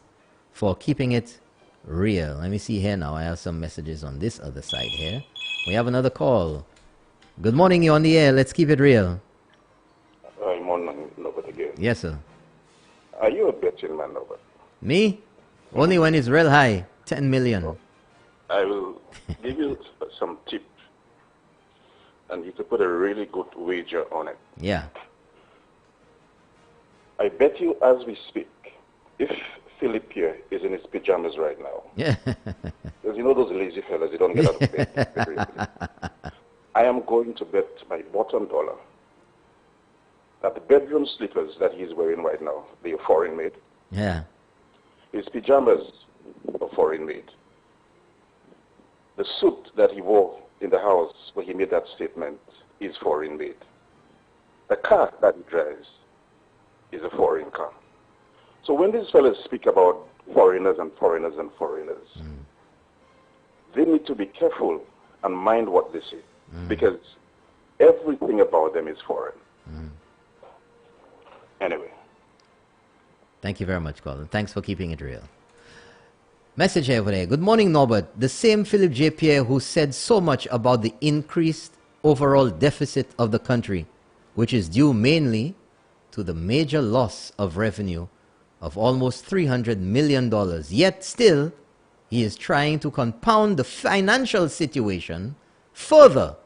for keeping it real. Let me see here now. I have some messages on this other side here. We have another call. Good morning. You're on the air. Let's keep it real. I'm on Norbert again. Yes, sir. Are you a betting man, Norbert? Me? Only when it's real high. 10 million. I will give you some tips. And you could put a really good wager on it. Yeah. I bet you as we speak, if Philip here is in his pajamas right now. Yeah. Because you know those lazy fellas, they don't get out of bed. I am going to bet my bottom dollar that the bedroom slippers that he's wearing right now, they are foreign made. Yeah. His pajamas are foreign made. The suit that he wore in the house where he made that statement is foreign made. The car that he drives is a foreign car. So when these fellas speak about foreigners and foreigners and foreigners, they need to be careful and mind what they say, because everything about them is foreign. Anyway. Thank you very much, Colin. Thanks for keeping it real. Message here over there. Good morning, Norbert. The same Philip J. Pierre who said so much about the increased overall deficit of the country, which is due mainly to the major loss of revenue of almost $300 million. Yet still, he is trying to compound the financial situation further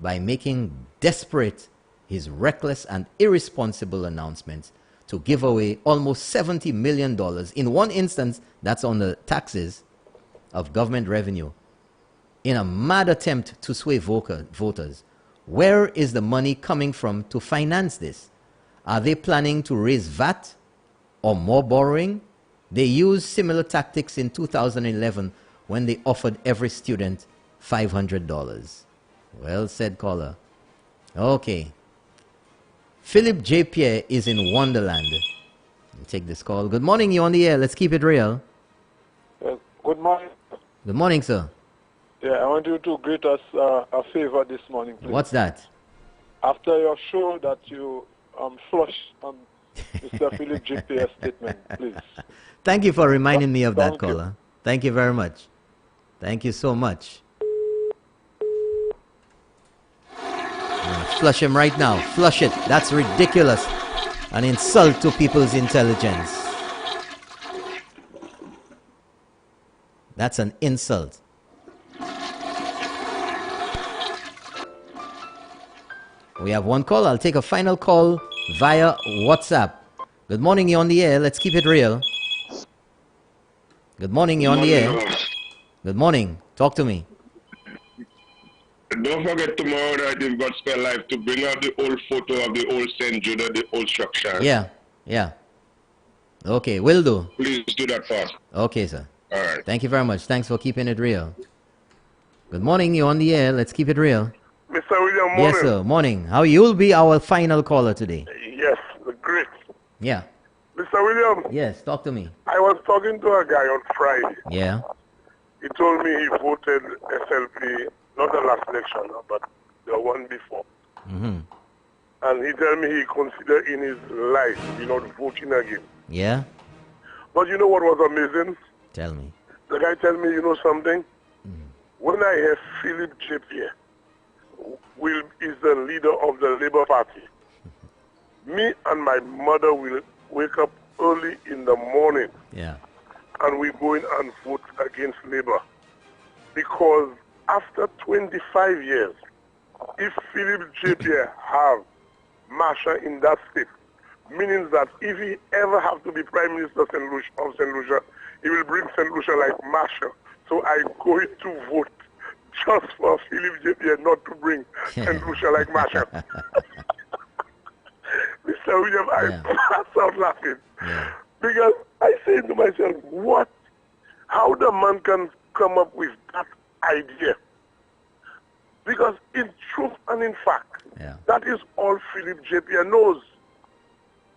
by making desperate his reckless and irresponsible announcements to give away almost $70 million, in one instance, that's on the taxes of government revenue, in a mad attempt to sway voters. Where is the money coming from to finance this? Are they planning to raise VAT or more borrowing? They used similar tactics in 2011 when they offered every student $500. Well said, caller. Okay. Philip J. Pierre is in Wonderland. I'll take this call. Good morning, you're on the air. Let's keep it real. Good morning. Good morning, sir. Yeah, I want you to greet us a favor this morning, please. What's that? After your show that you flush Mr. Philip J. Pierre's statement, please. Thank you for reminding me of that, caller. Thank you very much. Thank you so much. Flush him right now. Flush it. That's ridiculous. An insult to people's intelligence. That's an insult. We have one call. I'll take a final call via WhatsApp. Good morning, you're on the air. Let's keep it real. Good morning, you're on the air. Good morning. Talk to me. Don't forget tomorrow that you've got Spare Life to bring out the old photo of the old St. Judah, the old structure. Yeah. Okay, will do. Please do that fast. Okay, sir. All right. Thank you very much. Thanks for keeping it real. Good morning, you're on the air. Let's keep it real. Mr. William, morning. Yes, sir. Morning. How you'll be our final caller today? Yes, great. Yeah. Mr. William. Yes, talk to me. I was talking to a guy on Friday. Yeah. He told me he voted SLP, not the last election, but the one before. Mm-hmm. And he told me he considered in his life he not voting again. Yeah? But you know what was amazing? Tell me. The guy told me, you know something? When I hear Philip J. Pierre is the leader of the Labour Party, me and my mother will wake up early in the morning and we go in and vote against Labour. Because after 25 years, if Philip J. Pierre have Marsha in that state, meaning that if he ever have to be Prime Minister of St. Lucia, he will bring St. Lucia like Marsha. So I going to vote just for Philip J. Pierre not to bring St. Lucia like Marsha. Mr. William, I burst out laughing. Because I say to myself, what? How the man can come up with that idea? Because in truth and in fact, that is all Philip J. Pierre knows.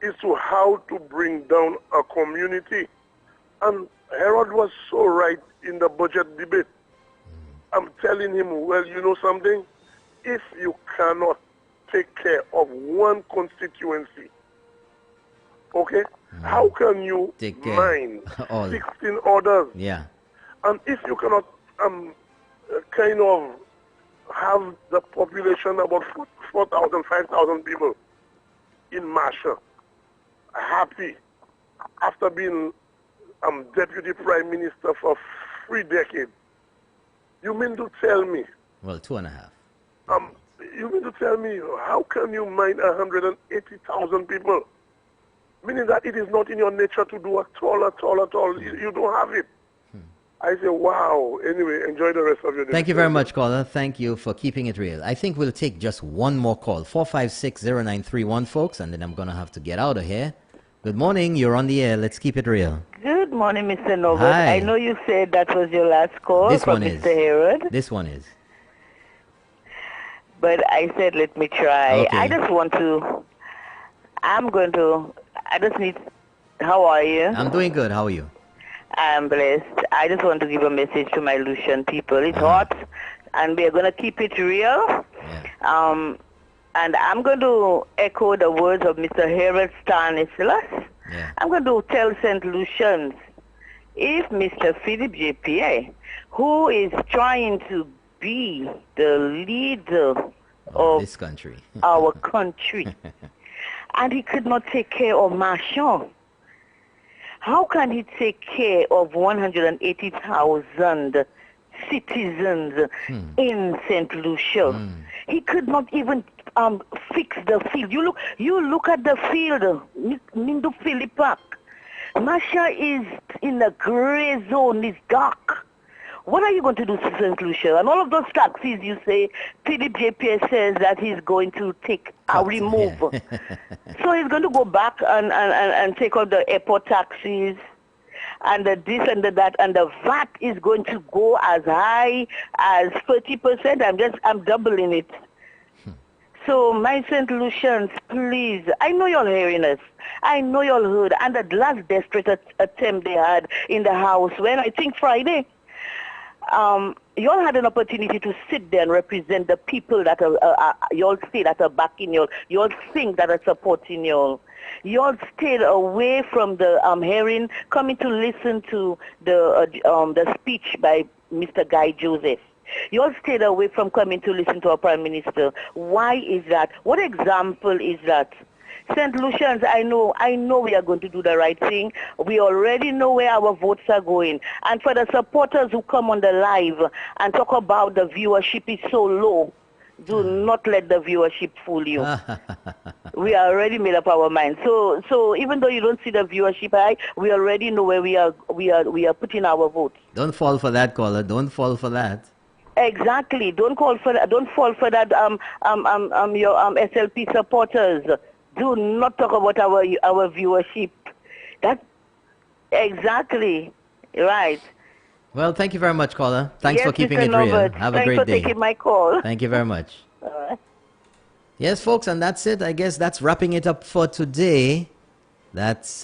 is to how to bring down a community. And Harold was so right in the budget debate. I'm telling him, well, you know something? If you cannot take care of one constituency, okay, how can you mind 16 others? Yeah. And if you cannot kind of have the population about 4,000, 5,000 people in Masha happy after being deputy prime minister for 3 decades, you mean to tell me? Well, 2.5. You mean to tell me how can you mind 180,000 people? Meaning that it is not in your nature to do at all. You don't have it. I say, wow. Anyway, enjoy the rest of your day. Thank you very much, caller. Thank you for keeping it real. I think we'll take just one more call. 456-0931, folks, and then I'm going to have to get out of here. Good morning. You're on the air. Let's keep it real. Good morning, Mr. Norbert. Hi. I know you said that was your last call This from one Mr. is. Herod. This one is. But I said, let me try. Okay. I just need, how are you? I'm doing good. How are you? I'm blessed. I just want to give a message to my Lucian people. It's hot, and we're going to keep it real. And I'm going to echo the words of Mr. Harold Stanislas. I'm going to tell St. Lucians, if Mr. Philip J.P.A., who is trying to be the leader of this country, our country, and he could not take care of Marchand, how can he take care of 180,000 citizens in St. Lucia? He could not even fix the field. You look at the field, Mindu Philippak. Masha is in a gray zone, it's dark. What are you going to do to St. Lucia? And all of those taxis, you say, Philip JPS says that he's going to remove. So he's going to go back and take out the airport taxis and the this and the that, and the VAT is going to go as high as 30%. I'm doubling it. So my St. Lucians, please, I know you're hearing us. I know you're heard. And the last desperate attempt they had in the House, when I think Friday, you all had an opportunity to sit there and represent the people that you all say that are backing you all think that are supporting you all. You all stayed away from the hearing, coming to listen to the speech by Mr. Guy Joseph. You all stayed away from coming to listen to our Prime Minister. Why is that? What example is that? St. Lucians, I know we are going to do the right thing. We already know where our votes are going. And for the supporters who come on the live and talk about the viewership is so low, do not let the viewership fool you. We already made up our mind. So even though you don't see the viewership high, we already know where we are putting our votes. Don't fall for that, caller. Don't fall for that. Exactly. Don't fall for that. Don't fall for that. Your SLP supporters. Do not talk about our viewership. That exactly right. Well, thank you very much, caller. Thanks for keeping it Norbert. real. Have a great day. Thanks for taking my call. Thank you very much. Yes, folks, and that's it. I guess that's wrapping it up for today. That's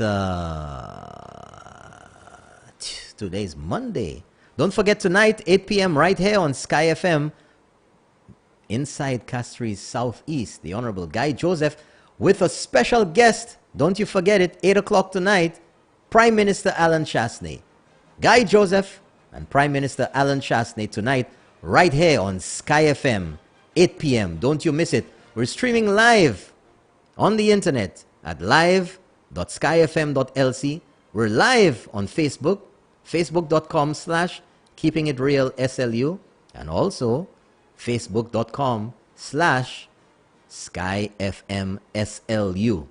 today's Monday. Don't forget tonight, 8 p.m. right here on Sky FM, inside Castries Southeast, the Honorable Guy Joseph, with a special guest. Don't you forget it, 8 o'clock tonight, Prime Minister Alan Chastanet. Guy Joseph and Prime Minister Alan Chastanet tonight, right here on Sky FM, 8 p.m. Don't you miss it. We're streaming live on the internet at live.skyfm.lc. We're live on Facebook, facebook.com/keepingitrealslu, and also facebook.com/skyfmslu.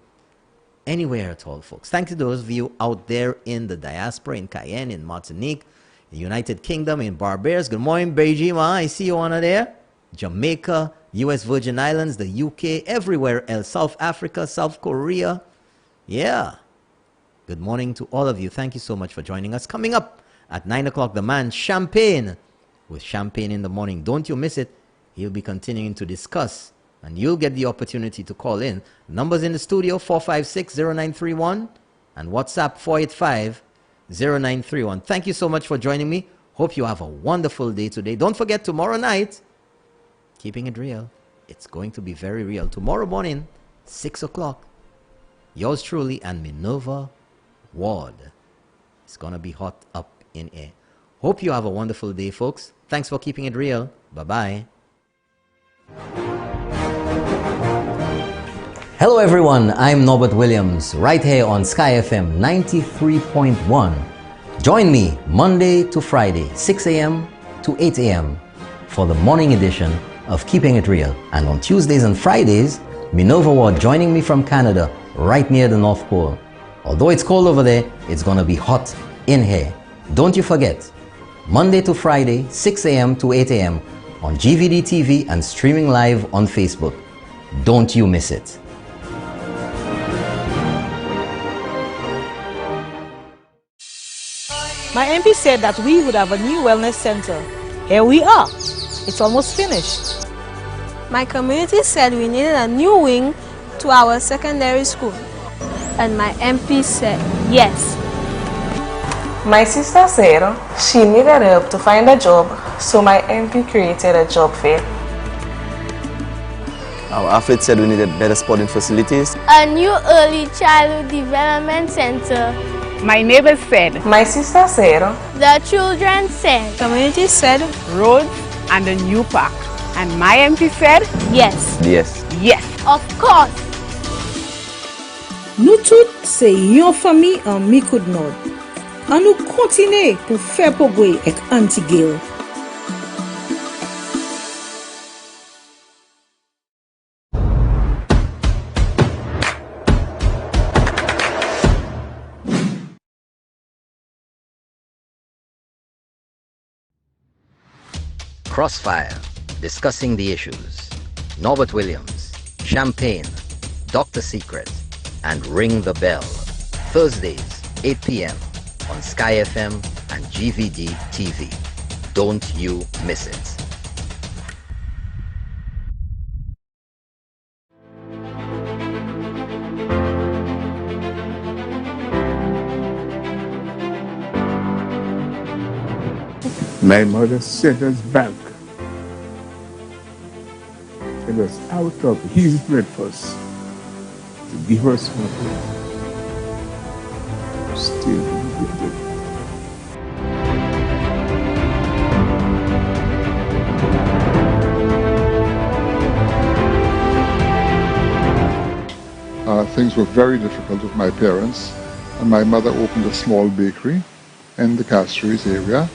Anywhere at all, folks. Thanks to those of you out there in the diaspora, in Cayenne, in Martinique, the United Kingdom, in Barbados. Good morning, Beijing. I see you on there. Jamaica, U.S. Virgin Islands, the UK, everywhere else. South Africa, South Korea. Yeah. Good morning to all of you. Thank you so much for joining us. Coming up at 9 o'clock, the man Champagne with Champagne in the Morning. Don't you miss it. He'll be continuing to discuss and you'll get the opportunity to call in. Numbers in the studio, 456-0931 and WhatsApp 485-0931. Thank you so much for joining me. Hope you have a wonderful day today. Don't forget, tomorrow night, keeping it real. It's going to be very real. Tomorrow morning, 6 o'clock. Yours truly and Minerva Ward. It's going to be hot up in air. Hope you have a wonderful day, folks. Thanks for keeping it real. Bye-bye. Hello, everyone. I'm Norbert Williams, right here on Sky FM 93.1. Join me Monday to Friday, 6 a.m. to 8 a.m. for the morning edition of Keeping It Real. And on Tuesdays and Fridays, Minerva Ward joining me from Canada, right near the North Pole. Although it's cold over there, it's going to be hot in here. Don't you forget, Monday to Friday, 6 a.m. to 8 a.m. on GVD TV and streaming live on Facebook. Don't you miss it. My MP said that we would have a new wellness center. Here we are. It's almost finished. My community said we needed a new wing to our secondary school. And my MP said yes. My sister said she needed help to find a job, so my MP created a job fair. Our athlete said we needed better sporting facilities. A new early childhood development center. My neighbor said. My sister said. The children said. Community said. Roads and a new park. And my MP said. Yes. Yes. Yes. Of course. Nous toutes, c'est yon famille en Micoud Nord. And nous continuons pour faire progrès avec Antigale. Crossfire, discussing the issues. Norbert Williams, Champagne, Dr. Secret, and Ring the Bell. Thursdays, 8 p.m. on Sky FM and GVD TV. Don't you miss it. My mother sent us back. It was out of his breakfast to give us something. Still with it. Things were very difficult with my parents, and my mother opened a small bakery in the Castries area.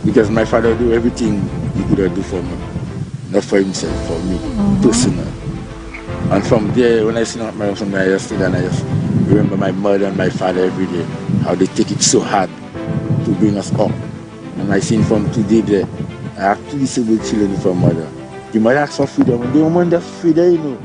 Because my father do everything he could do for me, not for himself, for me, personal. And from there, when I see my son, I just and I just remember my mother and my father every day, how they take it so hard to bring us up. And I seen from today there, I have two disabled children from mother. The mother asks for freedom, and they don't want that freedom, you know.